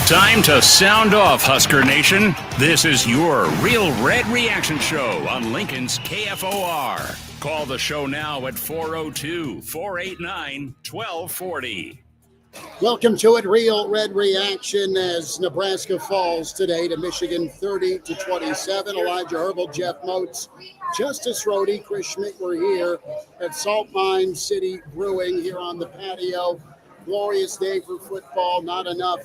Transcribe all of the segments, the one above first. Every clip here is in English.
Time to sound off, Husker Nation. This is your Real Red Reaction Show on Lincoln's KFOR. Call the show now at 402-489-1240. Welcome to it, Real Red Reaction, as Nebraska falls today to Michigan 30-27. Elijah Herbal, Jeff Moats, Justice Rohde, Chris Schmidt. We're here at Salt Mine City Brewing here on the patio. Glorious day for football. Not enough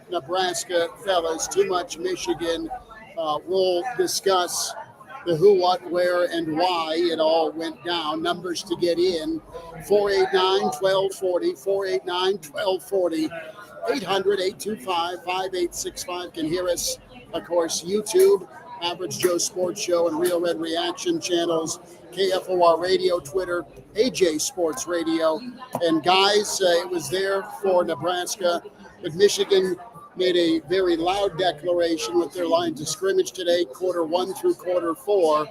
Nebraska, fellas. Too much Michigan. We'll discuss the who, what, where, and why it all went down. Numbers to get in: 489-1240, 489-1240, 800-825-5865. Can hear us, of course, YouTube, Average Joe Sports Show, and Real Red Reaction channels, KFOR Radio, Twitter, AJ Sports Radio. And guys, it was there for Nebraska, but Michigan made a very loud declaration with their lines of scrimmage today, quarter 1 through quarter 4.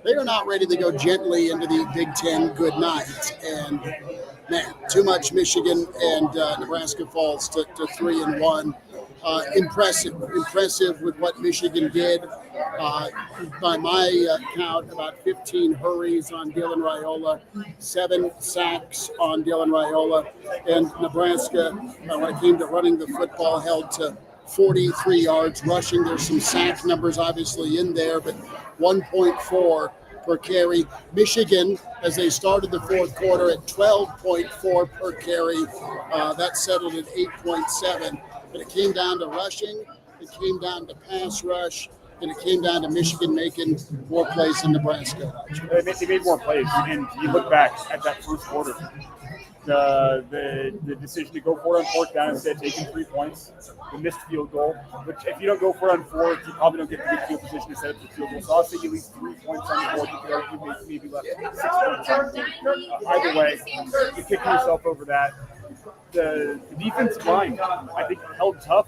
They are not ready to go gently into the Big Ten good night. And, man, too much Michigan, and Nebraska falls to 3-1. Impressive with what Michigan did. By my count, about 15 hurries on Dylan Raiola, 7 sacks on Dylan Raiola, and Nebraska, when it came to running the football, held to 43 yards rushing. There's some sack numbers obviously in there, but 1.4 per carry. Michigan, as they started the fourth quarter, at 12.4 per carry. That settled at 8.7. But it came down to rushing, it came down to pass rush, and it came down to Michigan making more plays than Nebraska. They made more plays, and you look back at that first quarter. The decision to go for it on fourth down instead of taking 3 points, the missed field goal, which if you don't go for it on fourth, you probably don't get the good field position to set up the field goal. So I'll say you leave 3 points on the board. You could argue maybe left 6 points on the board. Either way, you're kicking yourself over that. The defensive line, I think, held tough,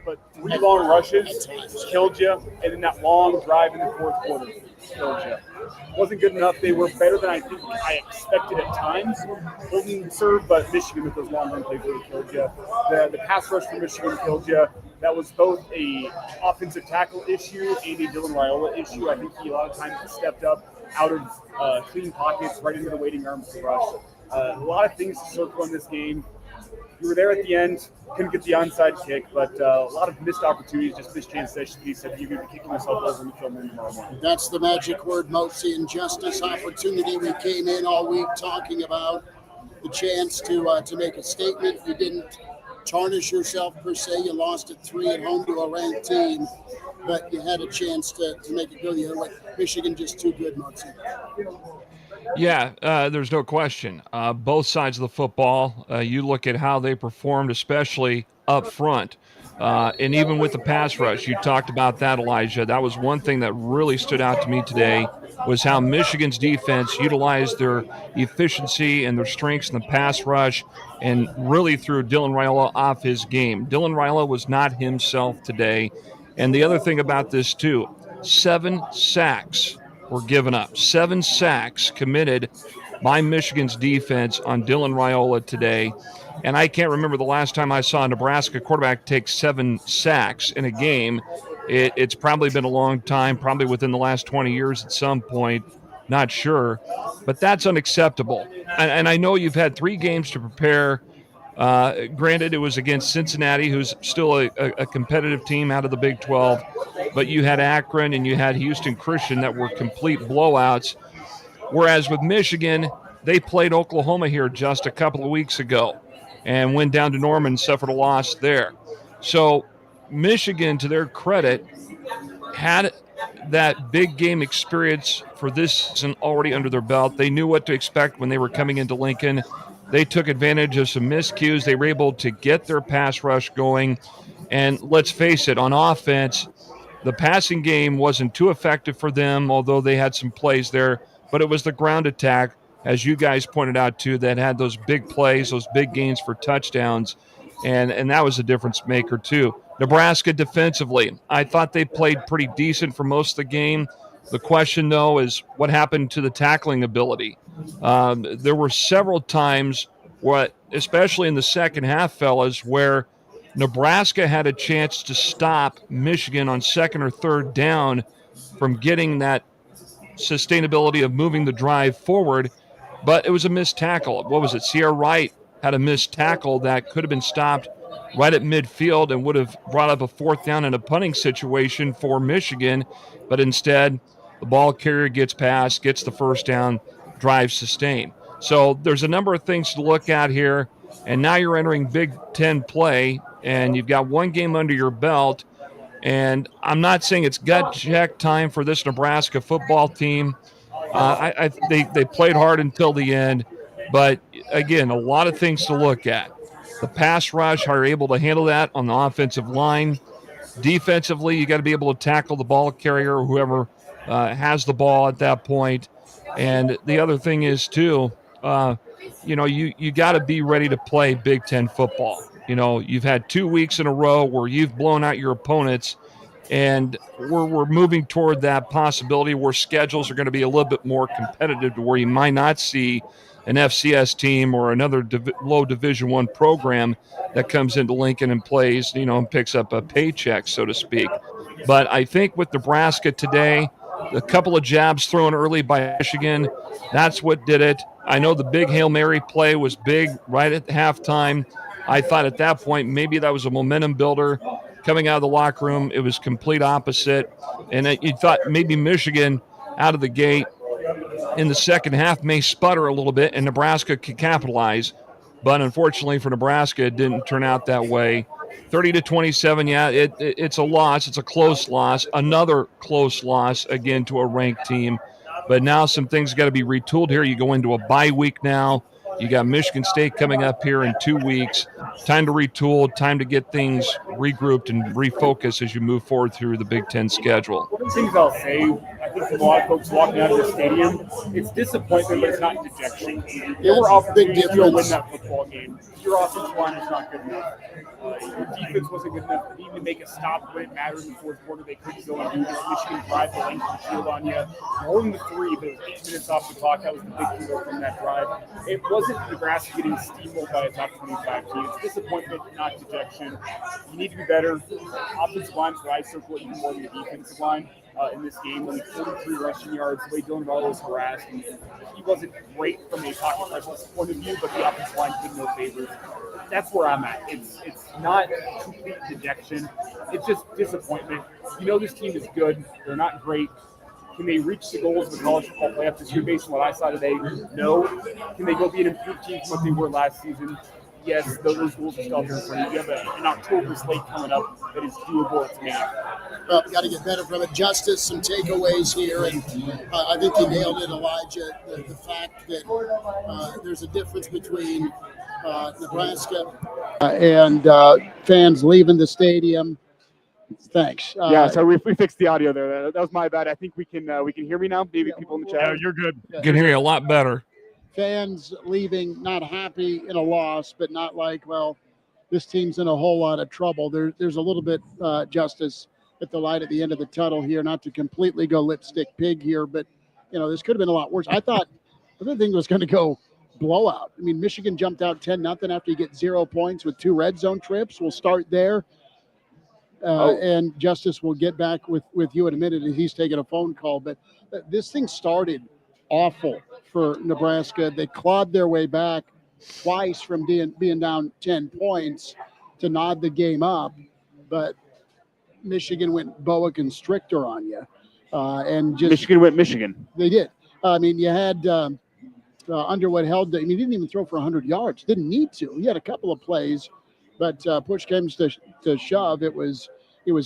but 3 long rushes killed you, and then that long drive in the fourth quarter killed you. Wasn't good enough. They were better than I think I expected at times. Holding serve, but Michigan with those long run plays really killed you. The pass rush for Michigan killed you. That was both a offensive tackle issue and a Dylan Raiola issue. I think he a lot of times stepped up out of clean pockets right into the waiting arms to rush. A lot of things to circle in this game. You were there at the end, couldn't get the onside kick, but a lot of missed opportunities, just missed chances. He said you're going to be kicking yourself over in the film tomorrow morning. That's the magic word, Motsy, injustice, opportunity. We came in all week talking about the chance to make a statement. You didn't tarnish yourself per se. You lost at 3 at home to a ranked team, but you had a chance to make it go the other way. Michigan just too good, Motsy. Yeah, there's no question. Both sides of the football, you look at how they performed, especially up front. And even with the pass rush, you talked about that, Elijah. That was one thing that really stood out to me today, was how Michigan's defense utilized their efficiency and their strengths in the pass rush and really threw Dylan Raiola off his game. Dylan Raiola was not himself today. And the other thing about this, too, 7 sacks were given up. 7 sacks committed by Michigan's defense on Dylan Raiola today. And I can't remember the last time I saw a Nebraska quarterback take 7 sacks in a game. It's probably been a long time, probably within the last 20 years at some point. Not sure. But that's unacceptable. And I know you've had 3 games to prepare. Granted, it was against Cincinnati, who's still a competitive team out of the Big 12. But you had Akron and you had Houston Christian that were complete blowouts. Whereas with Michigan, they played Oklahoma here just a couple of weeks ago and went down to Norman and suffered a loss there. So Michigan, to their credit, had that big game experience for this season already under their belt. They knew what to expect when they were coming into Lincoln. They took advantage of some miscues. They were able to get their pass rush going. And let's face it, on offense, the passing game wasn't too effective for them, although they had some plays there. But it was the ground attack, as you guys pointed out too, that had those big plays, those big gains for touchdowns. and that was a difference maker too. Nebraska defensively, I thought they played pretty decent for most of the game. The question, though, is what happened to the tackling ability. There were several times, especially in the second half, fellas, where Nebraska had a chance to stop Michigan on second or third down from getting that sustainability of moving the drive forward, but it was a missed tackle. What was it? Sierra Wright had a missed tackle that could have been stopped right at midfield and would have brought up a fourth down in a punting situation for Michigan, but instead the ball carrier gets past, gets the first down, drive sustained. So there's a number of things to look at here, and now you're entering Big Ten play, and you've got one game under your belt. And I'm not saying it's gut check time for this Nebraska football team. They played hard until the end, but again, a lot of things to look at. The pass rush, how you're able to handle that on the offensive line. Defensively, you got to be able to tackle the ball carrier, whoever has the ball at that point. And the other thing is too, you got to be ready to play Big Ten football. You've had 2 weeks in a row where you've blown out your opponents, and we're moving toward that possibility where schedules are going to be a little bit more competitive, to where you might not see an FCS team or another low Division I program that comes into Lincoln and plays, and picks up a paycheck, so to speak. But I think with Nebraska today, a couple of jabs thrown early by Michigan, that's what did it. I know the big Hail Mary play was big right at halftime. I thought at that point maybe that was a momentum builder. Coming out of the locker room, it was complete opposite. And you thought maybe Michigan out of the gate in the second half may sputter a little bit and Nebraska could capitalize. But unfortunately for Nebraska, it didn't turn out that way. 30-27, yeah, it's a loss. It's a close loss. Another close loss, again, to a ranked team. But now some things got to be retooled here. You go into a bye week now. You got Michigan State coming up here in 2 weeks. Time to retool, time to get things regrouped and refocus as you move forward through the Big Ten schedule. One of the things I'll say, I think from a lot of folks walking out of the stadium, it's disappointment, but it's not dejection. There were opportunities to go win that football game. Your offensive line is not good enough. Your defense wasn't good enough. You need to make a stop when it mattered in the fourth quarter. They couldn't go and do this. Michigan drive the length of the field on you. Holding the three, but 8 minutes off the clock. That was the big deal from that drive. It wasn't Nebraska getting steamrolled by a top 25 team. It's disappointment, not dejection. You need to be better. Offensive line's where I circle even more than the defensive line in this game. Only 43 rushing yards. The way Dylan Varlo was harassed. And he wasn't great from a pocket presence point of view, but the offensive line did no favors. That's where I'm at. It's not complete dejection. It's just disappointment. This team is good. They're not great. Can they reach the goals of the college football playoff this year based on what I saw today? No. Can they go be an improved team from what they were last season? Yes, those goals are still out there in front of you. You have an October slate coming up that is doable. It's made. Well, got to get better from it. Justice, some takeaways here, and I think you nailed it, Elijah. The fact that there's a difference between Nebraska and fans leaving the stadium. Thanks. So we fixed the audio there. That was my bad. I think we can hear me now. Maybe people in the chat. Yeah, you're good. I can hear you a lot better. Fans leaving not happy in a loss, but not like, well, this team's in a whole lot of trouble. There's a little bit justice at the light at the end of the tunnel here, not to completely go lipstick pig here, but this could have been a lot worse. I thought the other thing was going to go blowout. I mean, Michigan jumped out 10-0 after you get 0 points with 2 red zone trips. We'll start there. And Justice will get back with you in a minute. He's taking a phone call, but this thing started awful for Nebraska. They clawed their way back twice from being down 10 points to nod the game up, but Michigan went boa constrictor on you. And just Michigan went Michigan. They did. I mean, you had Underwood held. He didn't even throw for 100 yards. Didn't need to. He had a couple of plays, but push comes to shove. It was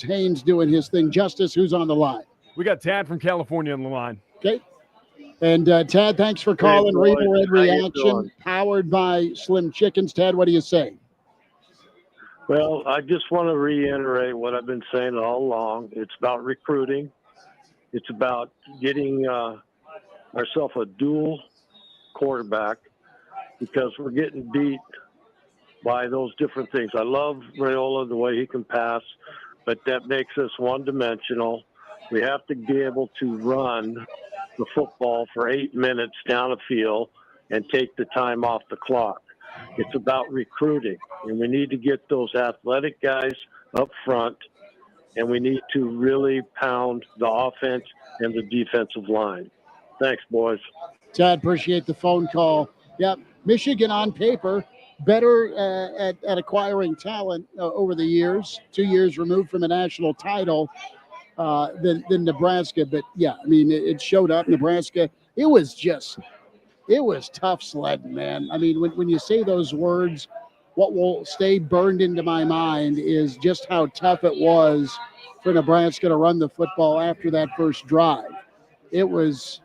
Haynes doing his thing. Justice, who's on the line? We got Tad from California on the line. Okay. And Tad, thanks for calling Real Red Reaction, powered by Slim Chickens. Tad, what do you say? Well, I just want to reiterate what I've been saying all along. It's about recruiting. It's about getting ourselves a dual quarterback, because we're getting beat by those different things. I love Raiola, the way he can pass, but that makes us one-dimensional. We have to be able to run the football for 8 minutes down the field and take the time off the clock. It's about recruiting, and we need to get those athletic guys up front, and we need to really pound the offense and the defensive line. Thanks, boys. Tad, appreciate the phone call. Yep, Michigan on paper, better at acquiring talent over the years, 2 years removed from a national title than Nebraska. But, yeah, I mean, it showed up. Nebraska, it was tough sledding, man. I mean, when you say those words, what will stay burned into my mind is just how tough it was for Nebraska to run the football after that first drive. It was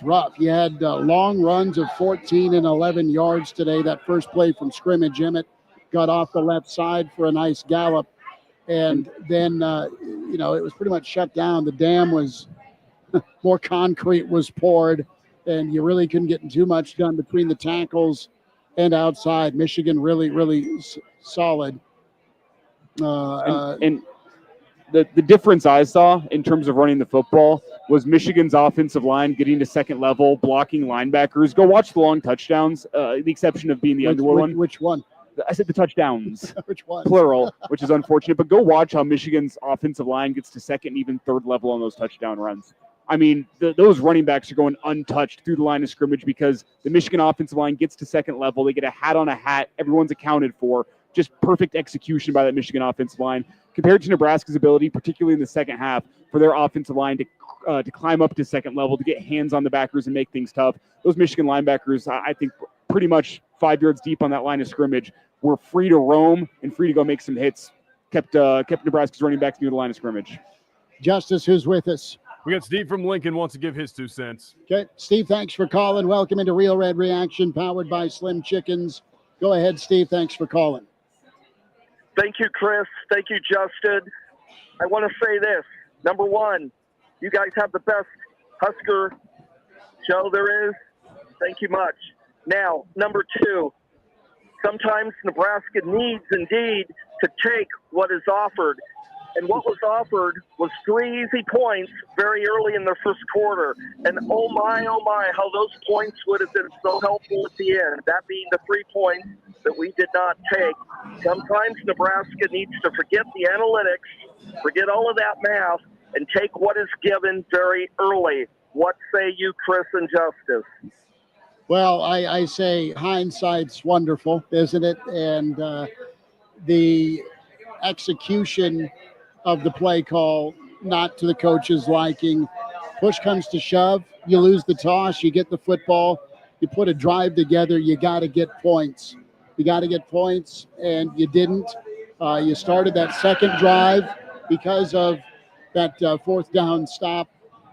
rough. You had long runs of 14 and 11 yards today. That first play from scrimmage, Emmett got off the left side for a nice gallop. And then, it was pretty much shut down. The dam was more concrete was poured, and you really couldn't get too much done between the tackles and outside. Michigan really, really solid. And the difference I saw in terms of running the football was Michigan's offensive line getting to second level, blocking linebackers. Go watch the long touchdowns, the exception of being the Underwood one. Which one? I said the touchdowns. Which one? Plural, which is unfortunate. But go watch how Michigan's offensive line gets to second and even third level on those touchdown runs. I mean, those running backs are going untouched through the line of scrimmage because the Michigan offensive line gets to second level. They get a hat on a hat. Everyone's accounted for. Just perfect execution by that Michigan offensive line compared to Nebraska's ability, particularly in the second half, for their offensive line to climb up to second level, to get hands on the backers and make things tough. Those Michigan linebackers, I think, pretty much 5 yards deep on that line of scrimmage, were free to roam and free to go make some hits. Kept Nebraska's running backs near the line of scrimmage. Justice, who's with us? We got Steve from Lincoln wants to give his 2 cents. Okay, Steve, thanks for calling. Welcome into Real Red Reaction, powered by Slim Chickens. Go ahead, Steve. Thanks for calling. Thank you, Chris. Thank you, Justin. I want to say this. Number one, you guys have the best Husker show there is. Thank you much. Now, number two, sometimes Nebraska needs indeed to take what is offered. And what was offered was 3 easy points very early in the first quarter. And oh my, how those points would have been so helpful at the end. That being the 3 points that we did not take. Sometimes Nebraska needs to forget the analytics, forget all of that math, and take what is given very early. What say you, Chris and Justice? Well, I say hindsight's wonderful, isn't it? And the execution of the play call, not to the coach's liking. Push comes to shove, you lose the toss, you get the football, you put a drive together, you got to get points. You got to get points, and you didn't. You started that second drive because of that fourth down stop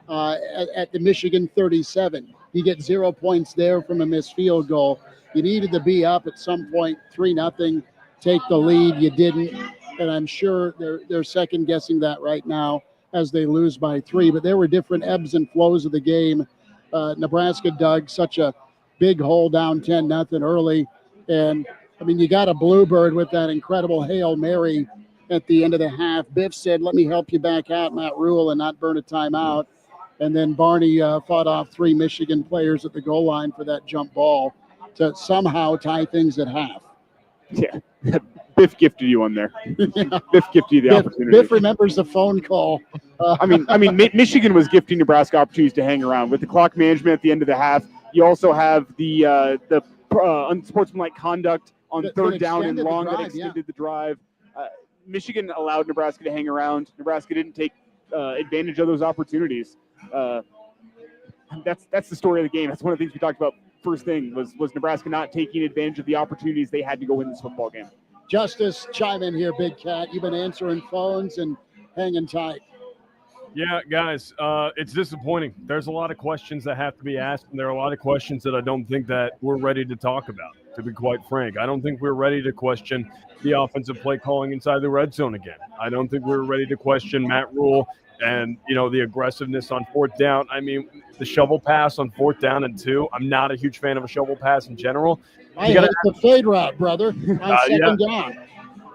at the Michigan 37. You get 0 points there from a missed field goal. You needed to be up at some point, 3-0, take the lead. You didn't. And I'm sure they're second guessing that right now as they lose by 3. But there were different ebbs and flows of the game. Nebraska dug such a big hole down 10-0 early. And, I mean, you got a bluebird with that incredible Hail Mary at the end of the half. Biff said, let me help you back out, Matt Rule, and not burn a timeout. And then Barney fought off 3 Michigan players at the goal line for that jump ball to somehow tie things at half. Yeah. Biff gifted you one there. Yeah. Biff gifted you the opportunity. Biff remembers the phone call. I mean, Michigan was gifting Nebraska opportunities to hang around with the clock management at the end of the half. You also have the unsportsmanlike conduct on third down and long that extended the drive. Michigan allowed Nebraska to hang around. Nebraska didn't take advantage of those opportunities. That's the story of the game. That's one of the things we talked about. First thing was Nebraska not taking advantage of the opportunities they had to go win this football game. Justice, chime in here, Big Cat. You've been answering phones and hanging tight. Yeah, guys, it's disappointing. There's a lot of questions that have to be asked, and there are a lot of questions that I don't think that we're ready to talk about, to be quite frank. I don't think we're ready to question the offensive play calling inside the red zone again. I don't think we're ready to question Matt Rule And, the aggressiveness on fourth down. I mean, the shovel pass on 4th down and 2. I'm not a huge fan of a shovel pass in general. I hate the fade route, brother, on second down.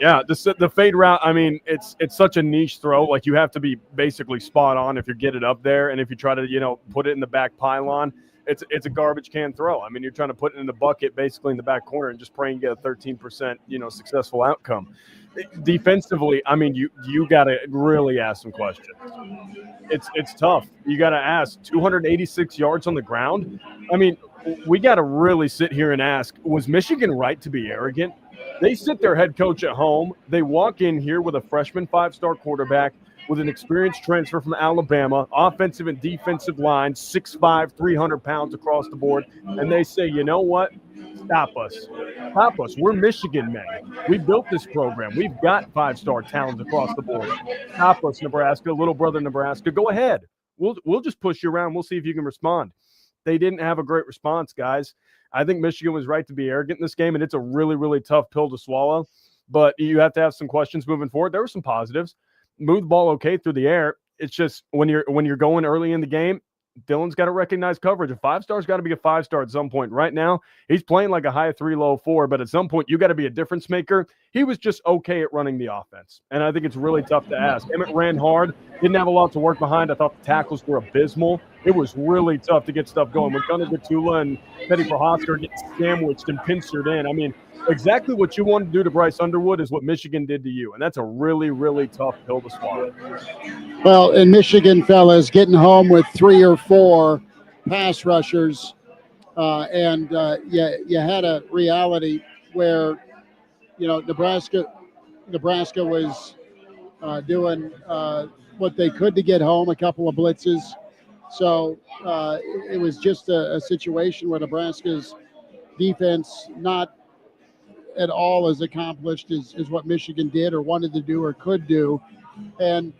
Yeah, the fade route, I mean, it's such a niche throw. Like, you have to be basically spot on if you get it up there. And if you try to, put it in the back pylon, it's a garbage can throw. I mean, you're trying to put it in the bucket basically in the back corner and just pray and get a 13%, successful outcome. Defensively, I mean, you got to really ask some questions. It's tough. You got to ask. 286 yards on the ground. I mean, we got to really sit here and ask, was Michigan right to be arrogant? They sit their head coach at home. They walk in here with a freshman 5-star quarterback with an experienced transfer from Alabama, offensive and defensive line, 6'5", 300 pounds across the board. And they say, you know what? Stop us. Stop us. We're Michigan men. We built this program. We've got 5-star talents across the board. Stop us, Nebraska, little brother Nebraska. Go ahead. We'll just push you around. We'll see if you can respond. They didn't have a great response, guys. I think Michigan was right to be arrogant in this game, and it's a really, really tough pill to swallow. But you have to have some questions moving forward. There were some positives. Moved the ball okay through the air. It's just when you're going early in the game, Dylan's got to recognize coverage. A 5-star's got to be a 5-star at some point. Right now, he's playing like a high 3, low 4, but at some point, you got to be a difference maker. He was just okay at running the offense, and I think it's really tough to ask. Emmett ran hard, didn't have a lot to work behind. I thought the tackles were abysmal. It was really tough to get stuff going. When Gunnar Gatula and Teddy Prohaska get sandwiched and pincered in, I mean, exactly what you wanted to do to Bryce Underwood is what Michigan did to you, and that's a really, really tough pill to swallow. Well, in Michigan, fellas, getting home with 3 or 4 pass rushers, and you had a reality where, Nebraska was doing what they could to get home, a couple of blitzes. So it was just a situation where Nebraska's defense not at all as accomplished as what Michigan did or wanted to do or could do. And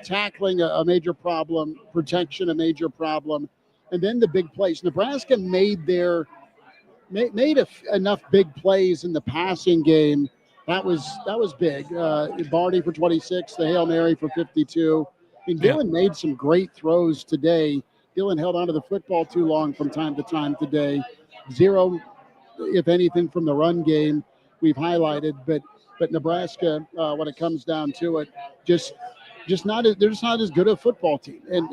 tackling a major problem, protection a major problem, and then the big plays. Nebraska made enough big plays in the passing game. That was big. Barney for 26, the Hail Mary for 52. I mean, Dylan made some great throws today. Dylan held onto the football too long from time to time today. 0, if anything, from the run game we've highlighted, but Nebraska, when it comes down to it, they're just not as good a football team, and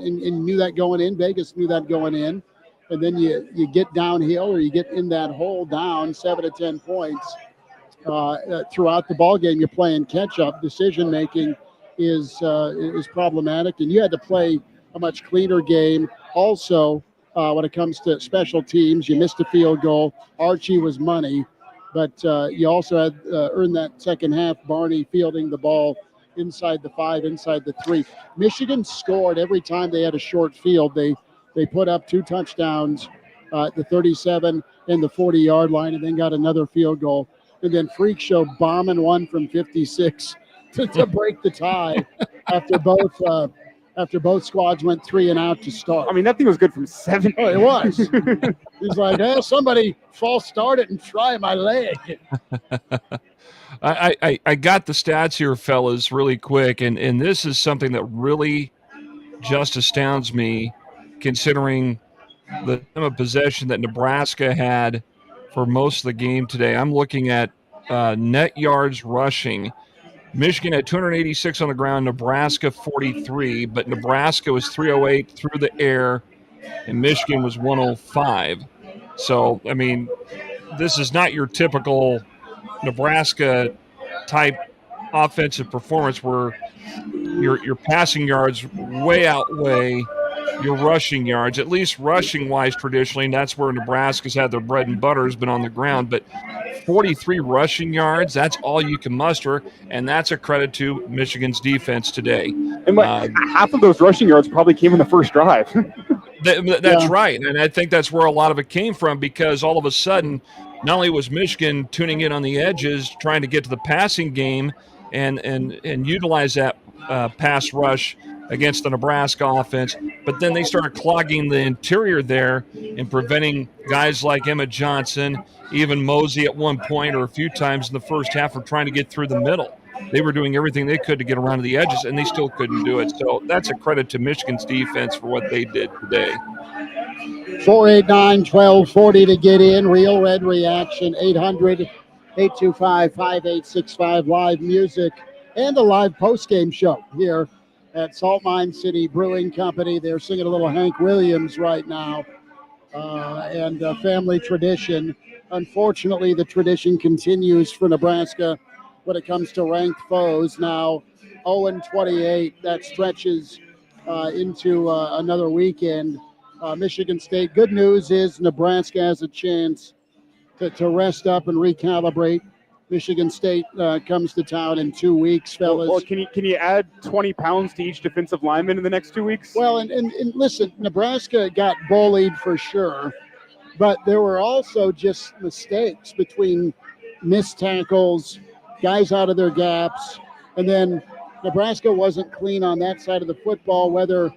knew that going in. Vegas knew that going in, and then you get downhill or you get in that hole down 7 to 10 points throughout the ball game. You're playing catch up. Decision making is problematic, and you had to play a much cleaner game. Also, when it comes to special teams, you missed a field goal. Archie was money, but you also had earned that second half. Barney fielding the ball inside the 5, inside the 3. Michigan scored every time they had a short field. They put up 2 touchdowns at the 37 and the 40-yard line, and then got another field goal. And then Freak Show bombing one from 56 to break the tie after both squads went 3 and out to start. I mean, that thing was good from 7. Oh, it was. He's like, hey, somebody false start it and try my leg. I got the stats here, fellas, really quick, and this is something that really just astounds me, considering the time of possession that Nebraska had for most of the game today. I'm looking at net yards rushing. Michigan had 286 on the ground, Nebraska 43, but Nebraska was 308 through the air, and Michigan was 105. So, I mean, this is not your typical Nebraska type offensive performance where your passing yards way outweigh your rushing yards, at least rushing wise traditionally, and that's where Nebraska's had their bread and butter, has been on the ground. But 43 rushing yards, that's all you can muster, and that's a credit to Michigan's defense today. And half of those rushing yards probably came in the first drive. That's right, and I think that's where a lot of it came from, because all of a sudden, not only was Michigan tuning in on the edges, trying to get to the passing game and utilize that pass rush against the Nebraska offense, but then they started clogging the interior there and preventing guys like Emmett Johnson, even Mosey at one point or a few times in the first half, from trying to get through the middle. They were doing everything they could to get around to the edges, and they still couldn't do it. So that's a credit to Michigan's defense for what they did today. 489-1240 to get in. Real Red Reaction, 800-825-5865. Live music and a live post-game show here at Salt Mine City Brewing Company. They're singing a little Hank Williams right now, and family tradition. Unfortunately, the tradition continues for Nebraska when it comes to ranked foes. Now 0-28, that stretches into another weekend. Michigan State. Good news is Nebraska has a chance to rest up and recalibrate. Michigan State comes to town in 2 weeks, fellas. Well, can you add 20 pounds to each defensive lineman in the next 2 weeks? Well, and listen, Nebraska got bullied for sure, but there were also just mistakes between missed tackles, guys out of their gaps, and then Nebraska wasn't clean on that side of the football, whether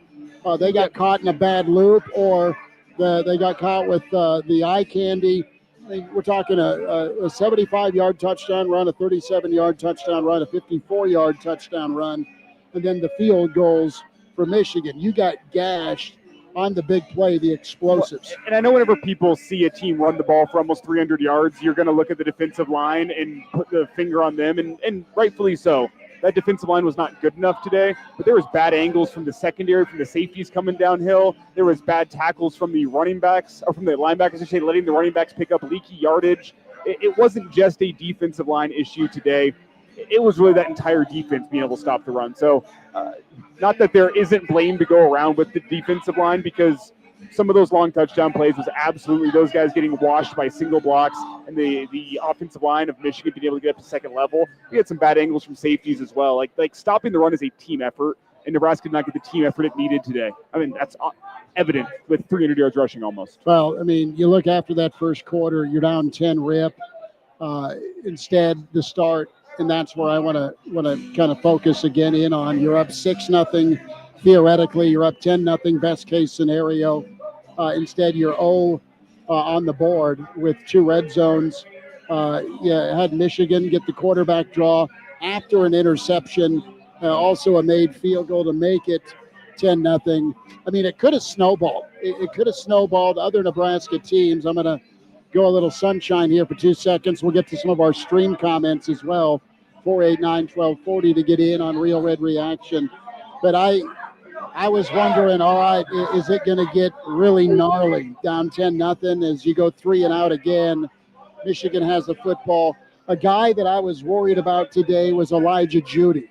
they got caught in a bad loop or they got caught with the eye candy. I mean, we're talking a 75-yard touchdown run, a 37-yard touchdown run, a 54-yard touchdown run, and then the field goals for Michigan. You got gashed on the big play, the explosives. And I know whenever people see a team run the ball for almost 300 yards, you're going to look at the defensive line and put the finger on them, and rightfully so. That defensive line was not good enough today, but there was bad angles from the secondary, from the safeties coming downhill. There was bad tackles from the running backs, or from the linebackers, I should say, letting the running backs pick up leaky yardage. It wasn't just a defensive line issue today. It was really that entire defense being able to stop the run. So not that there isn't blame to go around with the defensive line, because some of those long touchdown plays was absolutely those guys getting washed by single blocks, and the offensive line of Michigan being able to get up to second level. We had some bad angles from safeties as well. Like stopping the run is a team effort, and Nebraska did not get the team effort it needed today. I mean, that's evident with 300 yards rushing almost. Well, I mean, you look after that first quarter, you're down 10 rip. Instead, the start, and that's where I want to kind of focus again in on. You're up 6-0. Theoretically, you're up 10-0, best case scenario. Instead, you're 0 on the board with 2 red zones. Had Michigan get the quarterback draw after an interception, also a made field goal to make it 10-0. I mean, it could have snowballed. It could have snowballed other Nebraska teams. I'm going to go a little sunshine here for 2 seconds. We'll get to some of our stream comments as well. 489-1240 to get in on Real Red Reaction. But I was wondering, all right, is it going to get really gnarly down 10-0 as you go 3 and out again? Michigan has the football. A guy that I was worried about today was Elijah Judy.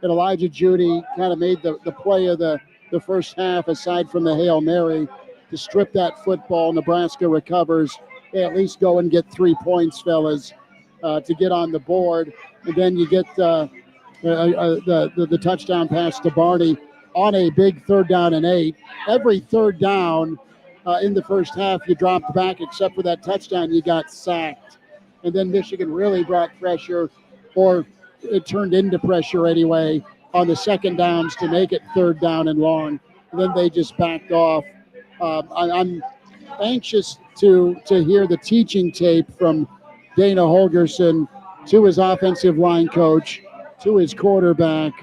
And Elijah Judy kind of made the play of the first half, aside from the Hail Mary, to strip that football. Nebraska recovers. They at least go and get 3 points, fellas, to get on the board. And then you get the touchdown pass to Barney on a big 3rd down and 8. Every 3rd down in the first half, you dropped back, except for that touchdown, you got sacked. And then Michigan really brought pressure, or it turned into pressure anyway, on the 2nd downs to make it 3rd down and long. And then they just backed off. I'm anxious to hear the teaching tape from Dana Holgerson to his offensive line coach, to his quarterback,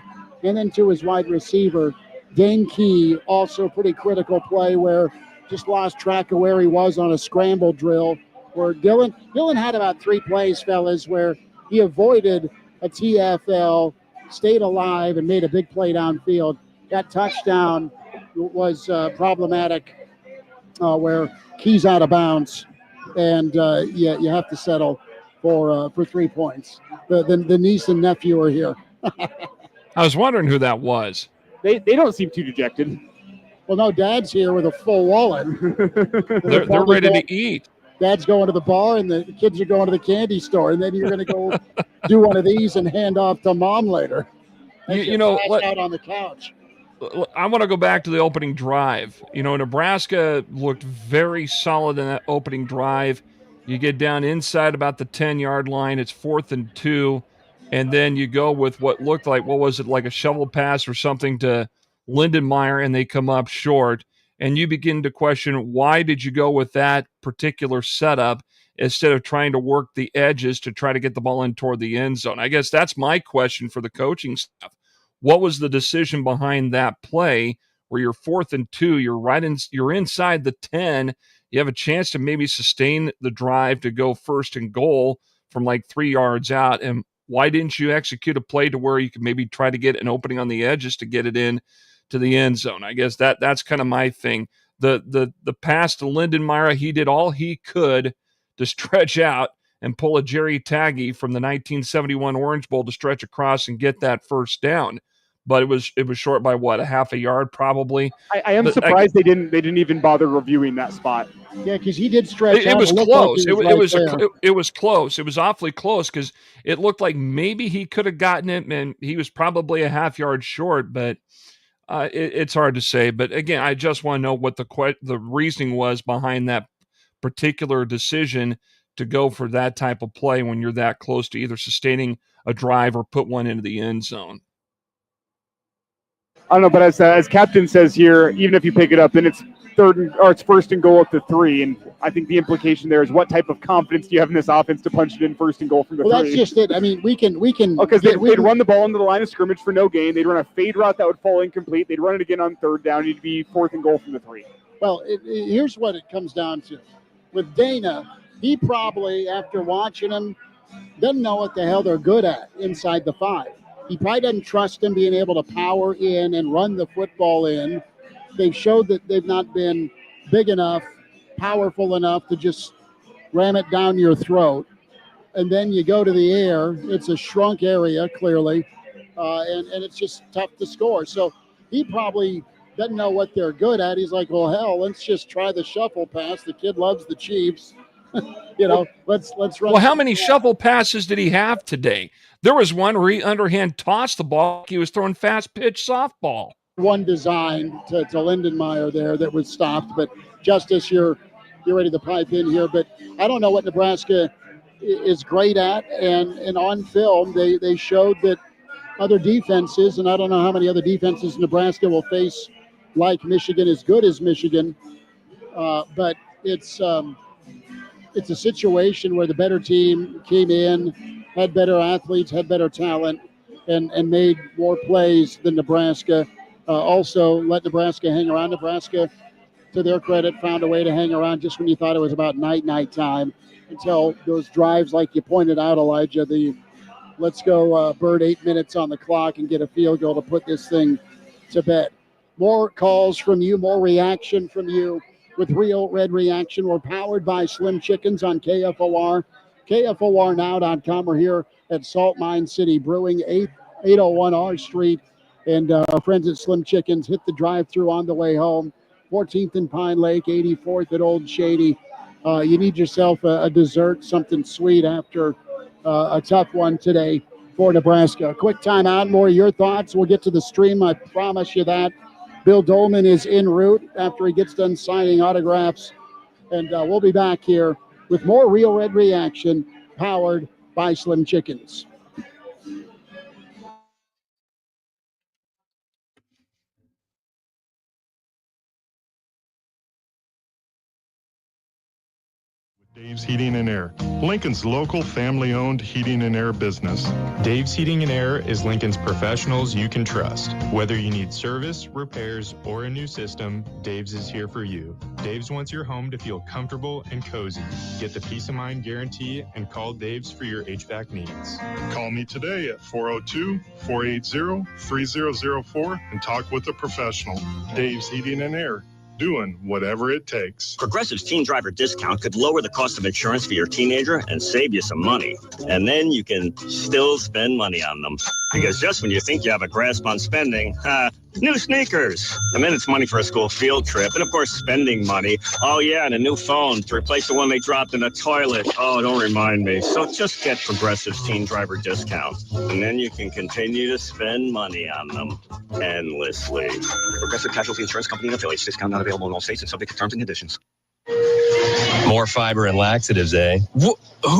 and then to his wide receiver. Dane Key, also a pretty critical play where just lost track of where he was on a scramble drill, where Dylan had about 3 plays, fellas, where he avoided a TFL, stayed alive, and made a big play downfield. That touchdown was problematic, where Key's out of bounds, and you have to settle for 3 points. The niece and nephew are here. I was wondering who that was. They don't seem too dejected. Well, no, Dad's here with a full wallet. They're ready to eat. Dad's going to the bar, and the kids are going to the candy store, and then you're going to go do one of these and hand off to Mom later. You know what? Out on the couch. I want to go back to the opening drive. You know, Nebraska looked very solid in that opening drive. You get down inside about the 10-yard line. It's 4th and 2. And then you go with what looked like, what was it, like a shovel pass or something to Lindenmeyer, and they come up short. And you begin to question, why did you go with that particular setup? instead of trying to work the edges to try to get the ball in toward the end zone. I guess that's my question for the coaching staff. What was the decision behind that play where you're 4th and 2, you're inside the 10, you have a chance to maybe sustain the drive to go 1st and goal from like 3 yards out, and why didn't you execute a play to where you could maybe try to get an opening on the edges to get it in to the end zone? I guess that's kind of my thing. The pass to Lindenmeyer, he did all he could to stretch out and pull a Jerry Taggy from the 1971 Orange Bowl to stretch across and get that first down. But it was short by what, a half a yard probably. I am surprised they didn't even bother reviewing that spot. Yeah, because he did stretch. It was close. Like it was close. It was awfully close because it looked like maybe he could have gotten it, and he was probably a half yard short. But it's hard to say. But again, I just want to know what the reasoning was behind that particular decision to go for that type of play when you're that close to either sustaining a drive or put one into the end zone. I don't know, but as Captain says here, even if you pick it up, then it's 1st and goal at the 3, and I think the implication there is what type of confidence do you have in this offense to punch it in 1st and goal from the 3? Well, that's just it. I mean, we can. Because they'd run the ball into the line of scrimmage for no gain. They'd run a fade route that would fall incomplete. They'd run it again on 3rd down. It'd be 4th and goal from the 3. Well, here's what it comes down to. With Dana, he probably, after watching them, doesn't know what the hell they're good at inside the 5. He probably doesn't trust them being able to power in and run the football in. They've showed that they've not been big enough, powerful enough to just ram it down your throat. And then you go to the air. It's a shrunk area, clearly, and it's just tough to score. So he probably doesn't know what they're good at. He's like, well, hell, let's just try the shuffle pass. The kid loves the Chiefs. Let's run. Well, how many shuffle passes did he have today? There was one where he underhand tossed the ball like he was throwing fast pitch softball. One designed to Lindenmeyer there that was stopped. But Justice, you're ready to pipe in here. But I don't know what Nebraska is great at. And on film, they showed that other defenses, and I don't know how many other defenses Nebraska will face like Michigan, as good as Michigan. But it's a situation where the better team came in, had better athletes, had better talent, and made more plays than Nebraska. Also let Nebraska hang around. Nebraska, to their credit, found a way to hang around just when you thought it was about night time until those drives, like you pointed out, Elijah, the let's go Bird 8 minutes on the clock and get a field goal to put this thing to bed. More calls from you, more reaction from you with Real Red Reaction. We're powered by Slim Chickens on KFOR, KFORnow.com. We're here at Salt Mine City Brewing, 801 R Street. And our friends at Slim Chickens hit the drive-thru on the way home. 14th and Pine Lake, 84th at Old Shady. You need yourself a dessert, something sweet after a tough one today for Nebraska. Quick timeout. More of your thoughts. We'll get to the stream. I promise you that. Bill Dolman is en route after he gets done signing autographs. And we'll be back here with more Real Red Reaction powered by Slim Chickens. Dave's Heating and Air, Lincoln's local family-owned heating and air business. Dave's Heating and Air is Lincoln's professionals you can trust. Whether you need service, repairs, or a new system, Dave's is here for you. Dave's wants your home to feel comfortable and cozy. Get the peace of mind guarantee and call Dave's for your HVAC needs. Call me today at 402-480-3004 and talk with a professional. Dave's Heating and Air, doing whatever it takes. Progressive's teen driver discount could lower the cost of insurance for your teenager and save you some money. And then you can still spend money on them. Because just when you think you have a grasp on spending, new sneakers. And then it's money for a school field trip. And of course, spending money. Oh yeah, and a new phone to replace the one they dropped in the toilet. Oh, don't remind me. So just get Progressive's teen driver discount. And then you can continue to spend money on them endlessly. Progressive Casualty Insurance Company and affiliates. Discount not available in all states and subject to terms and conditions. More fiber and laxatives, eh? Who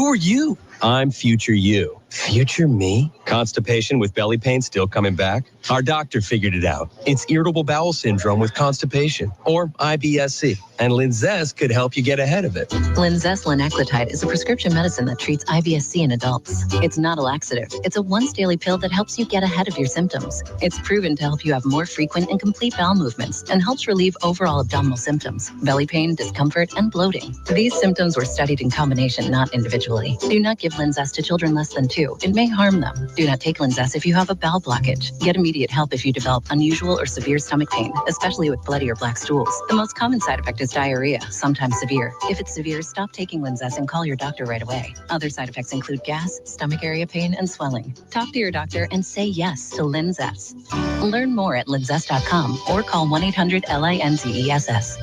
are you? I'm future you. Future me? Constipation with belly pain still coming back? Our doctor figured it out. It's irritable bowel syndrome with constipation, or IBS-C. and Linzess could help you get ahead of it. Linzess linaclotide is a prescription medicine that treats IBS-C in adults. It's not a laxative. It's a once-daily pill that helps you get ahead of your symptoms. It's proven to help you have more frequent and complete bowel movements and helps relieve overall abdominal symptoms, belly pain, discomfort, and bloating. These symptoms were studied in combination, not individually. Do not give Linzess to children less than 2. It may harm them. Do not take Linzess if you have a bowel blockage. Get immediate help if you develop unusual or severe stomach pain, especially with bloody or black stools. The most common side effect is diarrhea, sometimes severe. If it's severe, stop taking Linzess and call your doctor right away. Other side effects include gas, stomach area pain, and swelling. Talk to your doctor and say yes to Linzess. Learn more at linzess.com or call 1-800-LINZESS.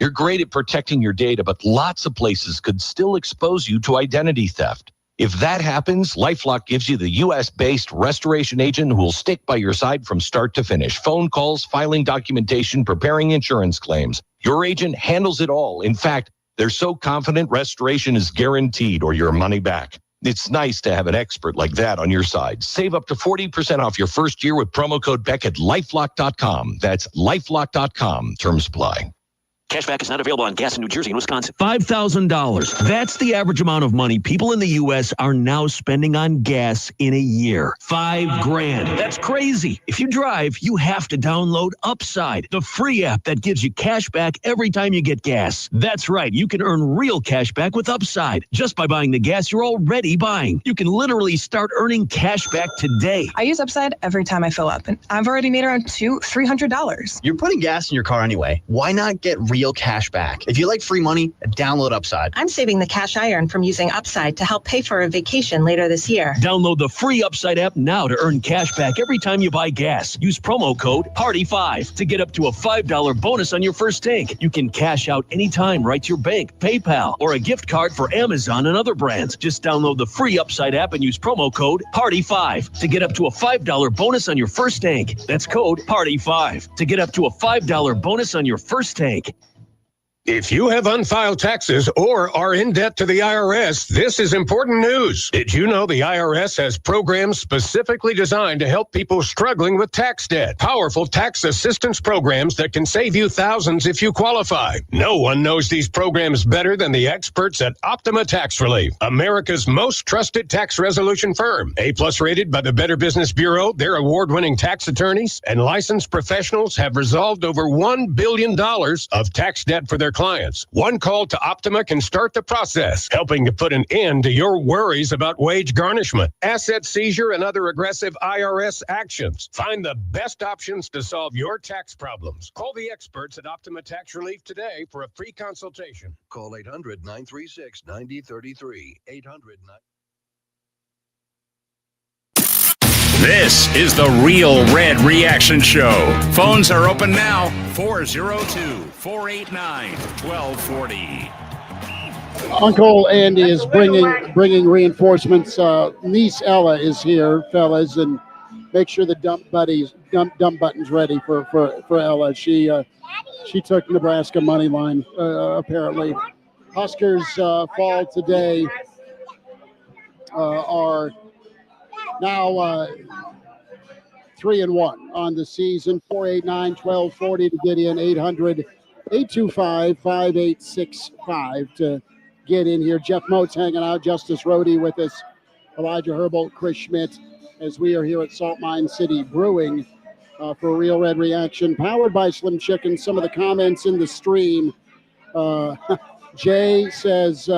You're great at protecting your data, but lots of places could still expose you to identity theft. If that happens, LifeLock gives you the U.S.-based restoration agent who will stick by your side from start to finish. Phone calls, filing documentation, preparing insurance claims. Your agent handles it all. In fact, they're so confident restoration is guaranteed or your money back. It's nice to have an expert like that on your side. Save up to 40% off your first year with promo code Beck at LifeLock.com. That's LifeLock.com. Terms apply. Cashback is not available on gas in New Jersey and Wisconsin. $5,000. That's the average amount of money people in the U.S. are now spending on gas in a year. $5,000. That's crazy. If you drive, you have to download Upside, the free app that gives you cash back every time you get gas. That's right. You can earn real cash back with Upside just by buying the gas you're already buying. You can literally start earning cash back today. I use Upside every time I fill up, and I've already made around $300. You're putting gas in your car anyway. Why not get real cash back? If you like free money, download Upside. I'm saving the cash I earn from using Upside to help pay for a vacation later this year. Download the free Upside app now to earn cash back every time you buy gas. Use promo code PARTY5 to get up to a $5 bonus on your first tank. You can cash out anytime right to your bank, PayPal, or a gift card for Amazon and other brands. Just download the free Upside app and use promo code PARTY5 to get up to a $5 bonus on your first tank. That's code PARTY5 to get up to a $5 bonus on your first tank. If you have unfiled taxes or are in debt to the IRS, this is important news. Did you know the IRS has programs specifically designed to help people struggling with tax debt? Powerful tax assistance programs that can save you thousands if you qualify. No one knows these programs better than the experts at Optima Tax Relief, America's most trusted tax resolution firm. A+ rated by the Better Business Bureau, their award-winning tax attorneys and licensed professionals have resolved over $1 billion of tax debt for their clients. One call to Optima can start the process, helping to put an end to your worries about wage garnishment, asset seizure, and other aggressive IRS actions. Find the best options to solve your tax problems. Call the experts at Optima Tax Relief today for a free consultation. Call 800-936-9033. 800 This is the Real Red Reaction Show. Phones are open now. 402-489-1240. Uncle Andy is bringing reinforcements. Niece Ella is here, fellas, and make sure the dump button's ready for Ella. She took Nebraska money line apparently. Huskers fall today are now 3-1 on the season. 489-1240 to get in. 800-825-5865 to get in here. Jeff Moats hanging out. Justice Rohde with us. Elijah Herbold, Chris Schmidt, as we are here at Salt Mine City Brewing for Real Red Reaction, powered by Slim Chicken. Some of the comments in the stream. Jay says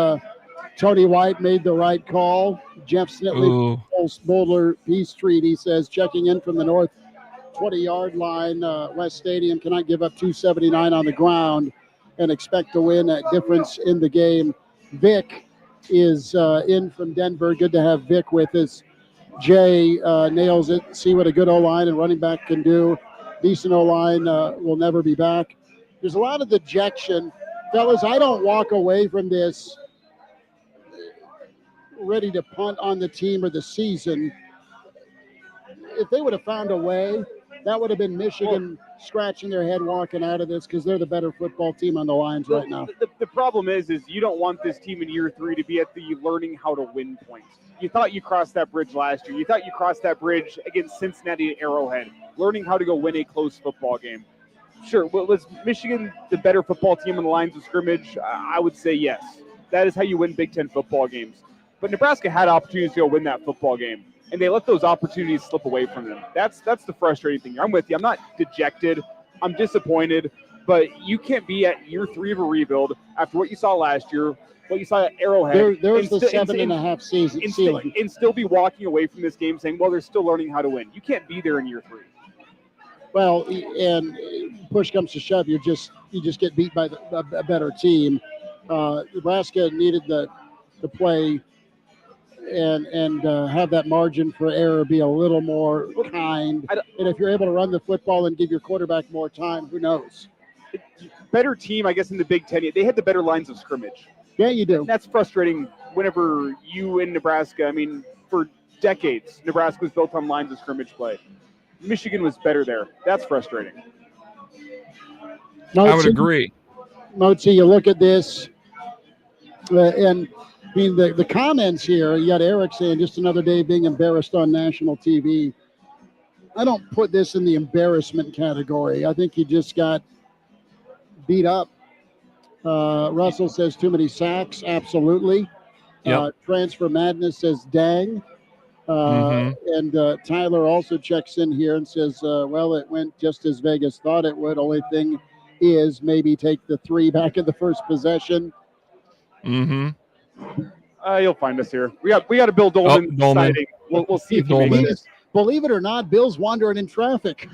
Tony White made the right call. Jeff Snitley, Boulder Peace Street, he says, checking in from the north 20-yard line. West Stadium cannot give up 279 on the ground and expect to win a difference in the game. Vic is in from Denver. Good to have Vic with us. Jay nails it. See what a good O-line and running back can do. Decent O-line will never be back. There's a lot of dejection. Fellas, I don't walk away from this ready to punt on the team or the season. If they would have found a way, that would have been Michigan scratching their head walking out of this because they're the better football team on the lines right now. The problem is you don't want this team in year 3 to be at the learning how to win points. You thought you crossed that bridge last year. You thought you crossed that bridge against Cincinnati at Arrowhead, learning how to go win a close football game. Sure. Well, was Michigan the better football team on the lines of scrimmage? I would say yes. That is how you win Big Ten football games. But Nebraska had opportunities to go win that football game, and they let those opportunities slip away from them. That's the frustrating thing. I'm with you. I'm not dejected. I'm disappointed. But you can't be at year 3 of a rebuild after what you saw last year, what you saw at Arrowhead. There's the 7.5 season ceiling. And still be walking away from this game saying, well, they're still learning how to win. You can't be there in year 3. Well, and push comes to shove, you just get beat by a better team. Nebraska needed to play and have that margin for error be a little more kind. And if you're able to run the football and give your quarterback more time, who knows? Better team, I guess, in the Big Ten. They had the better lines of scrimmage. Yeah, you do. And that's frustrating whenever you in Nebraska, I mean, for decades, Nebraska was built on lines of scrimmage play. Michigan was better there. That's frustrating. I would agree. Mozi, you look at this, and I mean, the comments here, you got Eric saying just another day being embarrassed on national TV. I don't put this in the embarrassment category. I think he just got beat up. Russell says too many sacks. Absolutely. Yep. Transfer Madness says dang. And Tyler also checks in here and says, well, it went just as Vegas thought it would. Only thing is maybe take the 3 back in the first possession. You'll find us here. We got a Bill Dolman sighting. We'll see if he makes it. Believe it or not, Bill's wandering in traffic.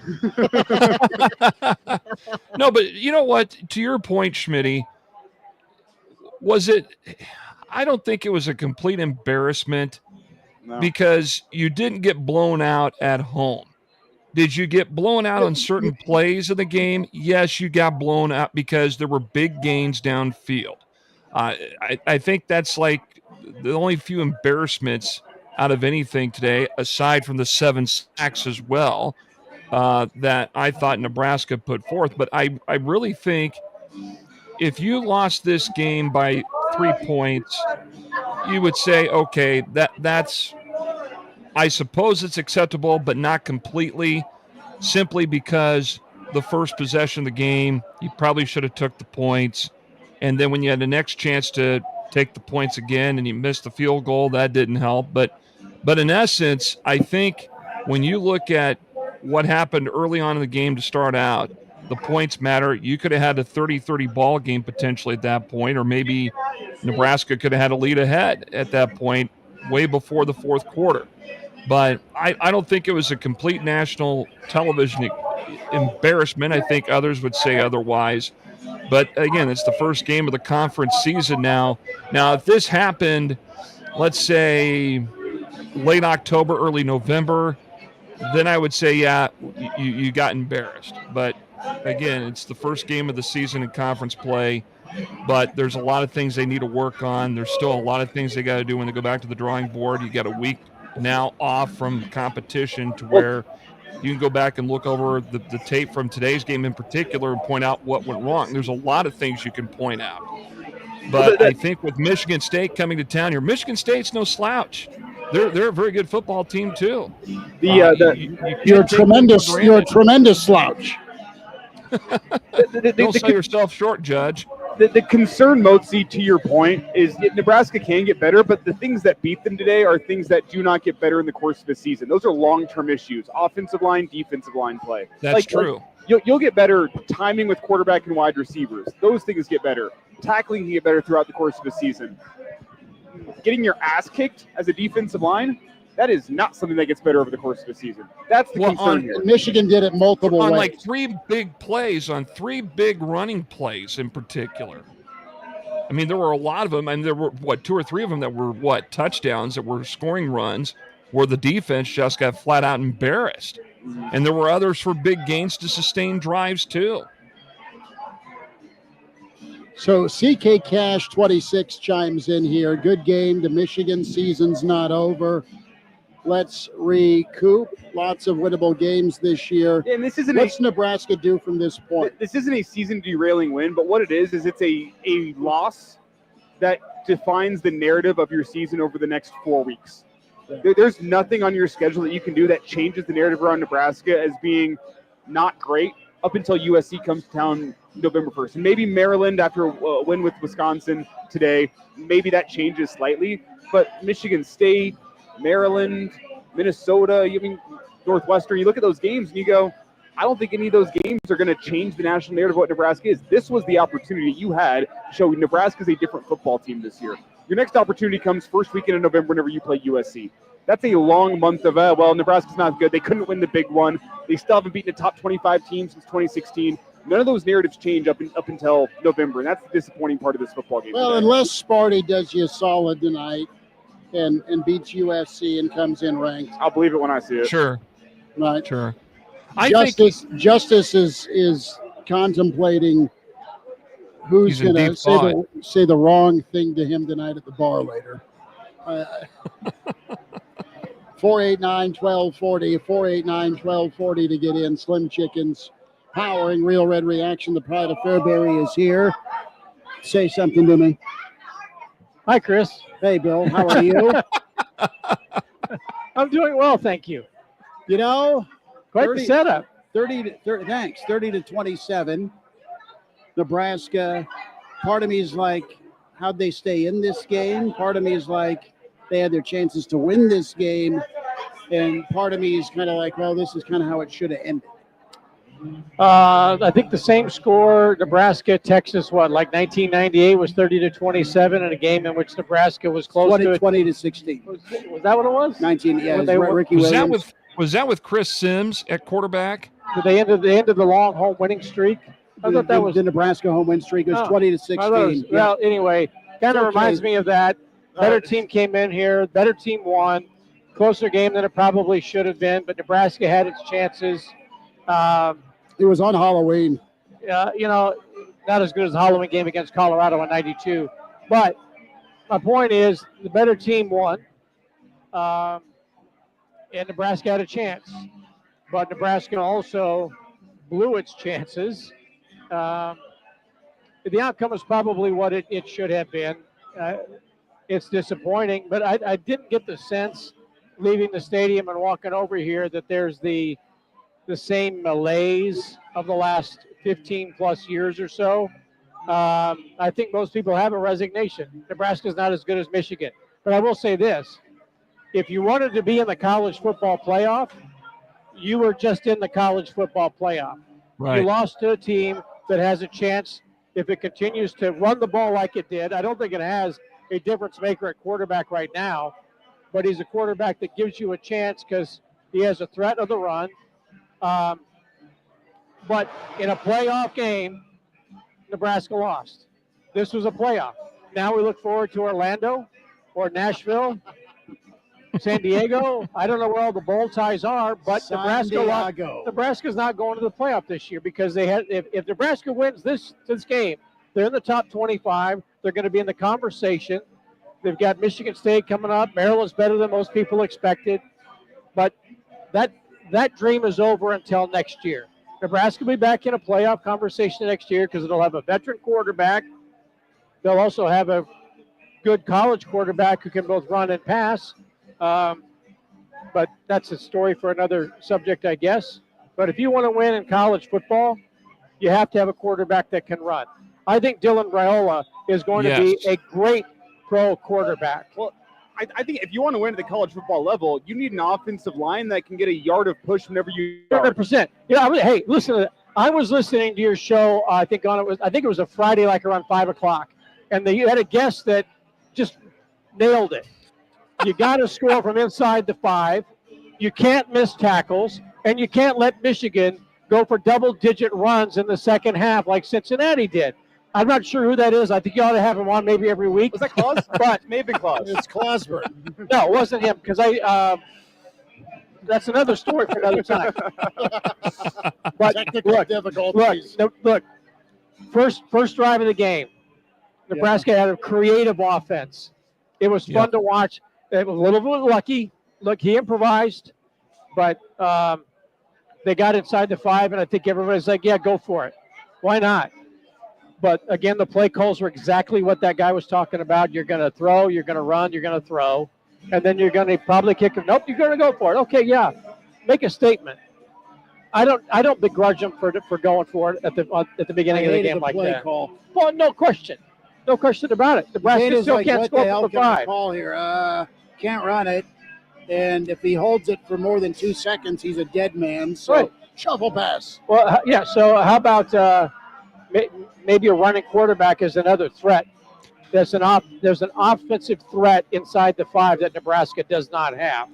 No, but you know what? To your point, Schmitty, I don't think it was a complete embarrassment. No. Because you didn't get blown out at home. Did you get blown out on certain plays of the game? Yes, you got blown out because there were big gains downfield. I think that's like the only few embarrassments out of anything today, aside from the 7 sacks as well, that I thought Nebraska put forth. But I really think if you lost this game by 3 points, you would say, okay, that's, I suppose it's acceptable, but not completely, simply because the first possession of the game, you probably should have took the points. And then when you had the next chance to take the points again and you missed the field goal, that didn't help. But in essence, I think when you look at what happened early on in the game to start out, the points matter. You could have had a 30-30 ball game potentially at that point, or maybe Nebraska could have had a lead ahead at that point way before the fourth quarter. But I don't think it was a complete national television embarrassment. I think others would say otherwise. But, again, it's the first game of the conference season now. Now, if this happened, let's say, late October, early November, then I would say, yeah, you got embarrassed. But, again, it's the first game of the season in conference play. But there's a lot of things they need to work on. There's still a lot of things they got to do when they go back to the drawing board. You got a week now off from competition to where you can go back and look over the tape from today's game in particular and point out what went wrong. There's a lot of things you can point out. But I think with Michigan State coming to town here, Michigan State's no slouch. They're a very good football team too. You're a tremendous slouch. Don't sell yourself short, Judge. The concern, Mozi, to your point, is Nebraska can get better, but the things that beat them today are things that do not get better in the course of the season. Those are long-term issues: offensive line, defensive line play. That's true. You'll get better timing with quarterback and wide receivers. Those things get better. Tackling can get better throughout the course of the season. Getting your ass kicked as a defensive line, that is not something that gets better over the course of the season. That's the concern here. Michigan did it multiple ways. On like 3 big plays, on 3 big running plays in particular. I mean, there were a lot of them, and there were, 2 or 3 of them that were, touchdowns, that were scoring runs, where the defense just got flat out embarrassed. And there were others for big gains to sustain drives, too. So CK Cash 26 chimes in here. Good game. The Michigan season's not over. Let's recoup. Lots of winnable games this year. And this isn't What's Nebraska do from this point? This isn't a season derailing win, but what it is it's a loss that defines the narrative of your season over the next 4 weeks. There's nothing on your schedule that you can do that changes the narrative around Nebraska as being not great up until USC comes to town November 1st. And maybe Maryland, after a win with Wisconsin today, maybe that changes slightly. But Michigan State, Maryland, Minnesota, Northwestern, you look at those games and you go, I don't think any of those games are going to change the national narrative of what Nebraska is. This was the opportunity you had to show Nebraska is a different football team this year. Your next opportunity comes first weekend in November whenever you play USC. That's a long month of, Nebraska's not good. They couldn't win the big one. They still haven't beaten a top 25 team since 2016. None of those narratives change up until November, and that's the disappointing part of this football game. Well, today. unless Sparty does you a solid tonight and beats USC and comes in ranked. I'll believe it when I see it. Sure. Right. Sure. Justice is contemplating who's going to say the wrong thing to him tonight at the bar later. 489-1240, 489-1240 to get in. Slim Chickens powering Real Red Reaction. The Pride of Fairbury is here. Say something to me. Hi, Chris. Hey, Bill. How are you? I'm doing well, thank you. You know, quite the setup. 30 to 27. Nebraska. Part of me is like, how'd they stay in this game? Part of me is like, they had their chances to win this game. And part of me is kind of like, well, this is kind of how it should have ended. I think the same score, Nebraska, Texas, 1998 was 30 to 27 in a game in which Nebraska was close to 20 to 16. Was that what it was? 19, yeah. Ricky Williams. Was that with Chris Sims at quarterback? Did they end the long home winning streak? I thought that was the Nebraska home win streak. It was 20 to 16. Well, anyway, kind of reminds me of that. Better team came in here. Better team won. Closer game than it probably should have been, but Nebraska had its chances. It was on Halloween. Not as good as the Halloween game against Colorado in '92. But my point is, the better team won, and Nebraska had a chance. But Nebraska also blew its chances. The outcome is probably what it should have been. It's disappointing, but I didn't get the sense leaving the stadium and walking over here that there's the same malaise of the last 15 plus years or so. I think most people have a resignation. Nebraska's not as good as Michigan. But I will say this. If you wanted to be in the college football playoff, you were just in the college football playoff. Right. You lost to a team that has a chance, if it continues to run the ball like it did. I don't think it has a difference maker at quarterback right now, but he's a quarterback that gives you a chance because he has a threat of the run. But in a playoff game, Nebraska lost. This was a playoff. Now we look forward to Orlando or Nashville, San Diego. I don't know where all the bowl ties are, but Nebraska's not going to the playoff this year because if Nebraska wins this game, they're in the top 25. They're going to be in the conversation. They've got Michigan State coming up. Maryland's better than most people expected. But that dream is over until next year. Nebraska will be back in a playoff conversation next year because it'll have a veteran quarterback. They'll also have a good college quarterback who can both run and pass. But that's a story for another subject, I guess. But if you want to win in college football, you have to have a quarterback that can run. I think Dylan Raiola is going to be a great pro quarterback. Well, I think if you want to win at the college football level, you need an offensive line that can get a yard of push whenever you 100%. Hey, listen. I was listening to your show. I think it was a Friday, like around 5:00, and you had a guest that just nailed it. You got to score from inside the 5. You can't miss tackles, and you can't let Michigan go for double-digit runs in the second half like Cincinnati did. I'm not sure who that is. I think you ought to have him on maybe every week. Was that Claus? But may have been Claus. It's Clausburg. No, it wasn't him because that's another story for another time. But Technical difficulties. Look. First drive of the game, Nebraska had a creative offense. It was fun to watch. It was a little bit lucky. Look, he improvised, but they got inside the 5, and I think everybody's like, yeah, go for it. Why not? But, again, the play calls were exactly what that guy was talking about. You're going to throw, you're going to run, you're going to throw, and then you're going to probably kick it. Nope, you're going to go for it. Okay, yeah, make a statement. I don't begrudge him for going for it at the beginning of the game like that. Call. Well, no question about it. Nebraska still can't score from the 5. Call here. Can't run it, and if he holds it for more than 2 seconds, he's a dead man. So right. Shovel pass. Well, yeah. So how about maybe a running quarterback is another threat? There's an offensive threat inside the 5 that Nebraska does not have.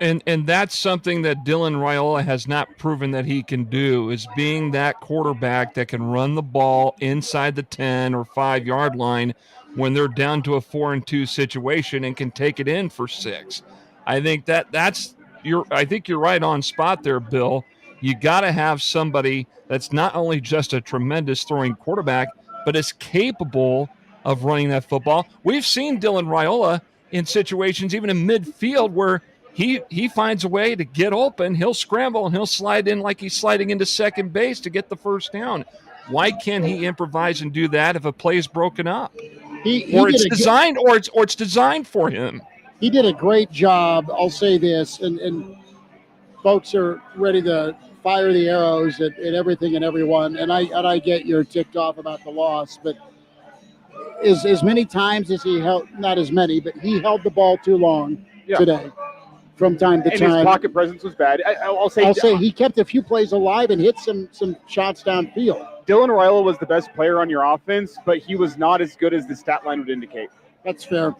And that's something that Dylan Raiola has not proven that he can do, is being that quarterback that can run the ball inside the 10 or 5-yard line when they're down to a 4-2 situation and can take it in for 6. I think I think you're right on spot there, Bill. You got to have somebody that's not only just a tremendous throwing quarterback, but is capable of running that football. We've seen Dylan Raiola in situations, even in midfield, where he finds a way to get open. He'll scramble and he'll slide in like he's sliding into second base to get the first down. Why can't he improvise and do that if a play is broken up? It's designed for him. He did a great job. I'll say this, and folks are ready to fire the arrows at everything and everyone. And I get you're ticked off about the loss, but as many times as he held, not as many, but he held the ball too long today. From time to time, his pocket presence was bad. I'll say he kept a few plays alive and hit some shots downfield. Dylan Raiola was the best player on your offense, but he was not as good as the stat line would indicate. That's fair.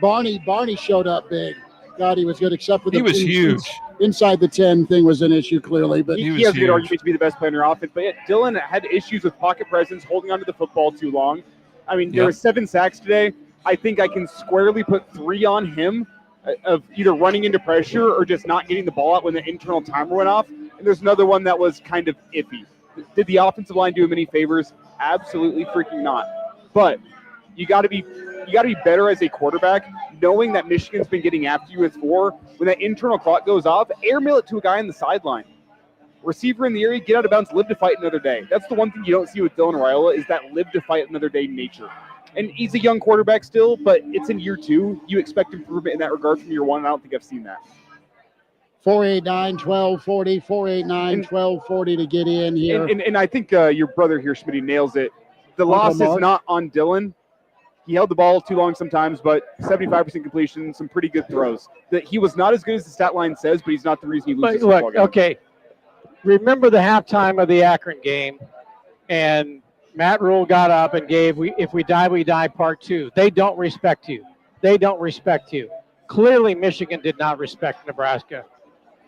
Barney showed up big. God, he was good, except for he was huge. Inside the 10 thing was an issue clearly, but he has a good argument to be the best player on your offense. But Dylan had issues with pocket presence, holding onto the football too long. I mean, there were 7 sacks today. I think I can squarely put 3 on him, of either running into pressure or just not getting the ball out when the internal timer went off. And there's another one that was kind of iffy. Did the offensive line do him any favors? Absolutely freaking not. But you got to be better as a quarterback, knowing that Michigan's been getting after you with 4. When that internal clock goes off, airmail it to a guy on the sideline. Receiver in the area, get out of bounds, live to fight another day. That's the one thing you don't see with Dylan Raiola, is that live to fight another day nature. And he's a young quarterback still, but it's in year 2. You expect improvement in that regard from year 1, and I don't think I've seen that. 489-1240, 489-1240 to get in here. And I think your brother here, Schmitty, nails it. The loss is not on Dylan. He held the ball too long sometimes, but 75% completion, some pretty good throws. That he was not as good as the stat line says, but he's not the reason he loses. Look, okay. Remember the halftime of the Akron game, and Matt Rule got up and gave, if we die, we die, part 2. They don't respect you. They don't respect you. Clearly, Michigan did not respect Nebraska.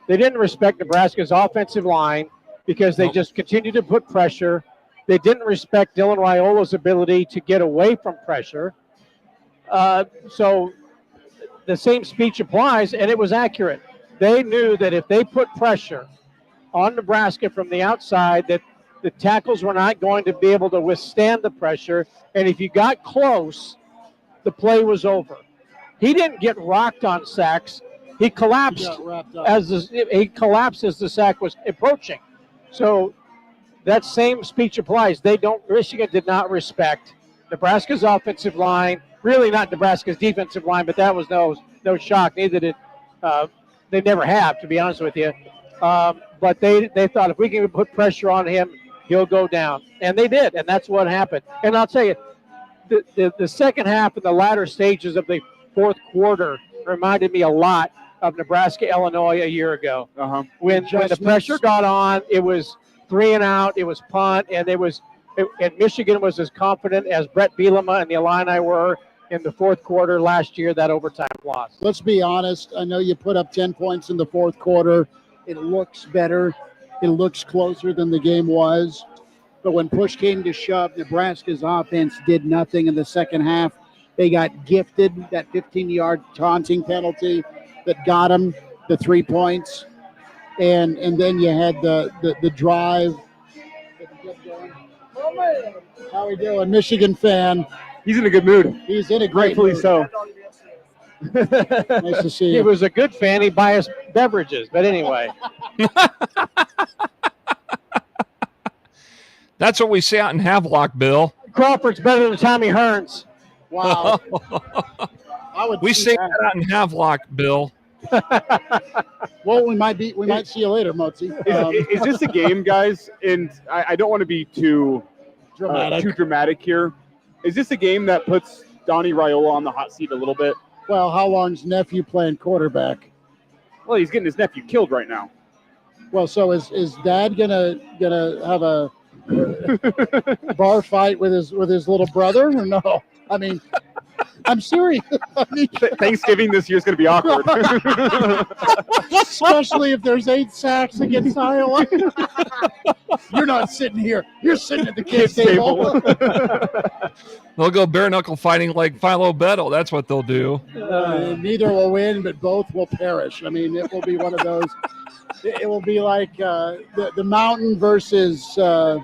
They didn't respect Nebraska's offensive line because they just continued to put pressure. They didn't respect Dylan Raiola's ability to get away from pressure. So the same speech applies, and it was accurate. They knew that if they put pressure on Nebraska from the outside, that the tackles were not going to be able to withstand the pressure, and if you got close, the play was over. He didn't get rocked on sacks. He collapsed as the sack was approaching. So that same speech applies. Michigan did not respect Nebraska's offensive line, really not Nebraska's defensive line, but that was no shock. Neither did they never have, to be honest with you. But they thought if we can put pressure on him, he'll go down. And they did, and that's what happened. And I'll tell you, the second half and the latter stages of the fourth quarter reminded me a lot of Nebraska-Illinois a year ago. When the pressure got on, it was 3 and out, it was punt, and and Michigan was as confident as Brett Bielema and the Illini were in the fourth quarter last year, that overtime loss. Let's be honest. I know you put up 10 points in the fourth quarter. It looks better. It looks closer than the game was. But when push came to shove, Nebraska's offense did nothing in the second half. They got gifted that 15-yard taunting penalty that got them the 3 points. And then you had the drive. How we doing? Michigan fan. He's in a good mood. He's in a great Rightfully mood. so. Nice to see you. He was a good fan. He buy us beverages. But anyway. That's what we say out in Havelock, Bill. Crawford's better than Tommy Hearns. Wow. We say that out in Havelock, Bill. Well, we might see you later, Motzi. Is this a game, guys? And I don't want to be too dramatic here. Is this a game that puts Donnie Raiola on the hot seat a little bit? Well, how long's nephew playing quarterback? Well, he's getting his nephew killed right now. Well, so is Dad gonna have a bar fight with his little brother or no? I mean, I'm serious. I mean, Thanksgiving this year is going to be awkward. Especially if there's 8 sacks against Iowa. You're not sitting here. You're sitting at the kids' table. They'll go bare knuckle fighting like Philo Bettel. That's what they'll do. Neither will win, but both will perish. I mean, it will be one of those. It will be like the mountain versus the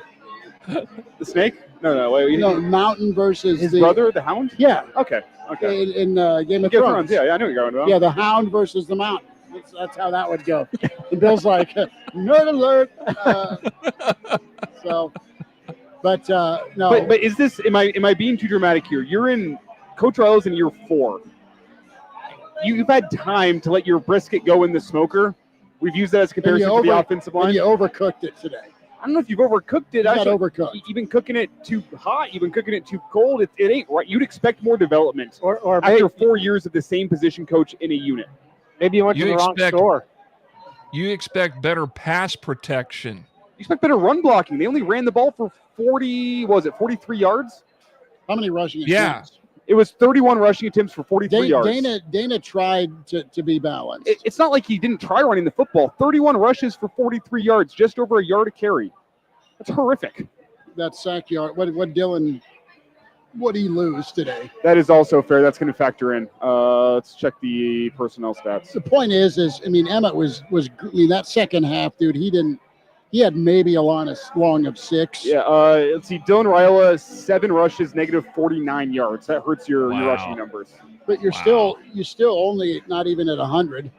snake. No, wait. Mountain versus his brother, the Hound. Yeah. Okay. In Game of Thrones. Yeah, I know you're going to. Yeah, the Hound versus the Mountain. That's how that would go. And Bill's like, nerd alert. No. But is this? Am I being too dramatic here? You're in Coach Raio's in year 4. You've had time to let your brisket go in the smoker. We've used that as a comparison to the offensive line. And you overcooked it today. I don't know if you've overcooked it. Not overcooked. You've been cooking it too hot. You've been cooking it too cold. It ain't right. You'd expect more development or after 4 years of the same position coach in a unit. Maybe you went to the wrong store. You expect better pass protection. You expect better run blocking. They only ran the ball for 43 yards? How many rushing attempts? Yeah. It was 31 rushing attempts for 43 yards. Dana tried to be balanced. It's not like he didn't try running the football. 31 rushes for 43 yards, just over a yard a carry. That's horrific. That sack yard. What did he lose today? That is also fair. That's going to factor in. Let's check the personnel stats. The point is Emmett was that second half, dude. He had maybe a long of 6. Yeah. Let's see. Dylan Raiola, 7 rushes, negative 49 yards. That hurts your rushing numbers. But you're still only not even at 100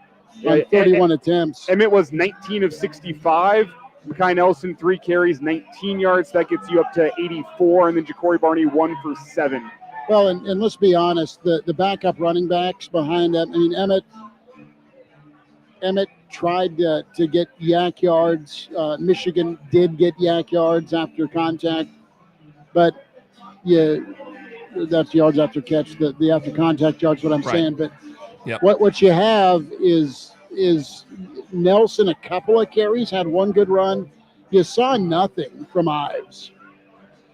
on 31 attempts. Emmett was 19 of 65. Mekhi Nelson, 3 carries, 19 yards. That gets you up to 84. And then Ja'Cory Barney, 1 for 7. Well, and let's be honest, the backup running backs behind that. I mean, Emmett tried to get yak yards. Michigan did get yak yards after contact, but that's yards after catch. The after contact yards, what I'm saying. But what you have is Nelson, a couple of carries, had 1 good run. You saw nothing from Ives.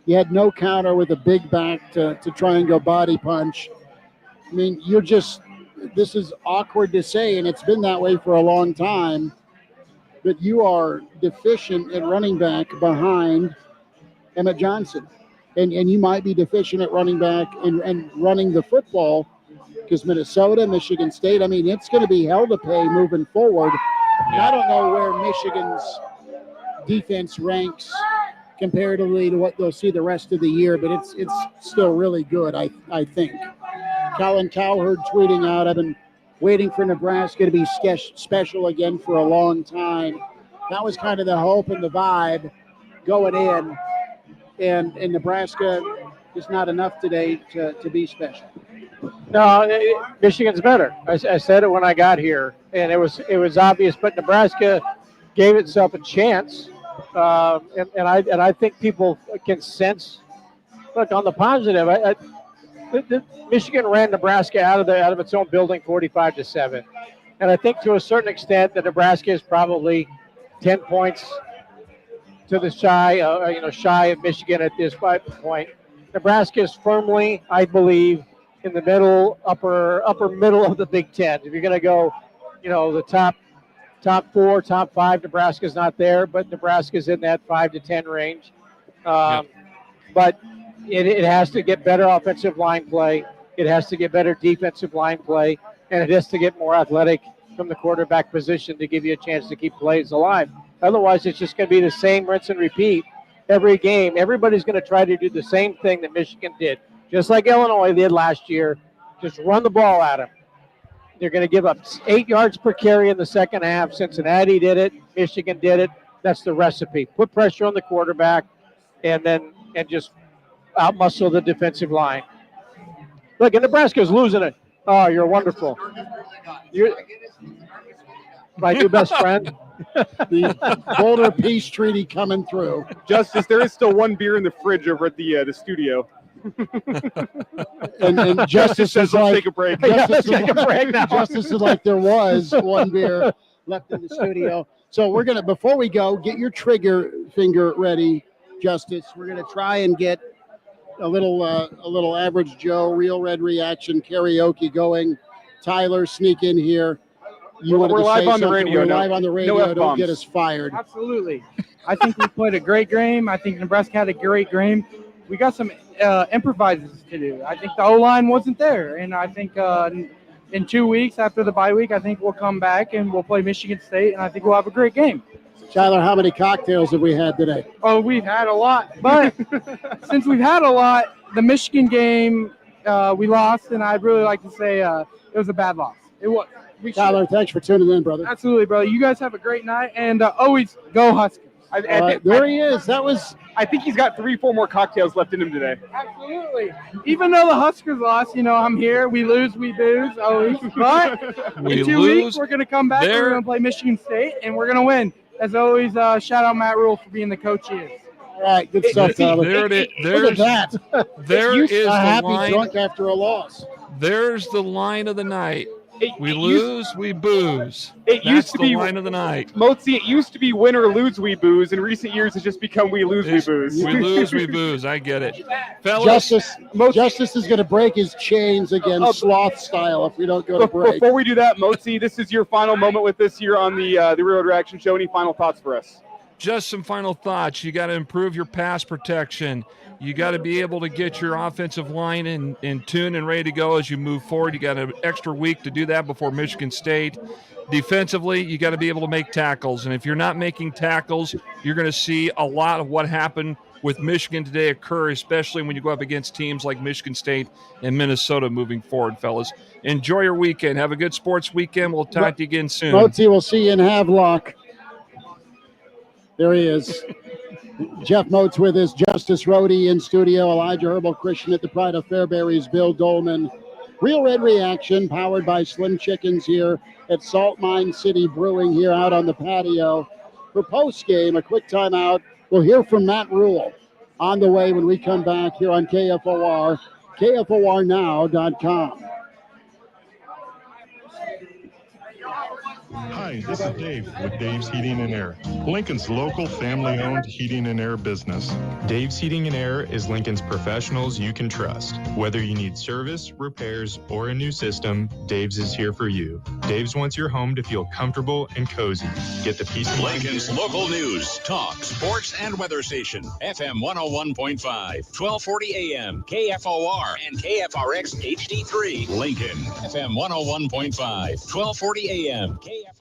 You had no counter with a big back to try and go body punch. I mean, this is awkward to say, and it's been that way for a long time, but you are deficient at running back behind Emmett Johnson. And you might be deficient at running back and running the football because Minnesota, Michigan State, I mean, it's going to be hell to pay moving forward. And I don't know where Michigan's defense ranks comparatively to what they'll see the rest of the year, but it's still really good, I think. Colin Cowherd tweeting out, I've been waiting for Nebraska to be special again for a long time. That was kind of the hope and the vibe going in. And Nebraska is not enough today to be special. No, Michigan's better. I said it when I got here, and it was obvious. But Nebraska gave itself a chance, and I think people can sense. Look, on the positive, Michigan ran Nebraska out of its own building 45-7, and I think to a certain extent that Nebraska is probably 10 points to the shy of Michigan at this point. Nebraska is firmly, I believe, in the upper middle of the Big Ten. If you're going to go, the top 4, top 5, Nebraska's not there, but Nebraska's in that 5 to 10 range. But it has to get better offensive line play. It has to get better defensive line play, and it has to get more athletic from the quarterback position to give you a chance to keep plays alive. Otherwise, it's just going to be the same rinse and repeat every game. Everybody's going to try to do the same thing that Michigan did, just like Illinois did last year. Just run the ball at them. They're going to give up 8 yards per carry in the second half. Cincinnati did it. Michigan did it. That's the recipe. Put pressure on the quarterback and just outmuscle the defensive line. Look, and Nebraska's losing it. Oh, you're wonderful. You're my new best friend. The Boulder Peace Treaty coming through. Justice, there is still one beer in the fridge over at the studio. And Justice says, is let's like, take a break. Justice, Take a break now. Justice is like there was one beer left in the studio. So we're gonna, before we go, get your trigger finger ready, Justice. We're gonna try and get a little Average Joe Real Red Reaction karaoke going. Tyler, sneak in here. You wanted We're to live say on the something. radio. We're No- live on the no radio. Don't F-bombs. get us fired. Absolutely. I think we played a great game. I think Nebraska had a great game. We got some improvises to do. I think the O-line wasn't there. And I think in 2 weeks after the bye week, I think we'll come back and we'll play Michigan State, and I think we'll have a great game. Tyler, how many cocktails have we had today? Oh, we've had a lot. But since we've had a lot, the Michigan game, we lost, and I'd really like to say it was a bad loss. It was. Tyler, thanks for tuning in, brother. Absolutely, brother. You guys have a great night, and always go Huskers. There he is. That was. I think he's got 3-4 more cocktails left in him today. Absolutely. Even though the Huskers lost, I'm here. We lose, we booze, always. But We in 2 lose. weeks, we're going to come back. And we're going to play Michigan State, and we're going to win. As always, shout out Matt Rule for being the coach he is. All right, good stuff, Tyler. There it is. Look at that. There is a the happy line. drunk after a loss. There's the line of the night. We lose, we booze. It That's used to the be line of the night. Motzi, it used to be win or lose, we booze. In recent years, it's just become we lose, we booze. We lose, we booze. I get it. Fellas, Justice is going to break his chains again, sloth style, if we don't go to break. Before we do that, Motzi, this is your final moment with us here on the Real Red Reaction Show. Any final thoughts for us? just some final thoughts. You got to improve your pass protection. You got to be able to get your offensive line in tune and ready to go as you move forward. You got an extra week to do that before Michigan State. Defensively, you got to be able to make tackles. And if you're not making tackles, you're going to see a lot of what happened with Michigan today occur, especially when you go up against teams like Michigan State and Minnesota moving forward, fellas. Enjoy your weekend. Have a good sports weekend. We'll talk to you again soon. Motzi, we'll see you in Havelock. There he is. Jeff Moats with us, Justice Rohde in studio, Elijah Herbal Christian at the Pride of Fairberries, Bill Dolman. Real Red Reaction, powered by Slim Chickens here at Salt Mine City Brewing here out on the patio. For post-game, a quick timeout. We'll hear from Matt Rule on the way when we come back here on KFOR, KFORnow.com. Hi, this is Dave with Dave's Heating and Air, Lincoln's local family-owned heating and air business. Dave's Heating and Air is Lincoln's professionals you can trust. Whether you need service, repairs, or a new system, Dave's is here for you. Dave's wants your home to feel comfortable and cozy. Get the peace of mind. Lincoln's local news, talk, sports, and weather station. FM 101.5, 1240 AM, KFOR, and KFRX HD3. Lincoln, FM 101.5, 1240 AM, KFOR.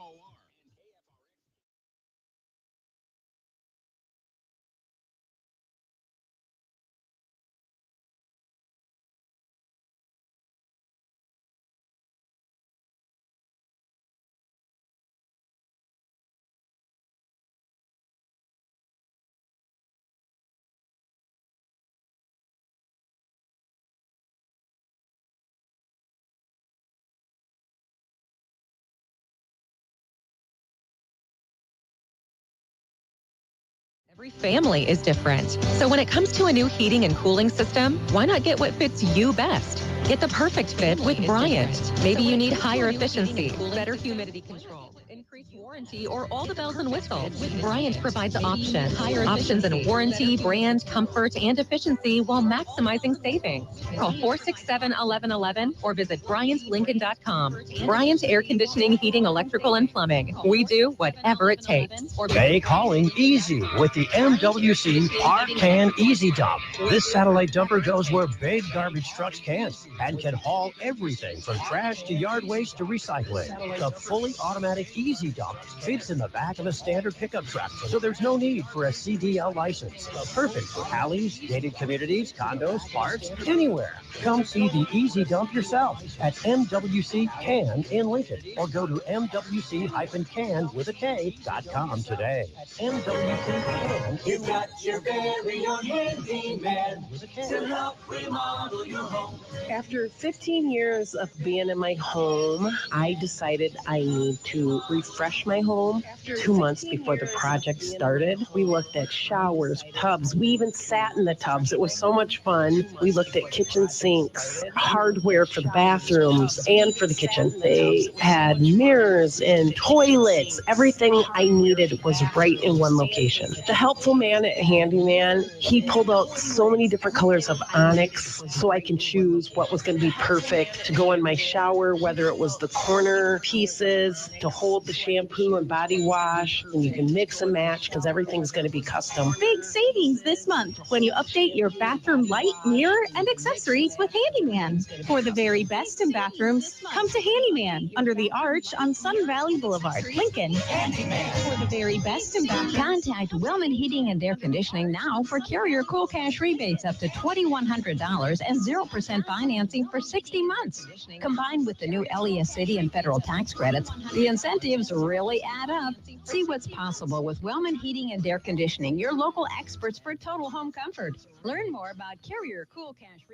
Every family is different. So when it comes to a new heating and cooling system, why not get what fits you best? Get the perfect fit with Bryant. Maybe you need higher efficiency, better humidity control, increased warranty, or all the bells and whistles. Bryant provides options in warranty, brand, comfort, and efficiency while maximizing savings. Call 467-1111 or visit BryantLincoln.com. Bryant Air Conditioning, Heating, Electrical, and Plumbing. We do whatever it takes. Make hauling easy with the MWC Park Can Easy Dump. This satellite dumper goes where big garbage trucks can't and can haul everything from trash to yard waste to recycling. The fully automatic Easy Easy Dump fits in the back of a standard pickup truck, so there's no need for a CDL license. Perfect for alleys, gated communities, condos, parks, anywhere. Come see the Easy Dump yourself at MWC Can in Lincoln, or go to MWC-can.com today. MWC Can. You got your very own handyman to help remodel your home. After 15 years of being in my home, I decided I need to refresh my home. 2 months before the project started, we looked at showers, tubs. We even sat in the tubs. It was so much fun. We looked at kitchen sinks, hardware for the bathrooms and for the kitchen. They had mirrors and toilets. Everything I needed was right in one location. The helpful man at Handyman, he pulled out so many different colors of onyx so I can choose what was going to be perfect to go in my shower, whether it was the corner pieces to hold the shampoo and body wash, and you can mix and match because everything's going to be custom. Big savings this month when you update your bathroom light, mirror, and accessories with Handyman. For the very best in bathrooms, come to Handyman under the arch on Sun Valley Boulevard, Lincoln. Handyman. For the very best in bathrooms, contact Wellman Heating and Air Conditioning now for Carrier Cool Cash rebates up to $2,100 and 0% financing for 60 months. Combined with the new LES City and federal tax credits, the incentives really add up. See what's possible with Wellman Heating and Air Conditioning, your local experts for total home comfort. Learn more about Carrier Cool Cash.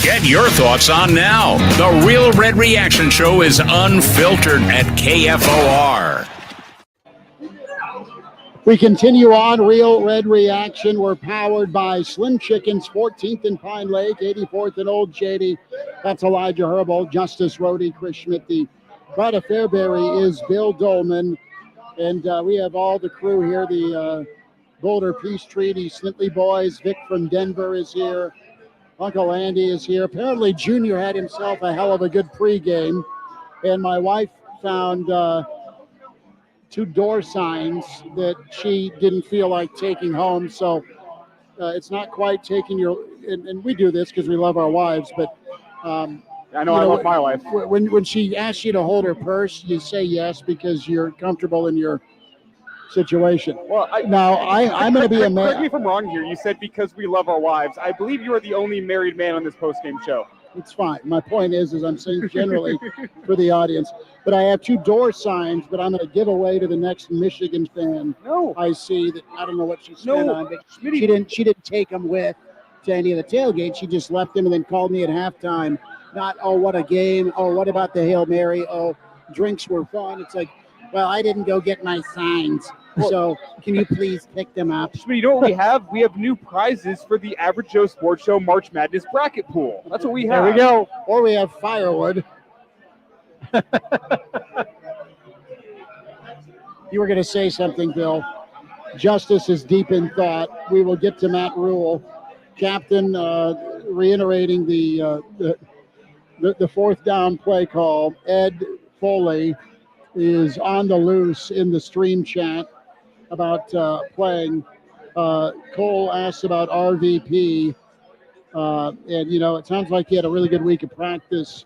Get your thoughts on now. The Real Red Reaction Show is unfiltered at KFOR. We continue on Real Red Reaction. We're powered by Slim Chickens, 14th and Pine Lake, 84th and Old Shady. That's Elijah Herbal, Justice Rohde, Chris Schmidt. The Pride of Fairbury is Bill Dolman. And we have all the crew here. The Boulder Peace Treaty, Snitley Boys. Vic from Denver is here. Uncle Andy is here. Apparently Junior had himself a hell of a good pregame. And my wife found 2 door signs that she didn't feel like taking home. So it's not quite taking your, and we do this because we love our wives, but I know I love my wife. When she asks you to hold her purse, you say yes because you're comfortable in your situation. Well, I'm going to be a man. Correct me if I'm wrong here. You said because we love our wives. I believe you are the only married man on this post-game show. It's fine. My point is I'm saying generally for the audience. But I have 2 door signs, but I'm going to give away to the next Michigan fan. No. I see that. I don't know what she spent on, but she didn't take them with to any of the tailgates. She just left them and then called me at halftime. Not, oh, what a game. Oh, what about the Hail Mary? Oh, drinks were fun. It's like, well, I didn't go get my signs. So can you please pick them up? You know what we have? We have new prizes for the Average Joe Sports Show March Madness bracket pool. That's what we have. There we go. Or we have firewood. You were going to say something, Bill. Justice is deep in thought. We will get to Matt Rule. Captain reiterating the 4th down play call. Ed Foley is on the loose in the stream chat about playing. Cole asks about RVP. And, it sounds like he had a really good week of practice,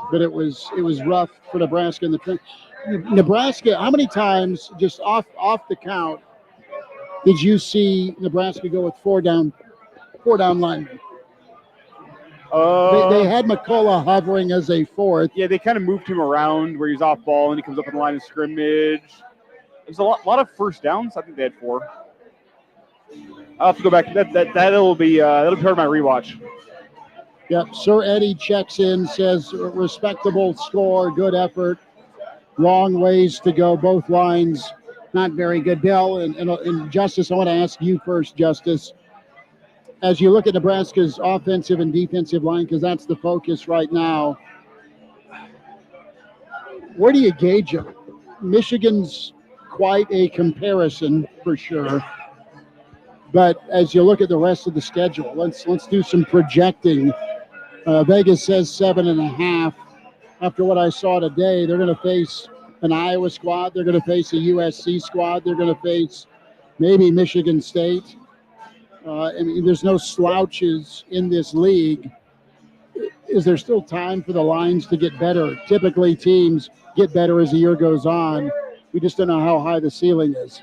but it was rough for Nebraska in the Nebraska, how many times, just off the count, did you see Nebraska go with 4 down linemen? They had McCullough hovering as a 4th. Yeah, they kind of moved him around where he's off ball and he comes up in the line of scrimmage. There's a lot of first downs. I think they had 4. I'll have to go back. That'll be part of my rewatch. Yep. Sir Eddie checks in, says respectable score, good effort, long ways to go. Both lines not very good. Bill and Justice, I want to ask you first, Justice. As you look at Nebraska's offensive and defensive line, because that's the focus right now, where do you gauge them? Michigan's quite a comparison for sure. But as you look at the rest of the schedule, let's do some projecting. Vegas says 7.5. After what I saw today, they're going to face an Iowa squad. They're going to face a USC squad. They're going to face maybe Michigan State. There's no slouches in this league. is there still time for the lines to get better? Typically, teams get better as the year goes on. We just don't know how high the ceiling is.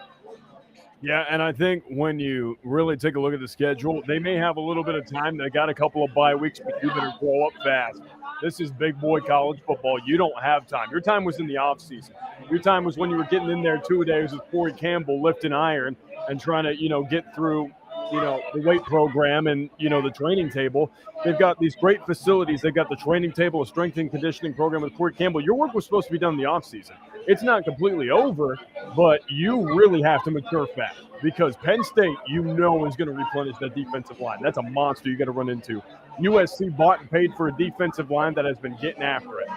Yeah, and I think when you really take a look at the schedule, they may have a little bit of time. They got a couple of bye weeks, but you better grow up fast. This is big boy college football. You don't have time. Your time was in the offseason. Your time was when you were getting in there 2 days with Corey Campbell lifting iron and trying to, get through, the weight program and, the training table. They've got these great facilities. They've got the training table, a strength and conditioning program with Corey Campbell. Your work was supposed to be done in the offseason. It's not completely over, but you really have to mature fast because Penn State, is going to replenish that defensive line. That's a monster you got to run into. USC bought and paid for a defensive line that has been getting after it.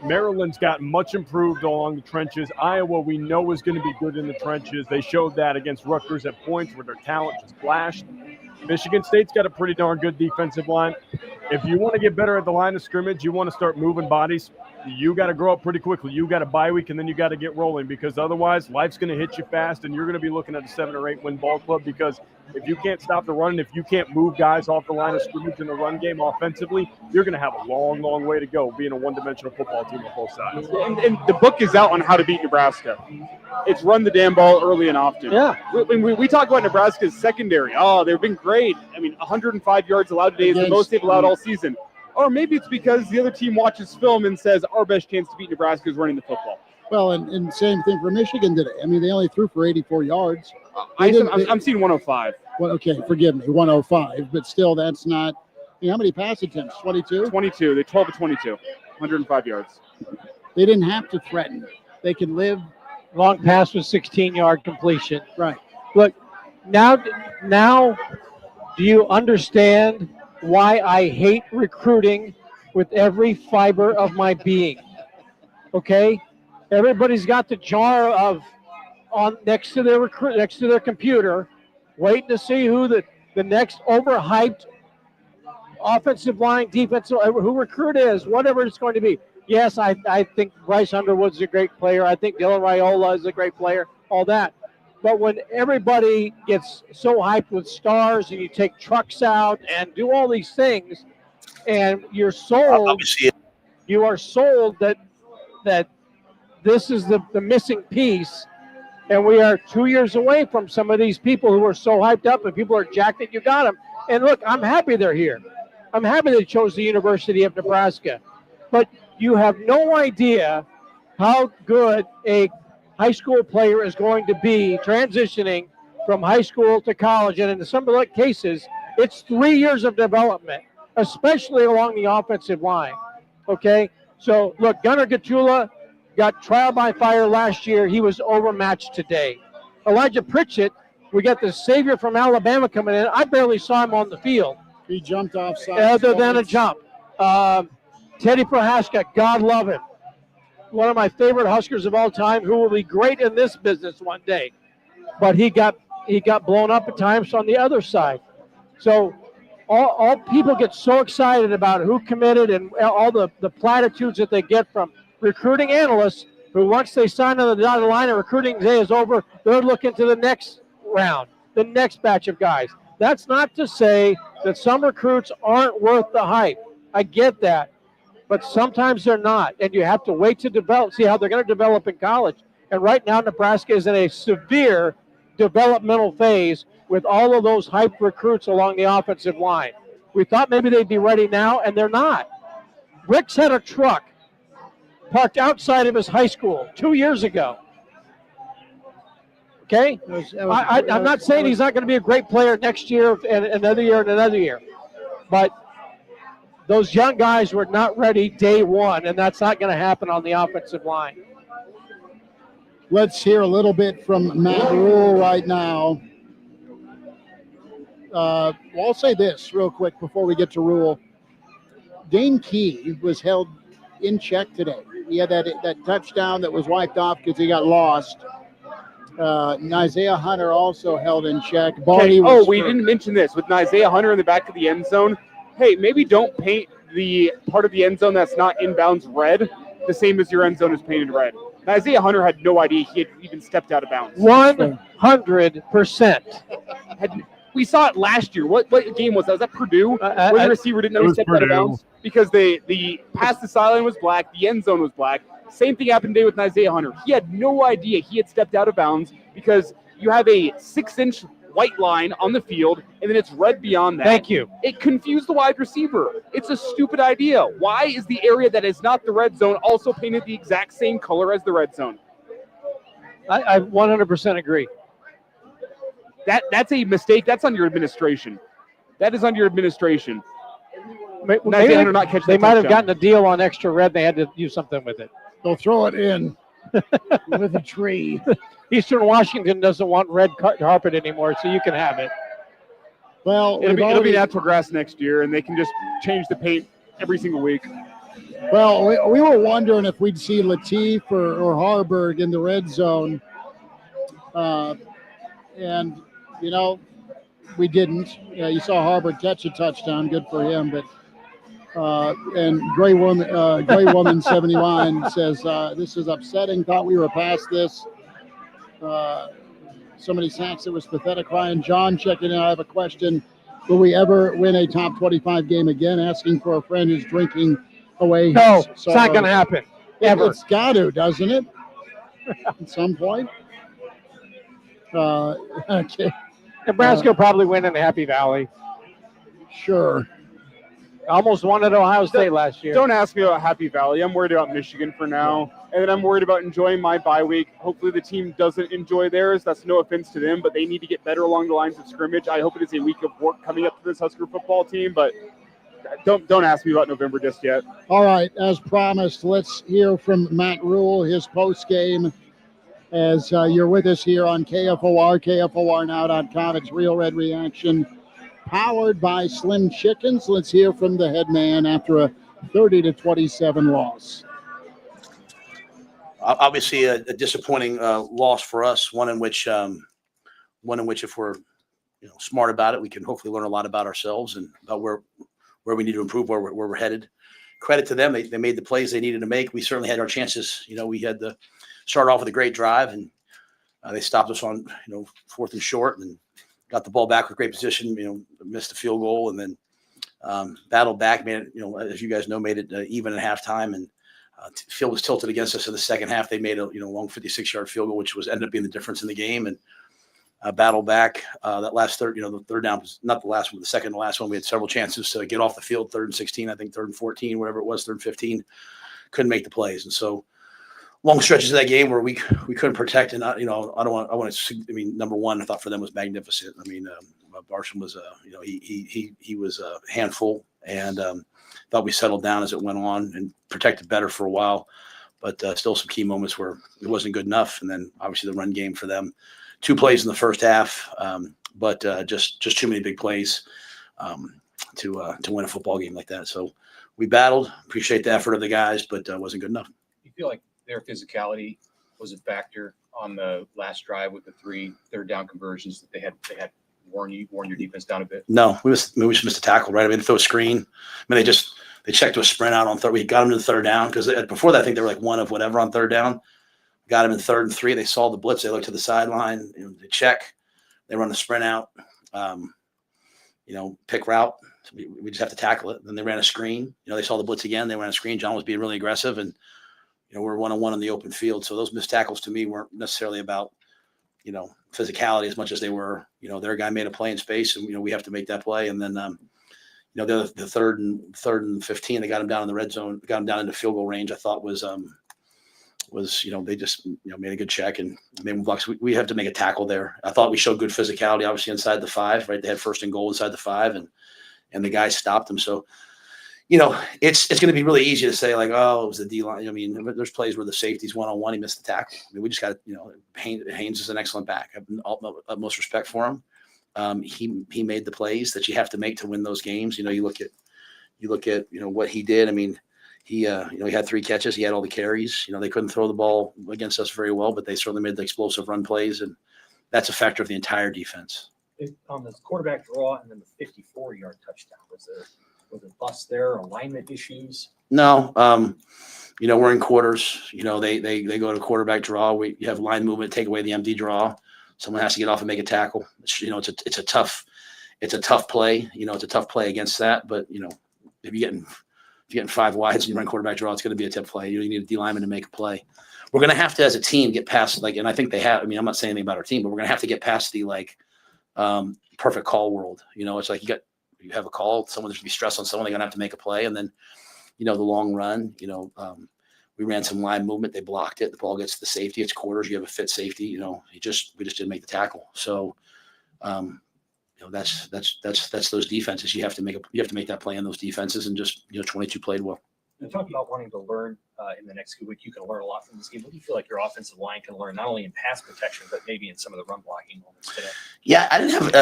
Maryland's gotten much improved along the trenches. Iowa, we know, is going to be good in the trenches. They showed that against Rutgers at points where their talent just flashed. Michigan State's got a pretty darn good defensive line. If you want to get better at the line of scrimmage, you want to start moving bodies, you got to grow up pretty quickly. You got a bye week, and then you got to get rolling because otherwise life's going to hit you fast, and you're going to be looking at a 7 or 8 win ball club because if you can't stop the run, if you can't move guys off the line of scrimmage in the run game offensively, you're going to have a long, long way to go being a one-dimensional football team on both sides. And the book is out on how to beat Nebraska. It's run the damn ball early and often. Yeah. When we talk about Nebraska's secondary, they've been great. I mean, 105 yards allowed today is the most they've allowed all season. Or maybe it's because the other team watches film and says our best chance to beat Nebraska is running the football. Well, and same thing for Michigan today. I mean, they only threw for 84 yards. I'm seeing 105. Well, okay, forgive me, 105, but still that's not – how many pass attempts, 22? 22. They're 12 to 22, 105 yards. They didn't have to threaten. They could live. Long pass was 16-yard completion. Right. Look, now do you understand why I hate recruiting with every fiber of my being? Okay? Everybody's got the jar on next to their computer, waiting to see who the next overhyped offensive line, defensive, who recruit is, whatever it's going to be. Yes, I think Bryce Underwood's a great player. I think Dylan Raiola is a great player, all that. But when everybody gets so hyped with stars and you take trucks out and do all these things and you're sold, you are sold that this is the missing piece. And we are 2 years away from some of these people who are so hyped up and people are jacked that you got them. And look, I'm happy they're here. I'm happy they chose the University of Nebraska. But you have no idea how good a high school player is going to be transitioning from high school to college. And in some of the cases, it's 3 years of development, especially along the offensive line. Okay? So, look, Gunnar Gatula got trial by fire last year. He was overmatched today. Elijah Pritchett, we got the savior from Alabama coming in. I barely saw him on the field. He jumped off sides. Other than a jump. Teddy Prohaska, God love him. One of my favorite Huskers of all time, who will be great in this business one day. But he got blown up at times on the other side. So all people get so excited about who committed and all the platitudes that they get from recruiting analysts who once they sign on the dotted line and recruiting day is over, they're looking to the next round, the next batch of guys. That's not to say that some recruits aren't worth the hype. I get that. But sometimes they're not, and you have to wait to develop, see how they're going to develop in college. And right now, Nebraska is in a severe developmental phase with all of those hyped recruits along the offensive line. We thought maybe they'd be ready now, and they're not. Rick's had a truck parked outside of his high school 2 years ago. Okay? I'm not saying he's not going to be a great player next year and another year. But those young guys were not ready day one, and that's not going to happen on the offensive line. Let's hear a little bit from Matt Rule right now. I'll say this real quick before we get to Rule. Dane Key was held in check today. He had that touchdown that was wiped off because he got lost. Isaiah Hunter also held in check. We didn't mention this. With Isaiah Hunter in the back of the end zone, hey, maybe don't paint the part of the end zone that's not inbounds red the same as your end zone is painted red. Isaiah Hunter had no idea he had even stepped out of bounds. 100%. We saw it last year. What game was that? Was that Purdue? Where the receiver didn't know he stepped out of bounds because the past the sideline was black, the end zone was black. Same thing happened today with Isaiah Hunter. He had no idea he had stepped out of bounds because you have a 6-inch white line on the field, and then it's red beyond that. Thank you. It confused the wide receiver. It's a stupid idea. Why is the area that is not the red zone also painted the exact same color as the red zone? I 100% agree. That's a mistake. That's on your administration. That is on your administration. Maybe they might have gotten a deal on extra red. They had to do something with it. They'll throw it in with a tree. Eastern Washington doesn't want red carpet anymore, so you can have it. Well, it'll be natural grass next year, and they can just change the paint every single week. Well, we were wondering if we'd see Latif or Harburg in the red zone. And, we didn't. You saw Harburg catch a touchdown. Good for him. But and Gray Woman 79 says, this is upsetting. Thought we were past this. So many sacks. It was pathetic. Ryan John checking in. I have a question. Will we ever win a top 25 game again? Asking for a friend who's drinking away. No, it's not going to happen. Ever. It's got to, doesn't it? At some point. Okay. Nebraska will probably win in the Happy Valley. Sure. Almost won at Ohio State last year. Don't ask me about Happy Valley. I'm worried about Michigan for now. And then I'm worried about enjoying my bye week. Hopefully the team doesn't enjoy theirs. That's no offense to them, but they need to get better along the lines of scrimmage. I hope it is a week of work coming up to this Husker football team, but don't ask me about November just yet. All right. As promised, let's hear from Matt Rule, his post game, as you're with us here on KFOR, KFORnow.com. It's Real Red Reaction, powered by Slim Chickens. Let's hear from the head man after a 30-27 loss. Obviously, a disappointing loss for us. One in which, if we're smart about it, we can hopefully learn a lot about ourselves and about where we need to improve, where we're headed. Credit to them; they made the plays they needed to make. We certainly had our chances. We had to start off with a great drive, and they stopped us on 4th and short, and got the ball back with great position. Missed a field goal, and then battled back. Made it, as you guys know, made it even at halftime, and field was tilted against us in the second half. They made a long 56-yard field goal, which ended up being the difference in the game, and battled back. That last third, the third down was not the last one, the second to last one. We had several chances to get off the field, 3rd and 16, I think 3rd and 14, whatever it was, 3rd and 15, couldn't make the plays, and so long stretches of that game where we couldn't protect. And number one, I thought for them was magnificent. Barsham was he was a handful, and thought we settled down as it went on and protected better for a while, but still some key moments where it wasn't good enough. And then obviously the run game for them, 2 plays in the first half, but just too many big plays to win a football game like that. So we battled. Appreciate the effort of the guys, but wasn't good enough. You feel like their physicality was a factor on the last drive with the 3 third down conversions that they had worn your defense down a bit? No, we just missed a tackle, right? They throw a screen. They checked to a sprint out on third. We got them to the third down because before that, I think they were like 1 of whatever on third down. Got them in 3rd and 3. They saw the blitz. They looked to the sideline. They check. They run the sprint out. Pick route. So we just have to tackle it. Then they ran a screen. They saw the blitz again. They ran a screen. John was being really aggressive, and we're 1-on-1 in the open field. So those missed tackles to me weren't necessarily about physicality as much as they were. Their guy made a play in space, and we have to make that play. And then the 3rd and 15, they got him down in the red zone, got him down into field goal range. I thought was they just made a good check and made blocks. We have to make a tackle there. I thought we showed good physicality, obviously inside the 5. Right, they had 1st and goal inside the 5, and the guys stopped them. So it's going to be really easy to say like, oh, it was the D line. There's plays where the safety's 1-on-1, he missed the tackle. We just got Haynes is an excellent back. I have utmost respect for him. He made the plays that you have to make to win those games. You look at what he did. He had 3 catches. He had all the carries. They couldn't throw the ball against us very well, but they certainly made the explosive run plays, and that's a factor of the entire defense. On the quarterback draw and then the 54-yard touchdown, was it bust there, alignment issues? No, we're in quarters. They go to quarterback draw. We have line movement, take away the empty draw. Someone has to get off and make a tackle. It's a tough play. It's a tough play against that. But if you're getting 5 wides and you run quarterback draw, it's going to be a tough play. You need a D lineman to make a play. We're going to have to, as a team, get past and I think they have. I mean, I'm not saying anything about our team, but we're going to have to get past the perfect call world. It's like you have a call, there's going to be stress on someone, they're going to have to make a play, and then the long run. We ran some line movement, they blocked it, the ball gets to the safety, it's quarters, you have a fit safety. We just didn't make the tackle. So that's those defenses. You have to make that play on those defenses, and just 22 played well. And talk about wanting to learn in the next week. You can learn a lot from this game. What do you feel like your offensive line can learn, not only in pass protection, but maybe in some of the run blocking moments today? Yeah, I didn't have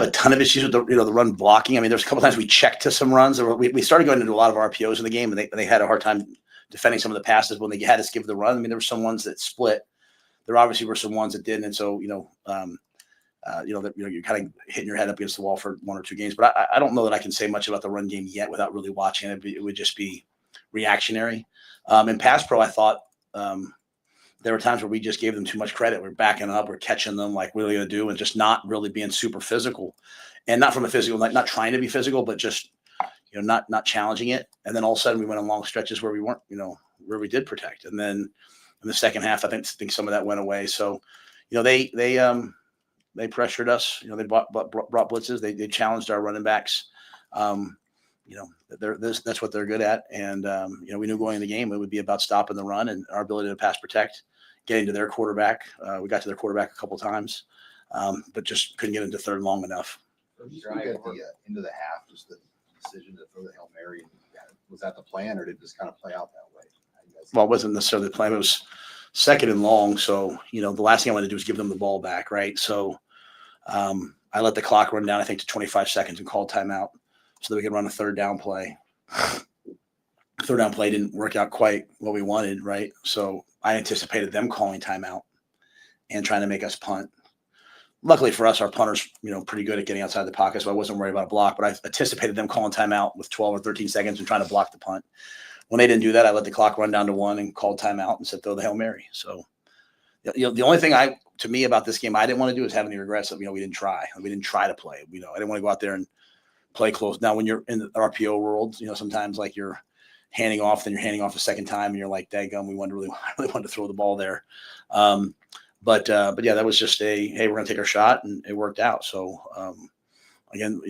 a ton of issues with the run blocking. I mean, there's a couple times we checked to some runs, or we started going into a lot of RPOs in the game, and they had a hard time defending some of the passes when they had us give the run. I mean, there were some ones that split. There obviously were some ones that didn't, and so you're kind of hitting your head up against the wall for 1 or 2 games. But I don't know that I can say much about the run game yet without really watching it. It would just be reactionary. In pass pro, I thought there were times where we just gave them too much credit. We're backing up, we're catching them, like, what are we going to do? And just not really being super physical, and not from a physical, like not trying to be physical, but just, not challenging it. And then all of a sudden we went on long stretches where we weren't, where we did protect. And then in the second half, I think some of that went away. So, they pressured us, they brought blitzes. They challenged our running backs. That's what they're good at. And, we knew going in the game, it would be about stopping the run and our ability to pass protect, getting to their quarterback. We got to their quarterback a couple times, but just couldn't get into third long enough. At the end of the half, just the decision to throw the Hail Mary, was that the plan, or did it just kind of play out that way? Well, it wasn't necessarily the plan. It was second and long. So, the last thing I wanted to do was give them the ball back. Right. So, I let the clock run down, I think, to 25 seconds and called timeout so that we could run a third down play. Third down play didn't work out quite what we wanted, right? So I anticipated them calling timeout and trying to make us punt. Luckily for us, our punter's, pretty good at getting outside the pocket, so I wasn't worried about a block, but I anticipated them calling timeout with 12 or 13 seconds and trying to block the punt. When they didn't do that, I let the clock run down to 1 and called timeout and said, throw the Hail Mary. So, the only thing to me about this game I didn't want to do is have any regrets of, we didn't try. We didn't try to play. I didn't want to go out there and play close. Now, when you're in the RPO world, sometimes like you're handing off, then you're handing off a second time, and you're like, daggum, we really wanted to throw the ball there. But yeah, that was just hey, we're going to take our shot, and it worked out. So, again,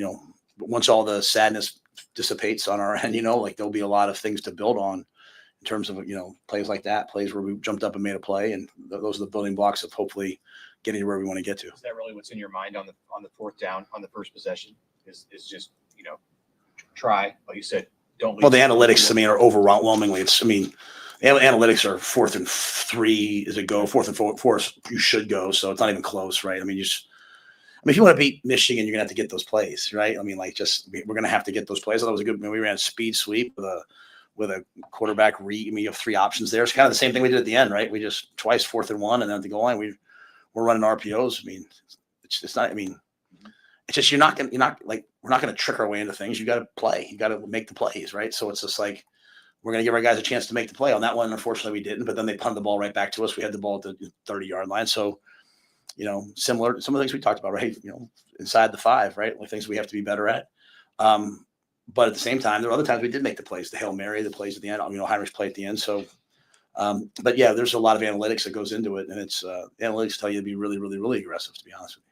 once all the sadness dissipates on our end, there'll be a lot of things to build on in terms of, plays like that, plays where we jumped up and made a play. And those are the building blocks of hopefully getting to where we want to get to. Is that really what's in your mind on the fourth down, on the first possession? Is just, try, like you said, don't leave. Well, the analytics, are overwhelmingly, analytics are 4th and 3 is a go, 4th and 4 you should go. So it's not even close, right? If you want to beat Michigan, you're gonna have to get those plays, right? We're gonna have to get those plays. I thought it was a good. We ran a speed sweep with a quarterback read. You have 3 options there. It's kind of the same thing we did at the end, right? We just twice 4th and 1, and then at the goal line we're running RPOs. It's not. It's just we're not gonna trick our way into things. You got to play. You got to make the plays, right? So it's just like we're gonna give our guys a chance to make the play. On that one, unfortunately, we didn't. But then they punted the ball right back to us. We had the ball at the 30-yard line. So, similar to some of the things we talked about, right? Inside the 5, right? Like things we have to be better at. But at the same time, there were other times we did make the plays, the Hail Mary, the plays at the end. Heinrich's play at the end. So, but yeah, there's a lot of analytics that goes into it, and it's analytics tell you to be really, really, really aggressive. To be honest with you.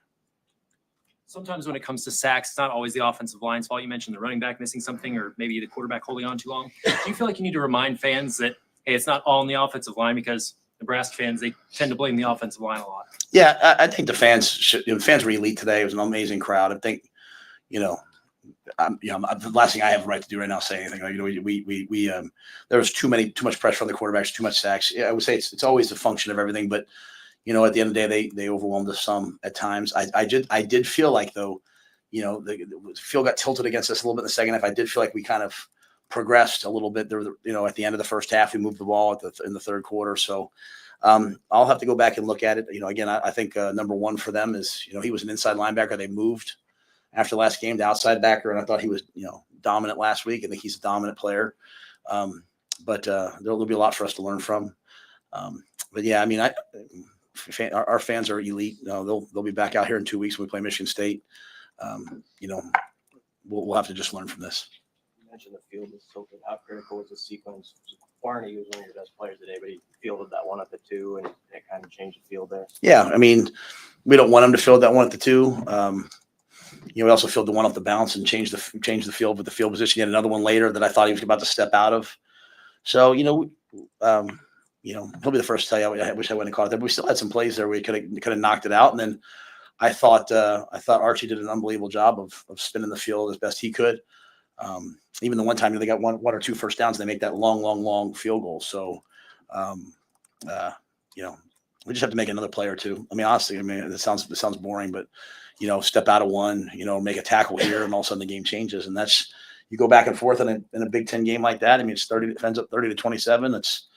Sometimes when it comes to sacks, it's not always the offensive line's fault. You mentioned the running back missing something, or maybe the quarterback holding on too long. Do you feel like you need to remind fans that, hey, it's not all on the offensive line, because Nebraska fans, they tend to blame the offensive line a lot? Yeah, I think the fans should. Fans were elite today. It was an amazing crowd. I think, the last thing I have a right to do right now is say anything. There was too much pressure on the quarterbacks, too much sacks. Yeah, I would say it's always a function of everything, but at the end of the day, they overwhelmed us some at times. I did feel like, though, the field got tilted against us a little bit in the second half. I did feel like we kind of progressed a little bit there. At the end of the first half, we moved the ball in the third quarter. So I'll have to go back and look at it. Again, I think number one for them is, he was an inside linebacker. They moved after the last game to outside backer, and I thought he was, dominant last week. I think he's a dominant player. But there'll be a lot for us to learn from. But yeah, our fans are elite. They'll be back out here in 2 weeks when we play Michigan State. We'll have to just learn from this. You mentioned the field is so good. How critical was the sequence? Barney was one of your best players today, but he fielded that one at the 2, and it kind of changed the field there. Yeah, I mean, we don't want him to field that one at the 2. We also filled the one off the bounce and changed the field with the field position. He had another one later that I thought he was about to step out of. So, he'll be the first to tell you I wish I wouldn't have caught it there, but we still had some plays there where he could have knocked it out. And then I thought Archie did an unbelievable job of spinning the field as best he could. Even the one time they got one or two first downs, they make that long field goal. So, we just have to make another play or two. I mean, honestly, it sounds boring, but step out of one, make a tackle here, and all of a sudden the game changes. And that's, you go back and forth in a Big Ten game like that. I mean, it ends up 30-27. It's,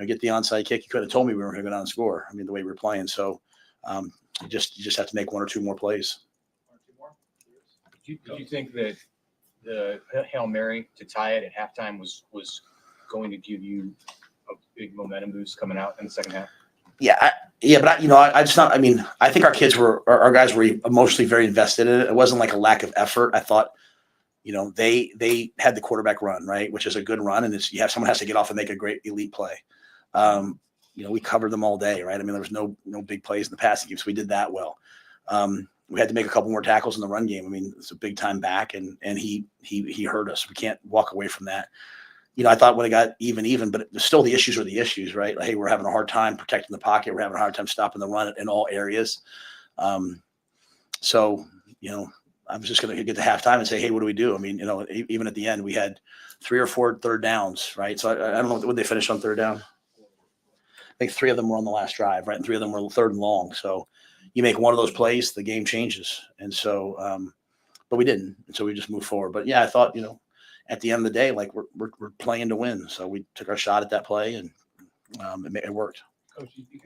get the onside kick. You could have told me we were going to go down and score. I mean, the way we were playing. So, you just have to make one or two more plays. Did you think that the Hail Mary to tie it at halftime was going to give you a big momentum boost coming out in the second half? Yeah, but I think our guys were emotionally very invested in it. It wasn't like a lack of effort. I thought, they had the quarterback run, right, which is a good run, and someone has to get off and make a great elite play. We covered them all day, right? I mean, there was no big plays in the passing game, so we did that well. We had to make a couple more tackles in the run game. I mean, it's a big time back, and he hurt us. We can't walk away from that. I thought when it got even, but still the issues are the issues, right? Like, hey, we're having a hard time protecting the pocket. We're having a hard time stopping the run in all areas. So, I was just going to get to halftime and say, hey, what do we do? I mean, even at the end, we had 3 or 4 third downs, right? So I don't know, would they finish on third down? I think 3 of them were on the last drive, right? And 3 of them were third and long. So you make one of those plays, the game changes. And so, but we didn't. And so we just moved forward. But yeah, I thought, at the end of the day, like we're playing to win. So we took our shot at that play, and it worked. Coach, you think,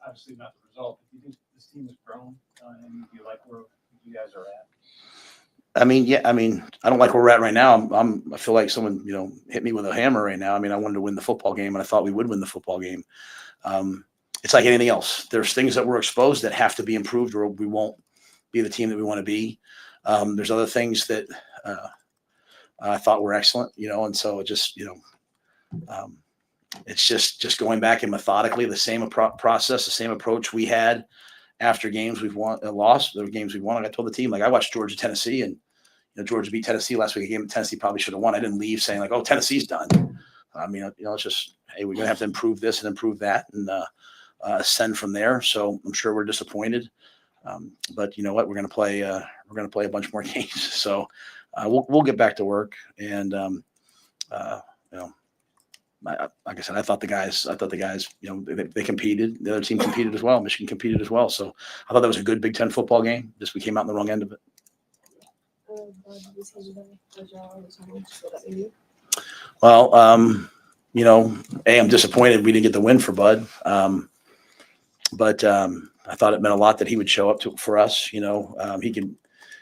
obviously not the result, but you think this team has grown, and you like where you guys are at? I mean, I don't like where we're at right now. I feel like someone, hit me with a hammer right now. I mean, I wanted to win the football game, and I thought we would win the football game. It's like anything else. There's things that we're exposed that have to be improved, or we won't be the team that we want to be. There's other things that I thought were excellent, and so it just, it's just going back and methodically the same process, the same approach we had after games we've won, lost, the games we've won. I told the team, like, I watched Georgia, Tennessee, and Georgia beat Tennessee last week. A game Tennessee probably should have won. I didn't leave saying like, oh, Tennessee's done. I mean, it's just, hey, we're gonna have to improve this and improve that, and ascend from there. So I'm sure we're disappointed, but you know what? We're gonna play a bunch more games. So we'll get back to work. And like I said, I thought the guys, they competed. The other team competed as well. Michigan competed as well. So I thought that was a good Big Ten football game. Just we came out on the wrong end of it. Well, I'm disappointed we didn't get the win for Bud. But I thought it meant a lot that he would show up for us. He could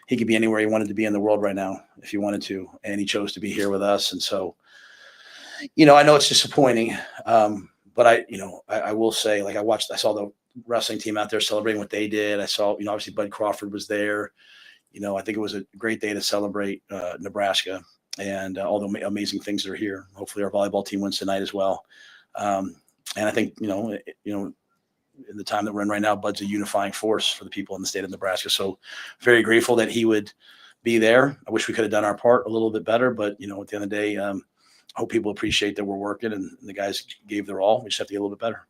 be anywhere he wanted to be in the world right now if he wanted to, and he chose to be here with us. And so, I know it's disappointing, but I will say, like, I saw the wrestling team out there celebrating what they did. I saw, obviously Bud Crawford was there. I think it was a great day to celebrate Nebraska and all the amazing things that are here. Hopefully our volleyball team wins tonight as well. And I think, in the time that we're in right now, Bud's a unifying force for the people in the state of Nebraska. So very grateful that he would be there. I wish we could have done our part a little bit better, but at the end of the day, I hope people appreciate that we're working and the guys gave their all. We just have to get a little bit better.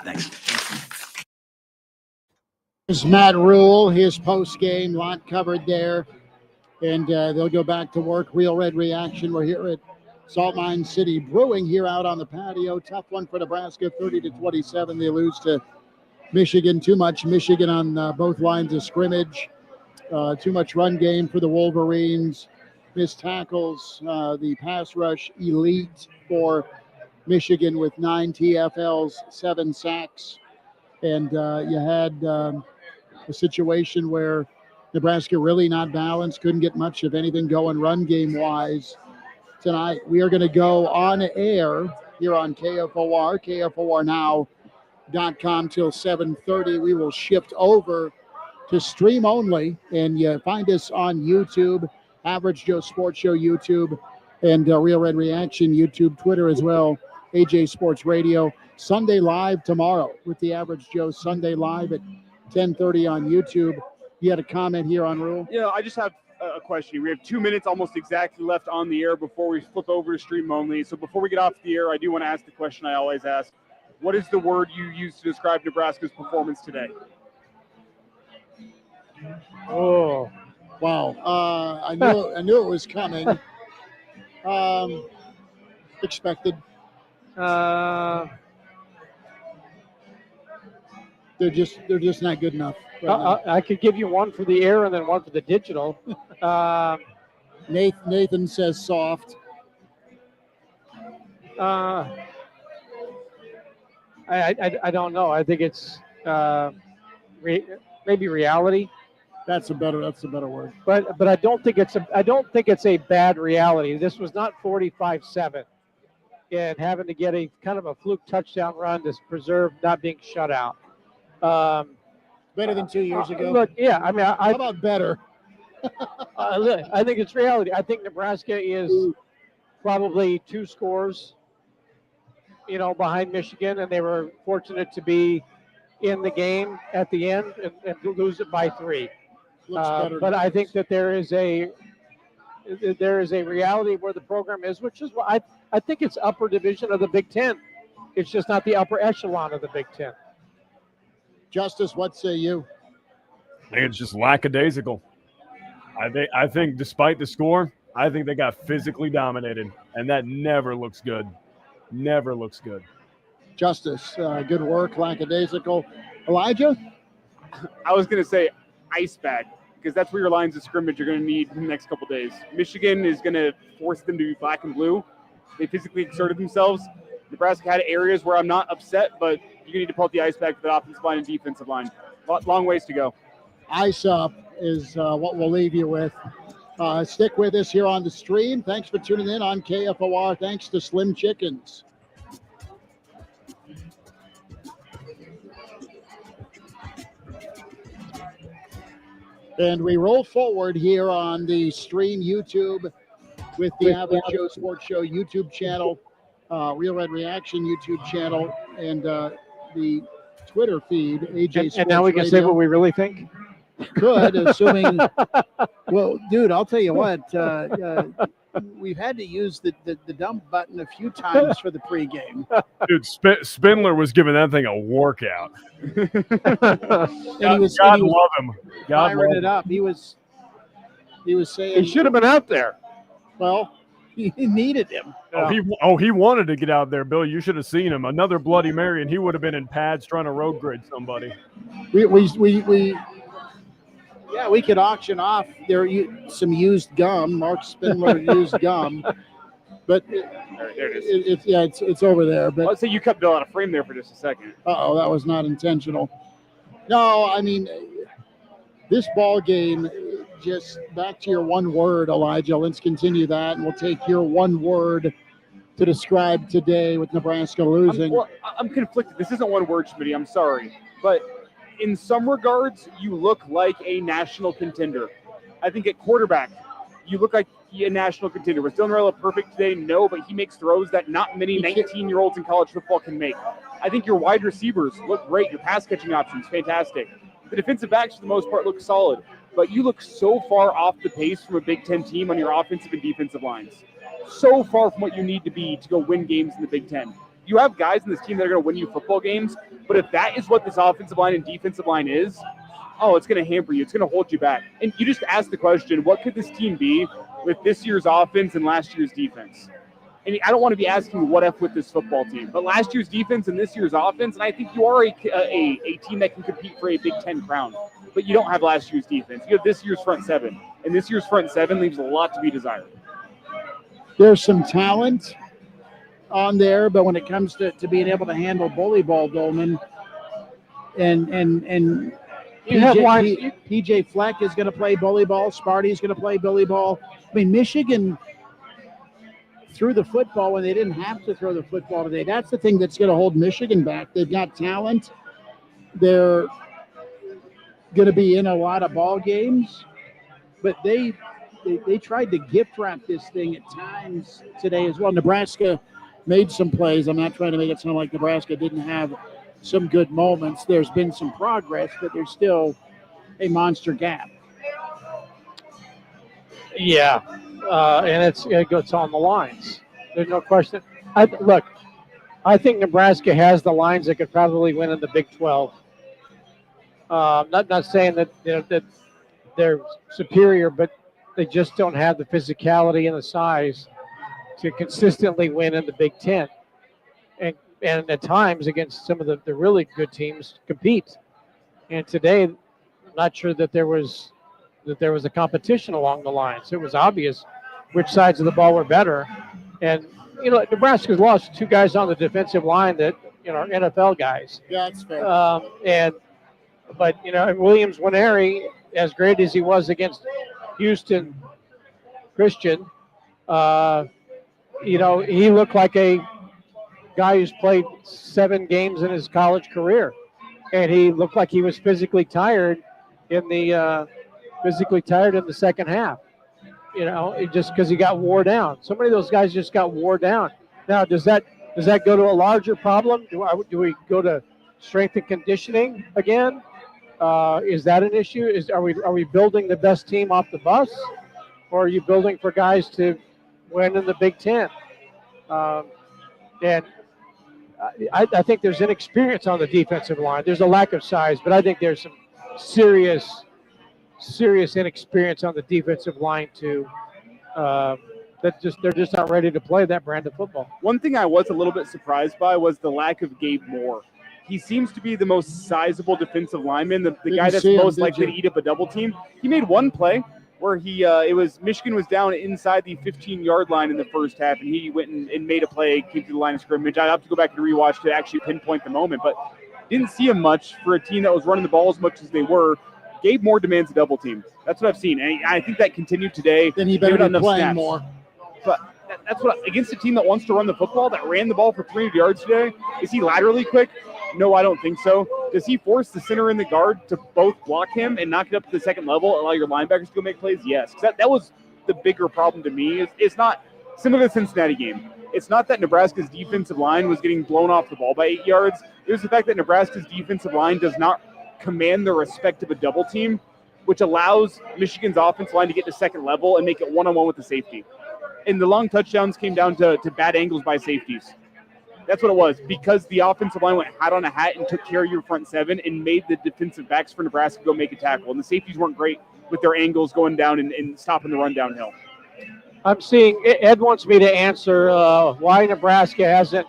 Thanks. There's Matt Rule, his post-game, lot covered there. And they'll go back to work. Real Red Reaction. We're here at Salt Mine City Brewing here out on the patio. Tough one for Nebraska, 30-27. They lose to Michigan. Too much Michigan on both lines of scrimmage. Too much run game for the Wolverines. Missed tackles. The pass rush elite for Michigan with 9 TFLs, 7 sacks. And you had a situation where Nebraska really not balanced, couldn't get much of anything going run game-wise. Tonight, we are going to go on air here on KFOR. KFOR Now till 7:30. We will shift over to stream only, and you find us on YouTube, Average Joe Sports Show YouTube, and Real Red Reaction YouTube, Twitter as well, AJ Sports Radio. Sunday Live tomorrow with the Average Joe. Sunday Live at 10:30 on YouTube. You had a comment here on Rule? Yeah, I just have a question. We have 2 minutes almost exactly left on the air before we flip over to stream only. So before we get off the air, I do want to ask the question I always ask. What is the word you use to describe Nebraska's performance today? Oh, wow! I knew it was coming. Expected. They're just not good enough. Right I could give you one for the air and then one for the digital. Nathan says soft. I don't know. I think it's maybe reality. That's a better word. But I don't think it's a bad reality. This was not 45-7, and having to get a kind of a fluke touchdown run to preserve not being shut out. Better than 2 years ago. Look, yeah, I mean, how about better? Look, I think it's reality. I think Nebraska is probably 2 scores, behind Michigan, and they were fortunate to be in the game at the end and lose it by 3. But I think that there is a reality where the program is, which is why I think it's upper division of the Big Ten. It's just not the upper echelon of the Big Ten. Justice, what say you? I think it's just lackadaisical. I think despite the score, I think they got physically dominated, and that never looks good. Never looks good. Justice, good work, lackadaisical. Elijah? I was going to say ice bag, because that's where your lines of scrimmage are going to need in the next couple days. Michigan is going to force them to be black and blue. They physically exerted themselves. Nebraska had areas where I'm not upset, but you're going to need to pull out the ice bag for the offensive line and defensive line. Long ways to go. Ice up is what we'll leave you with. Stick with us here on the stream. Thanks for tuning in on KFOR. Thanks to Slim Chickens. And we roll forward here on the stream YouTube with the Average Joe Sports Show YouTube channel, Real Red Reaction YouTube channel, and the Twitter feed, AJ Sports And now we can say what we really think? Could, assuming, well, dude, I'll tell you what, we've had to use the dump button a few times for the pregame. Dude, Spindler was giving that thing a workout. And God love him. God Firing love it him. up. He was saying He should have been out there. Well, he needed him. He wanted to get out there, Bill. You should have seen him. Another Bloody Mary, and he would have been in pads trying to road grid somebody. We could auction off some used gum, Mark Spindler used gum, but There it is. it's over there. But Let's say you cut Bill out of frame there for just a second. that was not intentional. No, I mean this ball game. Just back to your one word, Elijah. Let's continue that, and we'll take your one word to describe today with Nebraska losing. I'm conflicted. This isn't one word, Schmitty. I'm sorry, but in some regards, you look like a national contender. I think at quarterback, you look like a national contender. Was Dylan Raiola perfect today? No, but he makes throws that not many 19-year-olds in college football can make. I think your wide receivers look great. Your pass-catching options, fantastic. The defensive backs, for the most part, look solid. But you look so far off the pace from a Big Ten team on your offensive and defensive lines. So far from what you need to be to go win games in the Big Ten. You have guys in this team that are going to win you football games, but if that is what this offensive line and defensive line is, it's going to hamper you. It's going to hold you back. And you just ask the question, what could this team be with this year's offense and last year's defense? And I don't want to be asking what if with this football team, but last year's defense and this year's offense, and I think you are a team that can compete for a Big Ten crown. But you don't have last year's defense. You have this year's front seven, and this year's front seven leaves a lot to be desired. There's some talent on there, but when it comes to being able to handle bully ball, Dolman, and PJ Fleck is going to play bully ball. Sparty's going to play bully ball. I mean, Michigan, threw the football when they didn't have to throw the football today. That's the thing that's going to hold Michigan back. They've got talent. They're going to be in a lot of ball games, but they tried to gift wrap this thing at times today as well. Nebraska made some plays. I'm not trying to make it sound like Nebraska didn't have some good moments. There's been some progress, but there's still a monster gap. Yeah, and it goes on the lines. There's no question. I think Nebraska has the lines that could probably win in the Big 12. Not saying that that they're superior, but they just don't have the physicality and the size to consistently win in the Big 10. And at times against some of the really good teams compete. And today, I'm not sure that there was a competition along the lines. It was obvious which sides of the ball were better. And Nebraska's lost 2 guys on the defensive line that are NFL guys. Yeah, that's fair. But Williams Winery, as great as he was against Houston Christian, he looked like a guy who's played 7 games in his college career, and he looked like he was physically tired in the second half. Just because he got wore down. So many of those guys just got wore down. Now, does that go to a larger problem? Do we go to strength and conditioning again? Is that an issue? Are we building the best team off the bus, or are you building for guys to win in the Big 10? And I think there's inexperience on the defensive line. There's a lack of size, but I think there's some serious inexperience on the defensive line too. They're just not ready to play that brand of football. One thing I was a little bit surprised by was the lack of Gabe Moore. He seems to be the most sizable defensive lineman, the guy that's most likely to eat up a double team. He made one play where Michigan was down inside the 15-yard line in the first half, and he went and made a play, came to the line of scrimmage. I have to go back and rewatch to actually pinpoint the moment, but didn't see him much for a team that was running the ball as much as they were. Gabe Moore demands a double team. That's what I've seen, and I think that continued today. Then he better be playing more. But that's what against a team that wants to run the football, that ran the ball for 300 yards today. Is he laterally quick? No, I don't think so. Does he force the center and the guard to both block him and knock it up to the second level, allow your linebackers to go make plays? Yes. That was the bigger problem to me. It's not similar to the Cincinnati game. It's not that Nebraska's defensive line was getting blown off the ball by 8 yards. It was the fact that Nebraska's defensive line does not command the respect of a double team, which allows Michigan's offensive line to get to second level and make it one-on-one with the safety. And the long touchdowns came down to bad angles by safeties. That's what it was, because the offensive line went hat on a hat and took care of your front seven and made the defensive backs for Nebraska go make a tackle. And the safeties weren't great with their angles going down and stopping the run downhill. I'm seeing Ed wants me to answer why Nebraska hasn't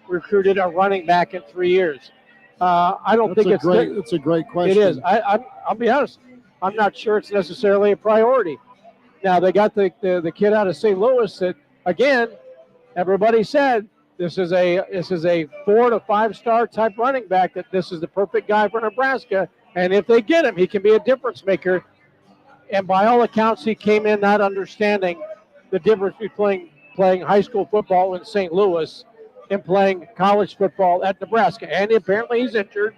recruited a running back in 3 years. I don't think it's a great question. It is. I'll be honest. I'm not sure it's necessarily a priority. Now they got the kid out of St. Louis that, again, everybody said this is a 4 to 5 star type running back, that this is the perfect guy for Nebraska, and if they get him, he can be a difference maker. And by all accounts, he came in not understanding the difference between playing high school football in St. Louis and playing college football at Nebraska. And apparently he's injured,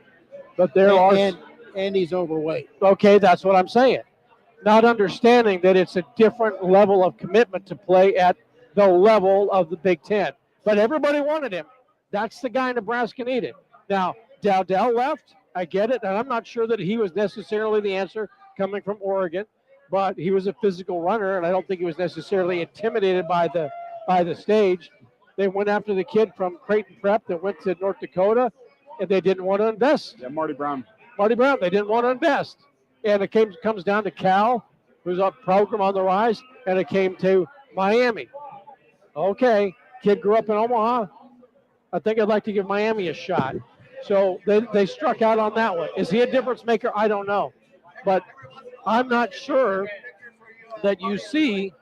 but and he's overweight. Okay, that's what I'm saying. Not understanding that it's a different level of commitment to play at the level of the Big Ten. But everybody wanted him. That's the guy Nebraska needed. Now, Dowdell left. I get it. And I'm not sure that he was necessarily the answer coming from Oregon, but he was a physical runner, and I don't think he was necessarily intimidated by the stage. They went after the kid from Creighton Prep that went to North Dakota, and they didn't want to invest. Yeah, Marty Brown. They didn't want to invest. And it comes down to Cal, who's a program on the rise, and it came to Miami. Okay, kid grew up in Omaha. I think I'd like to give Miami a shot. So they struck out on that one. Is he a difference maker? I don't know. But I'm not sure that you see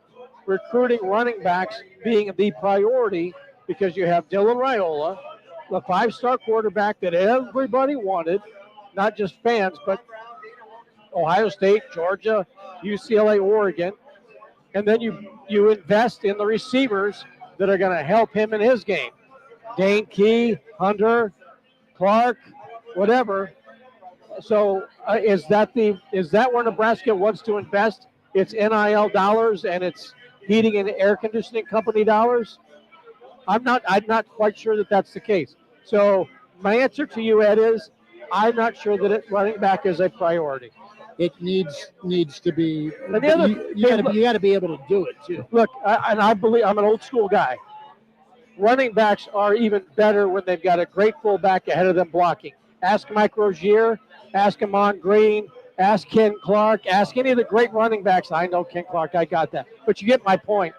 recruiting running backs being the priority, because you have Dylan Raiola, the 5-star quarterback that everybody wanted, not just fans, but Ohio State, Georgia, UCLA, Oregon. And then you invest in the receivers that are going to help him in his game. Dane Key, Hunter, Clark, whatever. So is that where Nebraska wants to invest its NIL dollars and its heating and air conditioning company dollars? I'm not quite sure that that's the case. So my answer to you, Ed, is I'm not sure that running back is a priority. It needs to be. And the other, You got to be able to do it too. Look, I believe I'm an old school guy. Running backs are even better when they've got a great fullback ahead of them blocking. Ask Mike Rozier, ask Amon Green, ask Ken Clark, ask any of the great running backs. I know Ken Clark, I got that. But you get my point.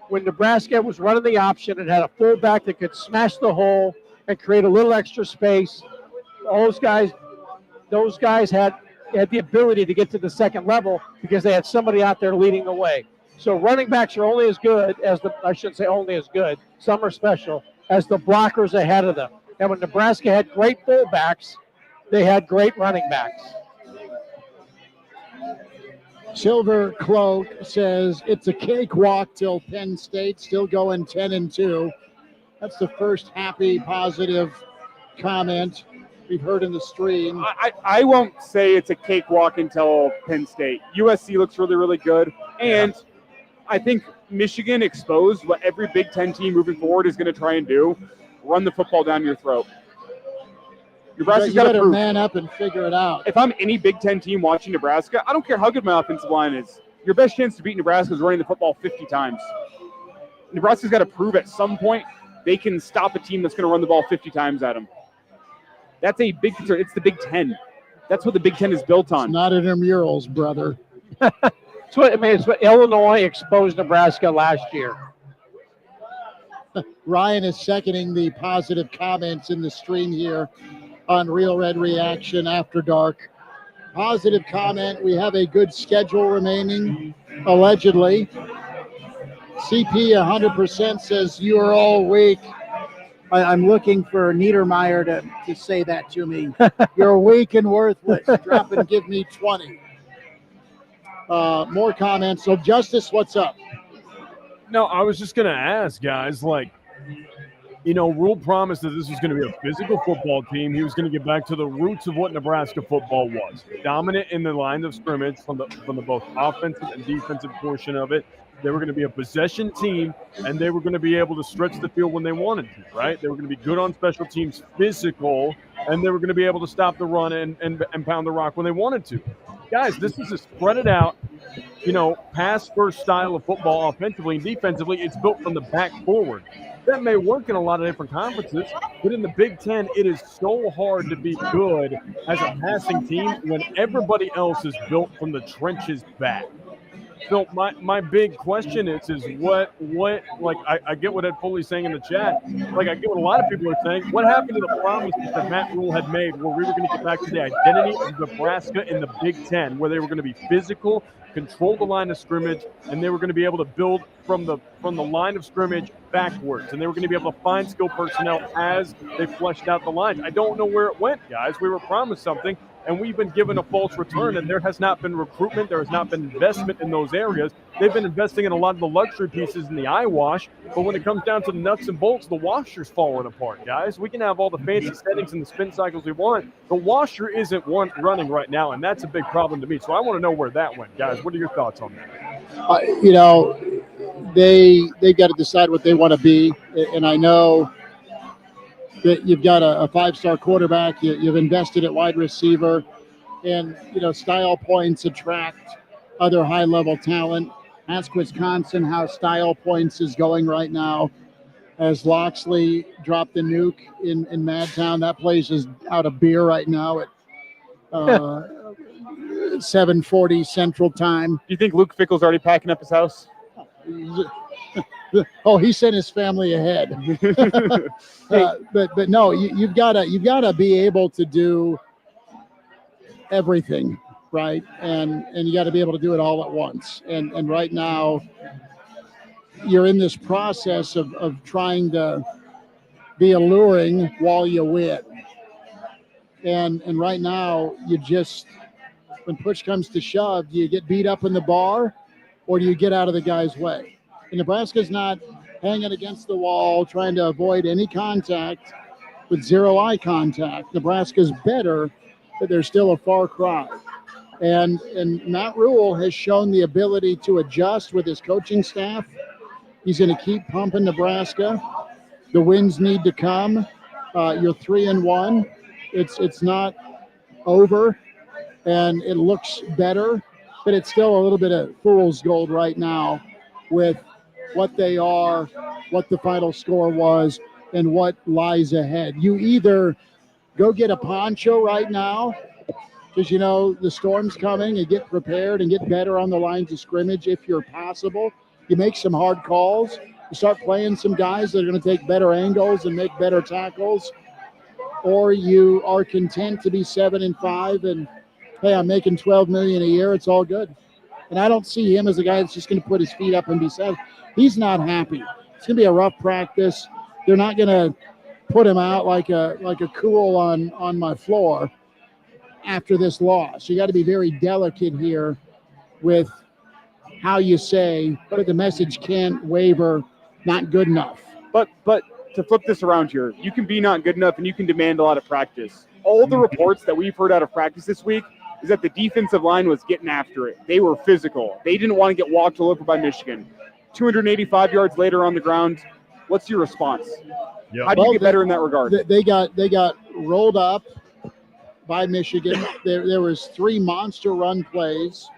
When Nebraska was running the option and had a fullback that could smash the hole and create a little extra space, those guys had the ability to get to the second level because they had somebody out there leading the way. So running backs are only as good as I shouldn't say only as good, some are special, as the blockers ahead of them. And when Nebraska had great fullbacks, they had great running backs. Silver Cloak says it's a cakewalk till Penn State, still going 10-2. That's the first happy, positive comment we've heard in the stream. I won't say it's a cakewalk until Penn State. USC looks really, really good. And I think Michigan exposed what every Big Ten team moving forward is going to try and do, run the football down your throat. Nebraska's got to prove. Man up and figure it out. If I'm any Big Ten team watching Nebraska, I don't care how good my offensive line is. Your best chance to beat Nebraska is running the football 50 times. Nebraska's got to prove at some point they can stop a team that's going to run the ball 50 times at them. That's a big concern. It's the Big Ten. That's what the Big Ten is built on. It's not intramurals, brother. It's what Illinois exposed Nebraska last year. Ryan is seconding the positive comments in the stream here on Real Red Reaction After Dark. Positive comment. We have a good schedule remaining, allegedly. CP 100% says you are all weak. I'm looking for Niedermeyer to say that to me. You're weak and worthless. Drop and give me 20. More comments. So, Justice, what's up? No, I was just going to ask, guys, Rule promised that this was going to be a physical football team. He was going to get back to the roots of what Nebraska football was. Dominant in the line of scrimmage from the both offensive and defensive portion of it. They were going to be a possession team, and they were going to be able to stretch the field when they wanted to, right? They were going to be good on special teams, physical, and they were going to be able to stop the run and pound the rock when they wanted to. Guys, this is a spread it out, pass-first style of football offensively and defensively. It's built from the back forward. That may work in a lot of different conferences, but in the Big Ten, it is so hard to be good as a passing team when everybody else is built from the trenches back. So my big question is what I get what Ed Foley's saying in the chat. I get what a lot of people are saying. What happened to the promises that Matt Rule had made where we were going to get back to the identity of Nebraska in the Big Ten, where they were going to be physical, control the line of scrimmage, and they were going to be able to build from the line of scrimmage backwards, and they were going to be able to find skilled personnel as they fleshed out the lines. I don't know where it went, guys. We were promised something, and we've been given a false return, and there has not been recruitment. There has not been investment in those areas. They've been investing in a lot of the luxury pieces in the eyewash, but when it comes down to the nuts and bolts, the washer's falling apart, guys. We can have all the fancy settings and the spin cycles we want. The washer isn't running right now, and that's a big problem to me. So I want to know where that went, guys. What are your thoughts on that? They've got to decide what they want to be, and I know that you've got a five-star quarterback, you've invested at wide receiver, and style points attract other high-level talent. Ask Wisconsin how style points is going right now. As Loxley dropped the nuke in Madtown, that place is out of beer right now at 7:40 Central Time. Do you think Luke Fickle's already packing up his house? Oh, he sent his family ahead. But no, you've got to be able to do everything, right? And you got to be able to do it all at once. And right now, you're in this process of trying to be alluring while you win. And right now, you just, when push comes to shove, do you get beat up in the bar, or do you get out of the guy's way? And Nebraska's not hanging against the wall, trying to avoid any contact with zero eye contact. Nebraska's better, but there's still a far cry. And Matt Rule has shown the ability to adjust with his coaching staff. He's going to keep pumping Nebraska. The wins need to come. You're 3-1. It's not over, and it looks better, but it's still a little bit of fool's gold right now with what they are, what the final score was, and what lies ahead. You either go get a poncho right now, because you know the storm's coming, and get prepared and get better on the lines of scrimmage if you're possible. You make some hard calls. You start playing some guys that are going to take better angles and make better tackles, or you are content to be 7-5 and, hey, I'm making $12 million a year. It's all good. And I don't see him as a guy that's just going to put his feet up and be sad. He's not happy. It's going to be a rough practice. They're not going to put him out like a cool on my floor after this loss. You got to be very delicate here with how you say, but the message can't waver, not good enough. But to flip this around here, you can be not good enough and you can demand a lot of practice. All the reports that we've heard out of practice this week is that the defensive line was getting after it. They were physical. They didn't want to get walked all over by Michigan. 285 yards later on the ground. What's your response? Yep. How do you get better in that regard? They got rolled up by Michigan. There was 3 monster run plays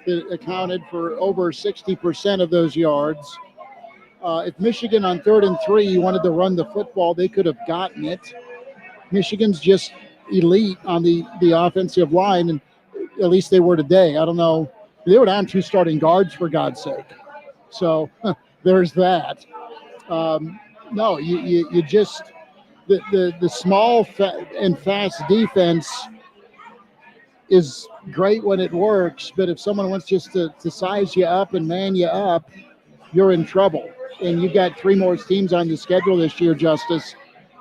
that accounted for over 60% of those yards. If Michigan on 3rd and 3 wanted to run the football, they could have gotten it. Michigan's just elite on the offensive line, and at least they were today. I don't know. They were down 2 starting guards, for God's sake. So there's that. No, you just the small and fast defense is great when it works, but if someone wants just to size you up and man you up, you're in trouble. And you've got 3 more teams on the schedule this year, Justice,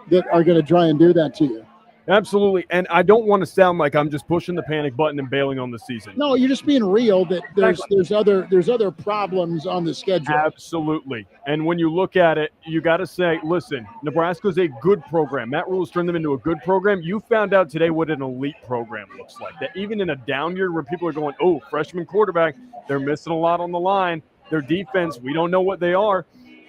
that are going to try and do that to you. Absolutely. And I don't want to sound like I'm just pushing the panic button and bailing on the season. No, you're just being real that there's other problems on the schedule. Absolutely. And when you look at it, you got to say, listen, Nebraska's a good program. Matt Rule's turned them into a good program. You found out today what an elite program looks like. That even in a down year where people are going, oh, freshman quarterback, they're missing a lot on the line. Their defense, we don't know what they are.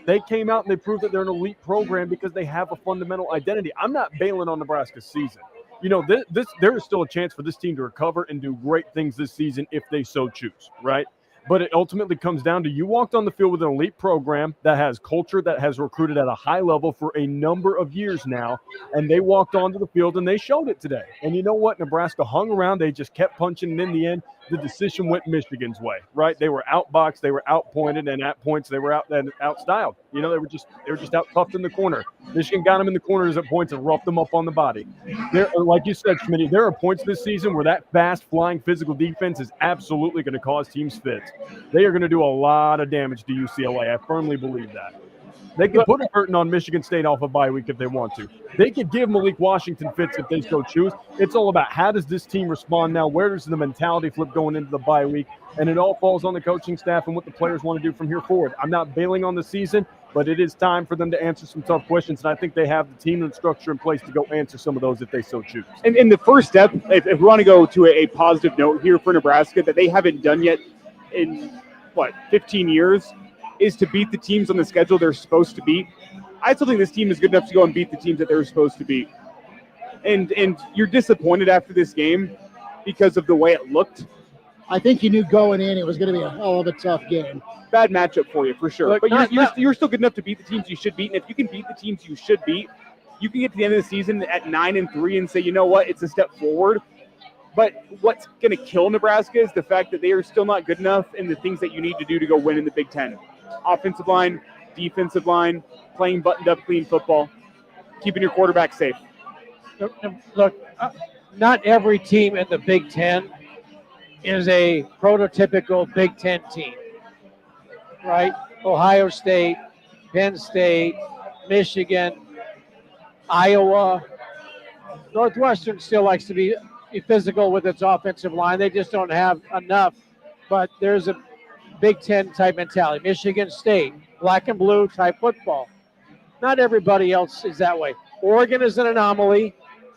They came out and they proved that they're an elite program because they have a fundamental identity. I'm not bailing on Nebraska's season. You know, there is still a chance for this team to recover and do great things this season if they so choose, right? But it ultimately comes down to you walked on the field with an elite program that has culture, that has recruited at a high level for a number of years now, and they walked onto the field and they showed it today. And you know what? Nebraska hung around. They just kept punching, and in the end, the decision went Michigan's way, right? They were outboxed, they were outpointed, and at points they were outstyled. You know, they were just out toughed in the corner. Michigan got them in the corners at points and roughed them up on the body. There, like you said, Schmitty, there are points this season where that fast, flying, physical defense is absolutely going to cause teams fits. They are going to do a lot of damage to UCLA. I firmly believe that. They can put a curtain on Michigan State off a bye week if they want to. They could give Malik Washington fits if they so choose. It's all about how does this team respond now? Where does the mentality flip going into the bye week? And it all falls on the coaching staff and what the players want to do from here forward. I'm not bailing on the season, but it is time for them to answer some tough questions, and I think they have the team and structure in place to go answer some of those if they so choose. And the first step, if we want to go to a positive note here for Nebraska that they haven't done yet in, 15 years, is to beat the teams on the schedule they're supposed to beat. I still think this team is good enough to go and beat the teams that they're supposed to beat. And you're disappointed after this game because of the way it looked. I think you knew going in it was going to be a hell of a tough game. Bad matchup for you, for sure. Look, but you're still good enough to beat the teams you should beat. And if you can beat the teams you should beat, you can get to the end of the season at 9-3 and say, you know what, it's a step forward. But what's going to kill Nebraska is the fact that they are still not good enough in the things that you need to do to go win in the Big Ten. Offensive line, defensive line, playing buttoned-up, clean football, keeping your quarterback safe. Look, not every team in the Big Ten is a prototypical Big Ten team, right? Ohio State, Penn State, Michigan, Iowa. Northwestern still likes to be physical with its offensive line. They just don't have enough, but there's a Big Ten type mentality. Michigan State, black and blue type football. Not everybody else is that way. Oregon is an anomaly.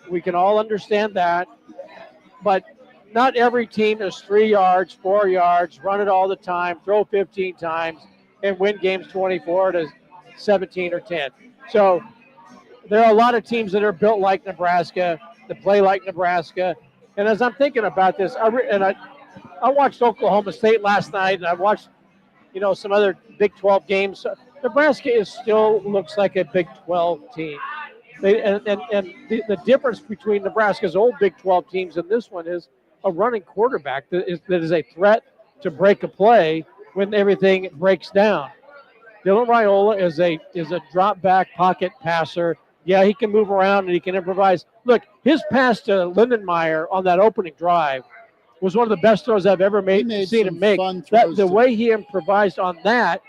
We can all understand that. But not every team is 3 yards, 4 yards, run it all the time, throw 15 times, and win games 24 to 17 or 10. So there are a lot of teams that are built like Nebraska, that play like Nebraska. And as I'm thinking about this, I watched Oklahoma State last night, and I watched, some other Big 12 games. Nebraska still looks like a Big 12 team. The difference between Nebraska's old Big 12 teams and this one is a running quarterback that is a threat to break a play when everything breaks down. Dylan Raiola is a drop back pocket passer. Yeah, he can move around and he can improvise. Look, his pass to Lindenmeyer on that opening drive was one of the best throws I've ever seen him make. The way he improvised on that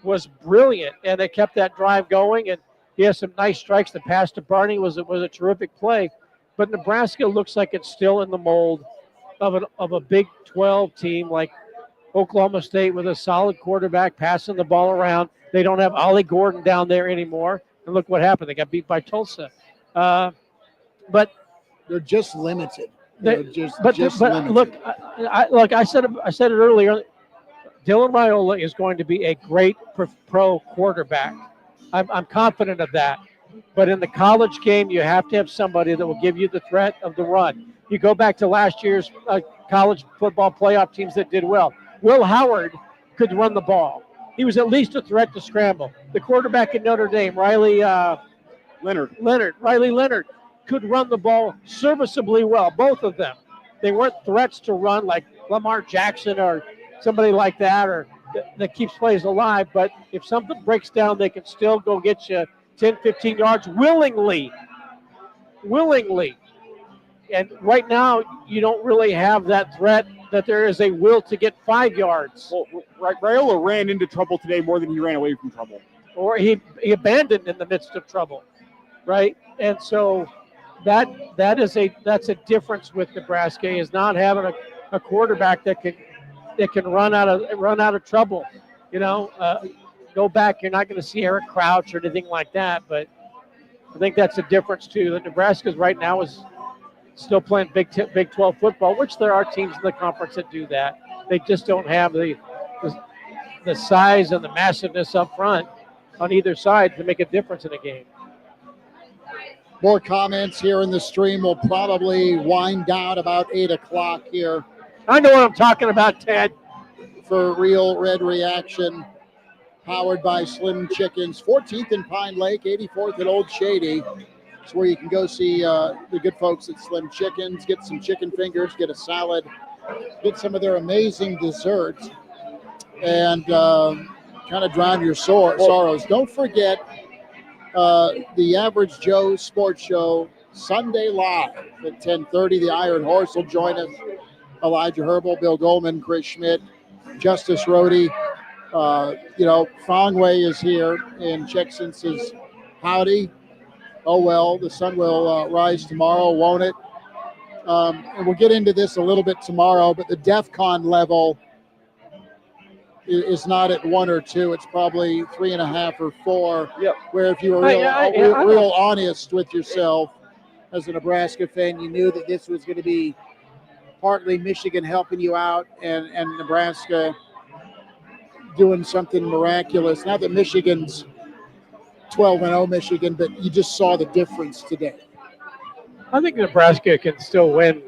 was brilliant, and they kept that drive going. And he has some nice strikes. The pass to Barney was a terrific play. But Nebraska looks like it's still in the mold of a Big 12 team like Oklahoma State with a solid quarterback passing the ball around. They don't have Ollie Gordon down there anymore. And look what happened. They got beat by Tulsa. But they're just limited. Just limited. Look, I said it earlier. Dylan Raiola is going to be a great pro quarterback. I'm confident of that. But in the college game, you have to have somebody that will give you the threat of the run. You go back to last year's college football playoff teams that did well. Will Howard could run the ball. He was at least a threat to scramble. The quarterback at Notre Dame, Riley Leonard, could run the ball serviceably well, both of them. They weren't threats to run like Lamar Jackson or somebody like that or that keeps plays alive. But if something breaks down, they can still go get you 10, 15 yards willingly. And right now, you don't really have that threat that there is a will to get 5 yards. Well, Raiola ran into trouble today more than he ran away from trouble. Or he abandoned in the midst of trouble, right? And so that's a difference with Nebraska, is not having a quarterback that can run out of trouble. Go back, you're not going to see Eric Crouch or anything like that, but I think that's a difference too. That Nebraska's right now is still playing Big 12 football, which there are teams in the conference that do that. They just don't have the size and the massiveness up front on either side to make a difference in a game. More comments here in the stream. Will probably wind down about 8 o'clock here. I know what I'm talking about, Ted. For Real Red Reaction, powered by Slim Chickens, 14th in Pine Lake, 84th at Old Shady. It's where you can go see the good folks at Slim Chickens, get some chicken fingers, get a salad, get some of their amazing desserts, and kind of drown your sorrows. Don't forget the Average Joe Sports Show, Sunday live at 10:30. The Iron Horse will join us. Elijah Herbal, Bill Goldman, Chris Schmidt, Justice Rohde. Fongway is here, and Chickson says, howdy. Oh, well, the sun will rise tomorrow, won't it? And we'll get into this a little bit tomorrow, but the DEFCON level is not at 1 or 2. It's probably 3.5 or 4. Yep. Where if you were real honest with yourself as a Nebraska fan, you knew that this was going to be partly Michigan helping you out and Nebraska doing something miraculous. Not that Michigan's 12-0 Michigan, but you just saw the difference today. I think Nebraska can still win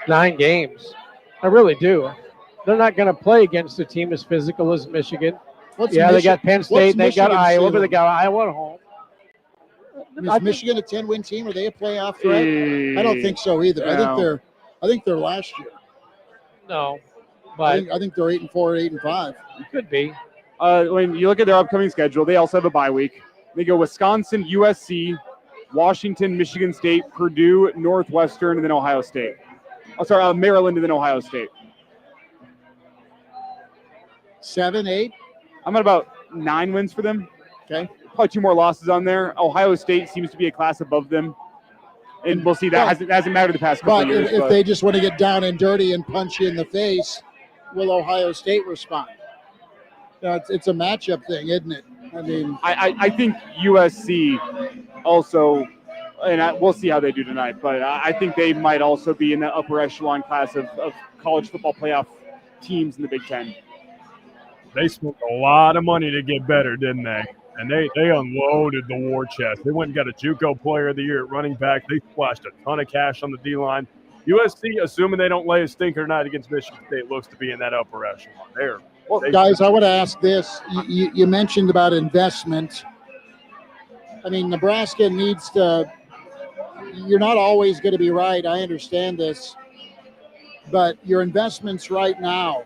9 games. I really do. They're not going to play against a team as physical as Michigan. They got Penn State, they got Iowa, but they got Iowa at home. Is Michigan a 10-win team? Are they a playoff threat? I don't think so either. No. I think they're last year. No, but I think they're 8-4, 8-5. It could be. When you look at their upcoming schedule, they also have a bye week. They go Wisconsin, USC, Washington, Michigan State, Purdue, Northwestern, and then Ohio State. Maryland, and then Ohio State. 7, 8? I'm at about 9 wins for them. Okay. Probably 2 more losses on there. Ohio State seems to be a class above them. And we'll see. That hasn't mattered the past couple of years. But if they just want to get down and dirty and punch you in the face, will Ohio State respond? It's a matchup thing, isn't it? I mean, I think USC also, and we'll see how they do tonight, but I think they might also be in the upper echelon class of college football playoff teams in the Big Ten. They spent a lot of money to get better, didn't they? And they unloaded the war chest. They went and got a JUCO player of the year at running back. They splashed a ton of cash on the D-line. USC, assuming they don't lay a stinker tonight against Michigan State, looks to be in that upper echelon. Well, guys, I want to ask this. You mentioned about investment. I mean, Nebraska needs to – you're not always going to be right. I understand this. But your investments right now,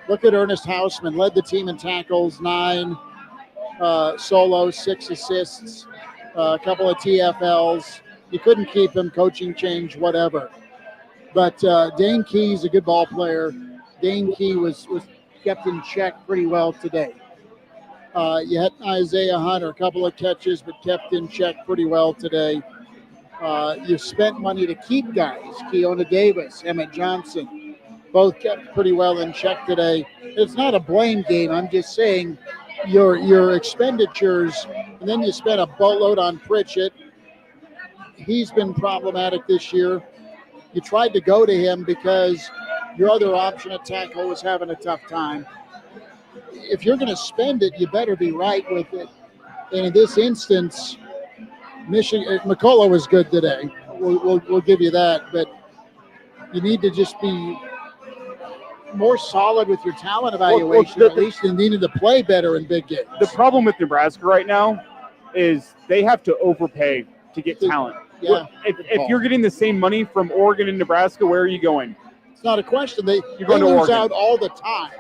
look at Ernest Hausman, led the team in tackles, 9 solos, 6 assists, a couple of TFLs. You couldn't keep him, coaching change, whatever. But Dane Key's a good ball player. Dane Key was kept in check pretty well today. You had Isaiah Hunter, a couple of catches, but kept in check pretty well today. You spent money to keep guys. Keona Davis, Emmett Johnson, both kept pretty well in check today. It's not a blame game. I'm just saying your expenditures, and then you spent a boatload on Pritchett. He's been problematic this year. You tried to go to him because your other option at tackle was having a tough time. If you're going to spend it, you better be right with it. And in this instance, McCullough was good today. We'll give you that. But you need to just be more solid with your talent evaluation, at least, and needed to play better in big games. The problem with Nebraska right now is they have to overpay to get talent. Yeah. If you're getting the same money from Oregon and Nebraska, where are you going? It's not a question. They going to lose Oregon. out all the time,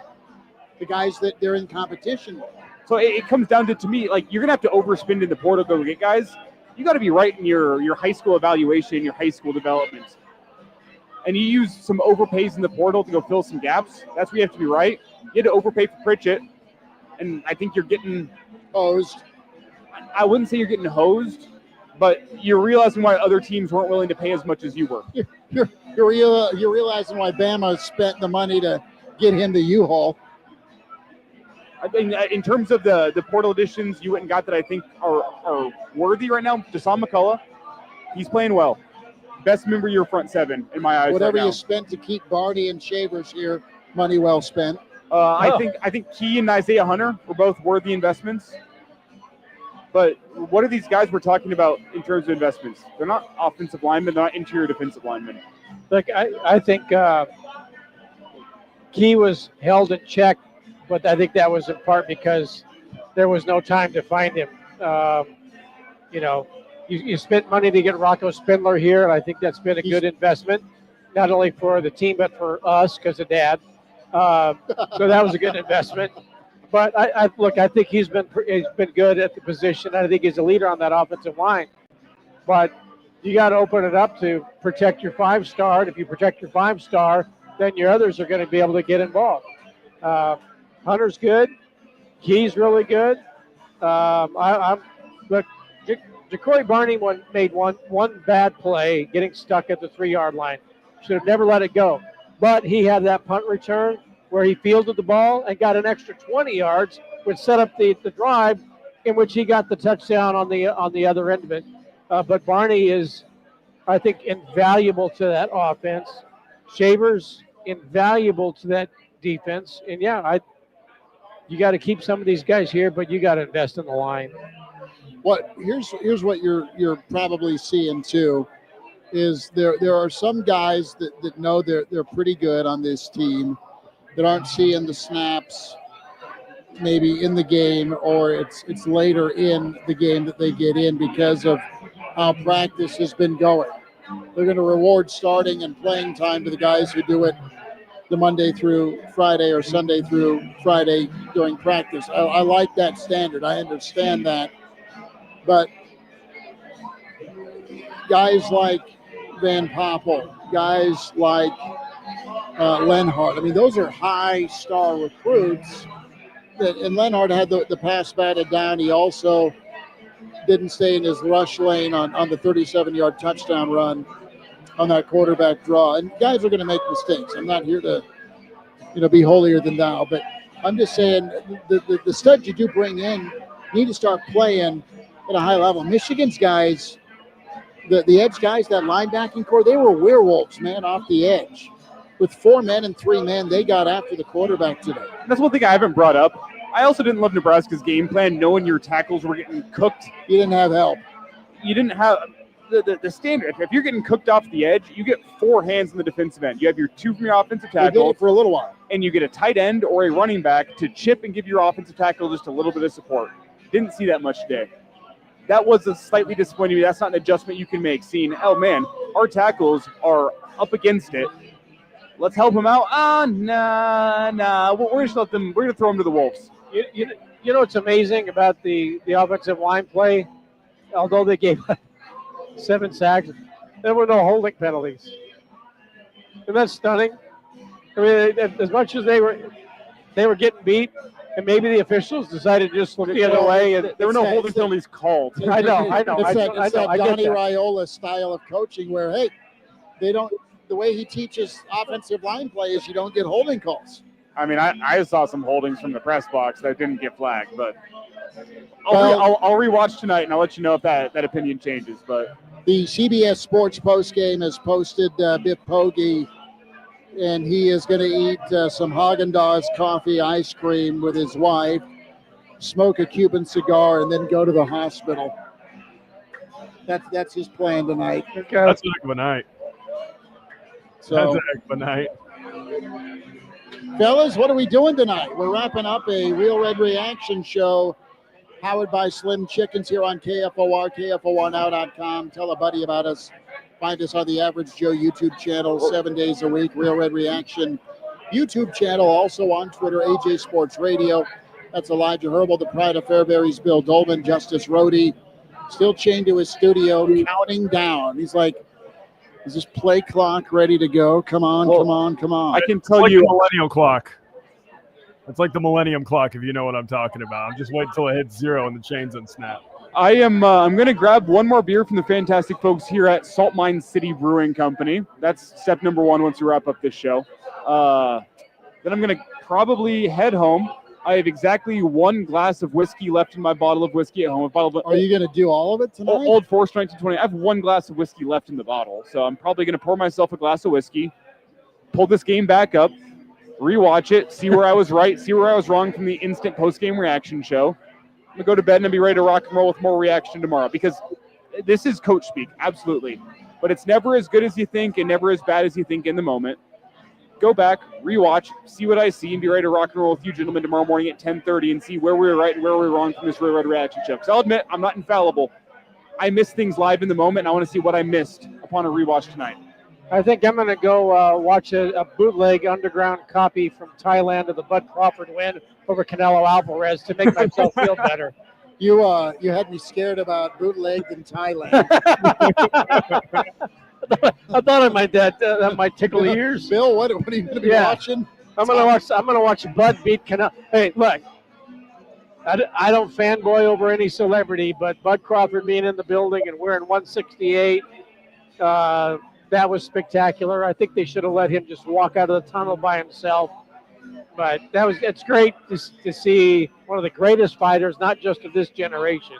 the guys that they're in competition with. So it comes down to me, like, you're going to have to overspend in the portal to go get guys. You got to be right in your high school evaluation, your high school development. And you use some overpays in the portal to go fill some gaps. That's where you have to be right. You had to overpay for Pritchett, and I think you're getting hosed. I wouldn't say you're getting hosed, but you're realizing why other teams weren't willing to pay as much as you were. You're realizing why Bama spent the money to get him the U-Haul. I mean, in terms of the portal additions you went and got that I think are worthy right now, Deshaun McCullough, he's playing well. Best member of your front seven in my eyes. Whatever right now. you spent to keep Barney and Shavers here, money well spent. I think Key and Isaiah Hunter were both worthy investments. But what are these guys we're talking about in terms of investments? They're not offensive linemen. They're not interior defensive linemen. Look, I think Key was held in check, but I think that was in part because there was no time to find him. You spent money to get Rocco Spindler here, and I think that's been a good investment, not only for the team but for us because of Dad. So that was a good investment. But I think he's been good at the position. I think he's a leader on that offensive line. But you got to open it up to protect your 5-star. If you protect your 5-star, then your others are going to be able to get involved. Hunter's good. Key's really good. Jacory Barney made one bad play, getting stuck at the 3-yard line. Should have never let it go. But he had that punt return where he fielded the ball and got an extra 20 yards, which set up the drive in which he got the touchdown on the other end of it. But Barney is, I think, invaluable to that offense. Shavers, invaluable to that defense. And, you got to keep some of these guys here, but you got to invest in the line. Here's what you're probably seeing too, is there are some guys that know they're pretty good on this team that aren't seeing the snaps maybe in the game, or it's later in the game that they get in because of how practice has been going. They're going to reward starting and playing time to the guys who do it the Monday through Friday or Sunday through Friday during practice. I like that standard. I understand that. But guys like Van Poppel, guys like Lenhart, I mean, those are high-star recruits. And Lenhart had the pass batted down. He also didn't stay in his rush lane on the 37-yard touchdown run on that quarterback draw. And guys are going to make mistakes. I'm not here to be holier than thou, but I'm just saying the studs you do bring in need to start playing at a high level. Michigan's guys, the edge guys, that linebacking core, they were werewolves, man, off the edge. With 4 men and 3 men, they got after the quarterback today. That's one thing I haven't brought up. I also didn't love Nebraska's game plan, knowing your tackles were getting cooked. You didn't have help. You didn't have the standard. If you're getting cooked off the edge, you get 4 hands in the defensive end. You have your 2 from your offensive They did tackle it for a little while. and you get a tight end or a running back to chip and give your offensive tackle just a little bit of support. Didn't see that much today. That was a slightly disappointing. That's not an adjustment you can make. Seeing, oh man, our tackles are up against it. Let's help them out. Nah. We're just let them. We're gonna throw them to the wolves. You know what's amazing about the offensive line play? Although they gave 7 sacks, there were no holding penalties. Isn't that stunning? I mean, as much as they were getting beat, and maybe the officials decided to just look the other way, and there were no holding penalties called. I know. It's that I get Donnie that. Raiola style of coaching where, hey, they don't. The way he teaches offensive line play is you don't get holding calls. I mean, I saw some holdings from the press box that didn't get flagged, but I'll rewatch tonight and I'll let you know if that opinion changes. But the CBS Sports postgame has posted Biff Poggi, and he is going to eat some Haagen-Dazs coffee ice cream with his wife, smoke a Cuban cigar, and then go to the hospital. That's his plan tonight. That's a heck of a night. So, That's a heck of a night. fellas, what are we doing tonight? We're wrapping up a Real Red Reaction show powered by Slim Chickens here on KFOR, KFORnow.com. Tell a buddy about us. Find us on the Average Joe YouTube channel 7 days a week. Real Red Reaction YouTube channel, also on Twitter, AJ Sports Radio. That's Elijah Herbal, the Pride of Fairbury's Bill Dolman, Justice Rhodey, still chained to his studio, counting down. He's like, is this play clock ready to go? Come on. I can It's tell like you, the millennial clock. It's like the millennium clock, if you know what I'm talking about. I'm just waiting until it hits 0 and the chains unsnap. I'm going to grab one more beer from the fantastic folks here at Salt Mine City Brewing Company. That's step number 1 once we wrap up this show. Then I'm going to probably head home. I have exactly 1 glass of whiskey left in my bottle of whiskey at home. Are you going to do all of it tonight? Old Forest 1920. I have 1 glass of whiskey left in the bottle, so I'm probably going to pour myself a glass of whiskey, pull this game back up, rewatch it, see where I was right, see where I was wrong from the instant post-game reaction show. I'm going to go to bed and I'll be ready to rock and roll with more reaction tomorrow, because this is coach speak, absolutely. But it's never as good as you think and never as bad as you think in the moment. Go back, rewatch, see what I see, and be ready to rock and roll with you gentlemen tomorrow morning at 10:30 and see where we were right and where we were wrong from this Real Red Reaction show. Because I'll admit, I'm not infallible. I miss things live in the moment, and I want to see what I missed upon a rewatch tonight. I think I'm going to go watch a bootleg underground copy from Thailand of the Bud Crawford win over Canelo Alvarez to make myself feel better. You had me scared about bootlegged in Thailand. I thought that might tickle the ears. Bill, what are you going to be watching? I'm gonna watch Bud beat Canelo. Hey, look, I don't fanboy over any celebrity, but Bud Crawford being in the building and wearing 168, that was spectacular. I think they should have let him just walk out of the tunnel by himself. But it's great to see one of the greatest fighters, not just of this generation,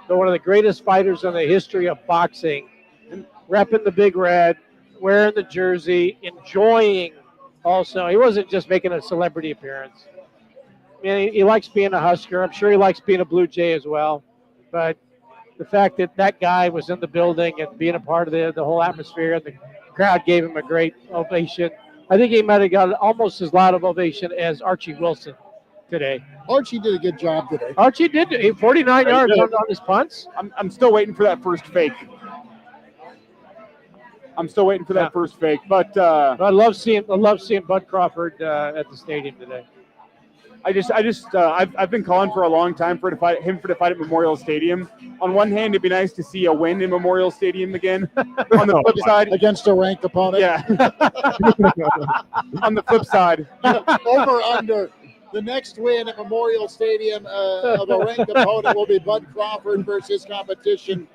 but one of the greatest fighters in the history of boxing, repping the Big Red, wearing the jersey, enjoying also. He wasn't just making a celebrity appearance. I mean, he likes being a Husker. I'm sure he likes being a Blue Jay as well. But the fact that guy was in the building and being a part of the whole atmosphere, and the crowd gave him a great ovation. I think he might have got almost as loud of ovation as Archie Wilson today. Archie did a good job today. Archie did 49 yards on his punts. I'm still waiting for that first fake. But I love seeing Bud Crawford at the stadium today. I've been calling for a long time for him to fight at Memorial Stadium. On one hand, it'd be nice to see a win in Memorial Stadium again. On the flip side, against a ranked opponent. Yeah. On the flip side, over under. The next win at Memorial Stadium of a ranked opponent will be Bud Crawford versus competition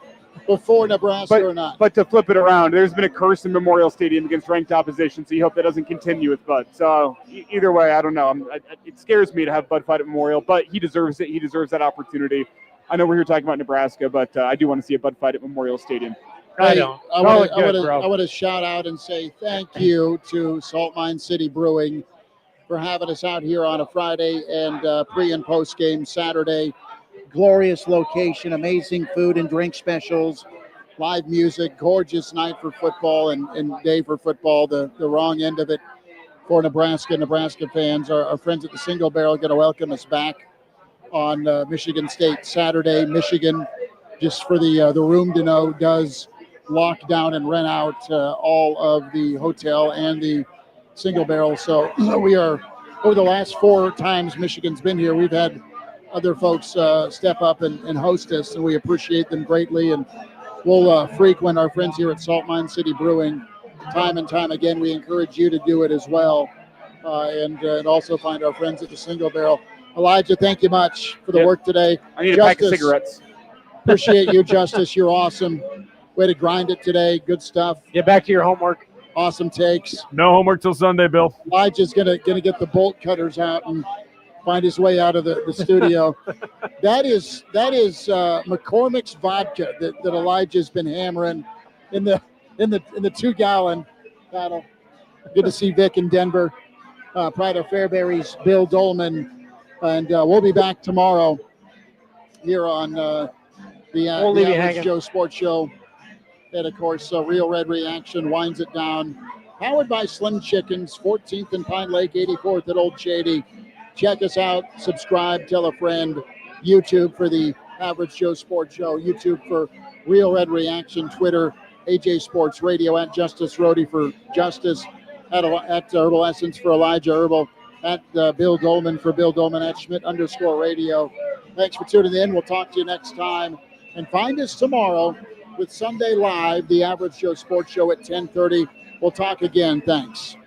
before Nebraska or not. But to flip it around, there's been a curse in Memorial Stadium against ranked opposition, so you hope that doesn't continue with Bud. So either way, I don't know. It scares me to have Bud fight at Memorial, but he deserves it. He deserves that opportunity. I know we're here talking about Nebraska, but I do want to see a Bud fight at Memorial Stadium. I want to shout out and say thank you to Salt Mine City Brewing for having us out here on a Friday and pre and post game Saturday. Glorious location, amazing food and drink specials, live music, gorgeous night for football and day for football. The wrong end of it for Nebraska fans. Our friends at the Single Barrel are going to welcome us back on Michigan State Saturday. Michigan, just for the room to know, does lock down and rent out all of the hotel and the Single Barrel. So we are, over the last 4 times Michigan's been here, we've had other folks step up and host us, and we appreciate them greatly. And we'll frequent our friends here at Salt Mine City Brewing time and time again. We encourage you to do it as well, and also find our friends at the Single Barrel. Elijah, thank you much for the work today. I need a pack of cigarettes. Appreciate you, Justice. You're awesome. Way to grind it today. Good stuff. Get back to your homework. Awesome takes. No homework till Sunday, Bill. Elijah's gonna get the bolt cutters out and find his way out of the studio. That is McCormick's vodka that Elijah's been hammering in the 2-gallon bottle. Good to see Vic in Denver. Pride of Fairbury's Bill Dolman, and we'll be back tomorrow here on the Average Joe Sports Show. And, of course, Real Red Reaction winds it down. Powered by Slim Chickens, 14th and Pine Lake, 84th at Old Shady. Check us out. Subscribe. Tell a friend. YouTube for the Average Joe Sports Show. YouTube for Real Red Reaction. Twitter, AJ Sports Radio, at Justice Rhodey for Justice. At Herbal Essence for Elijah Herbal. At Bill Dolman for Bill Dolman. At Schmidt_radio. Thanks for tuning in. We'll talk to you next time. And find us tomorrow with Sunday Live, the Average Joe Sports Show at 10:30. We'll talk again. Thanks.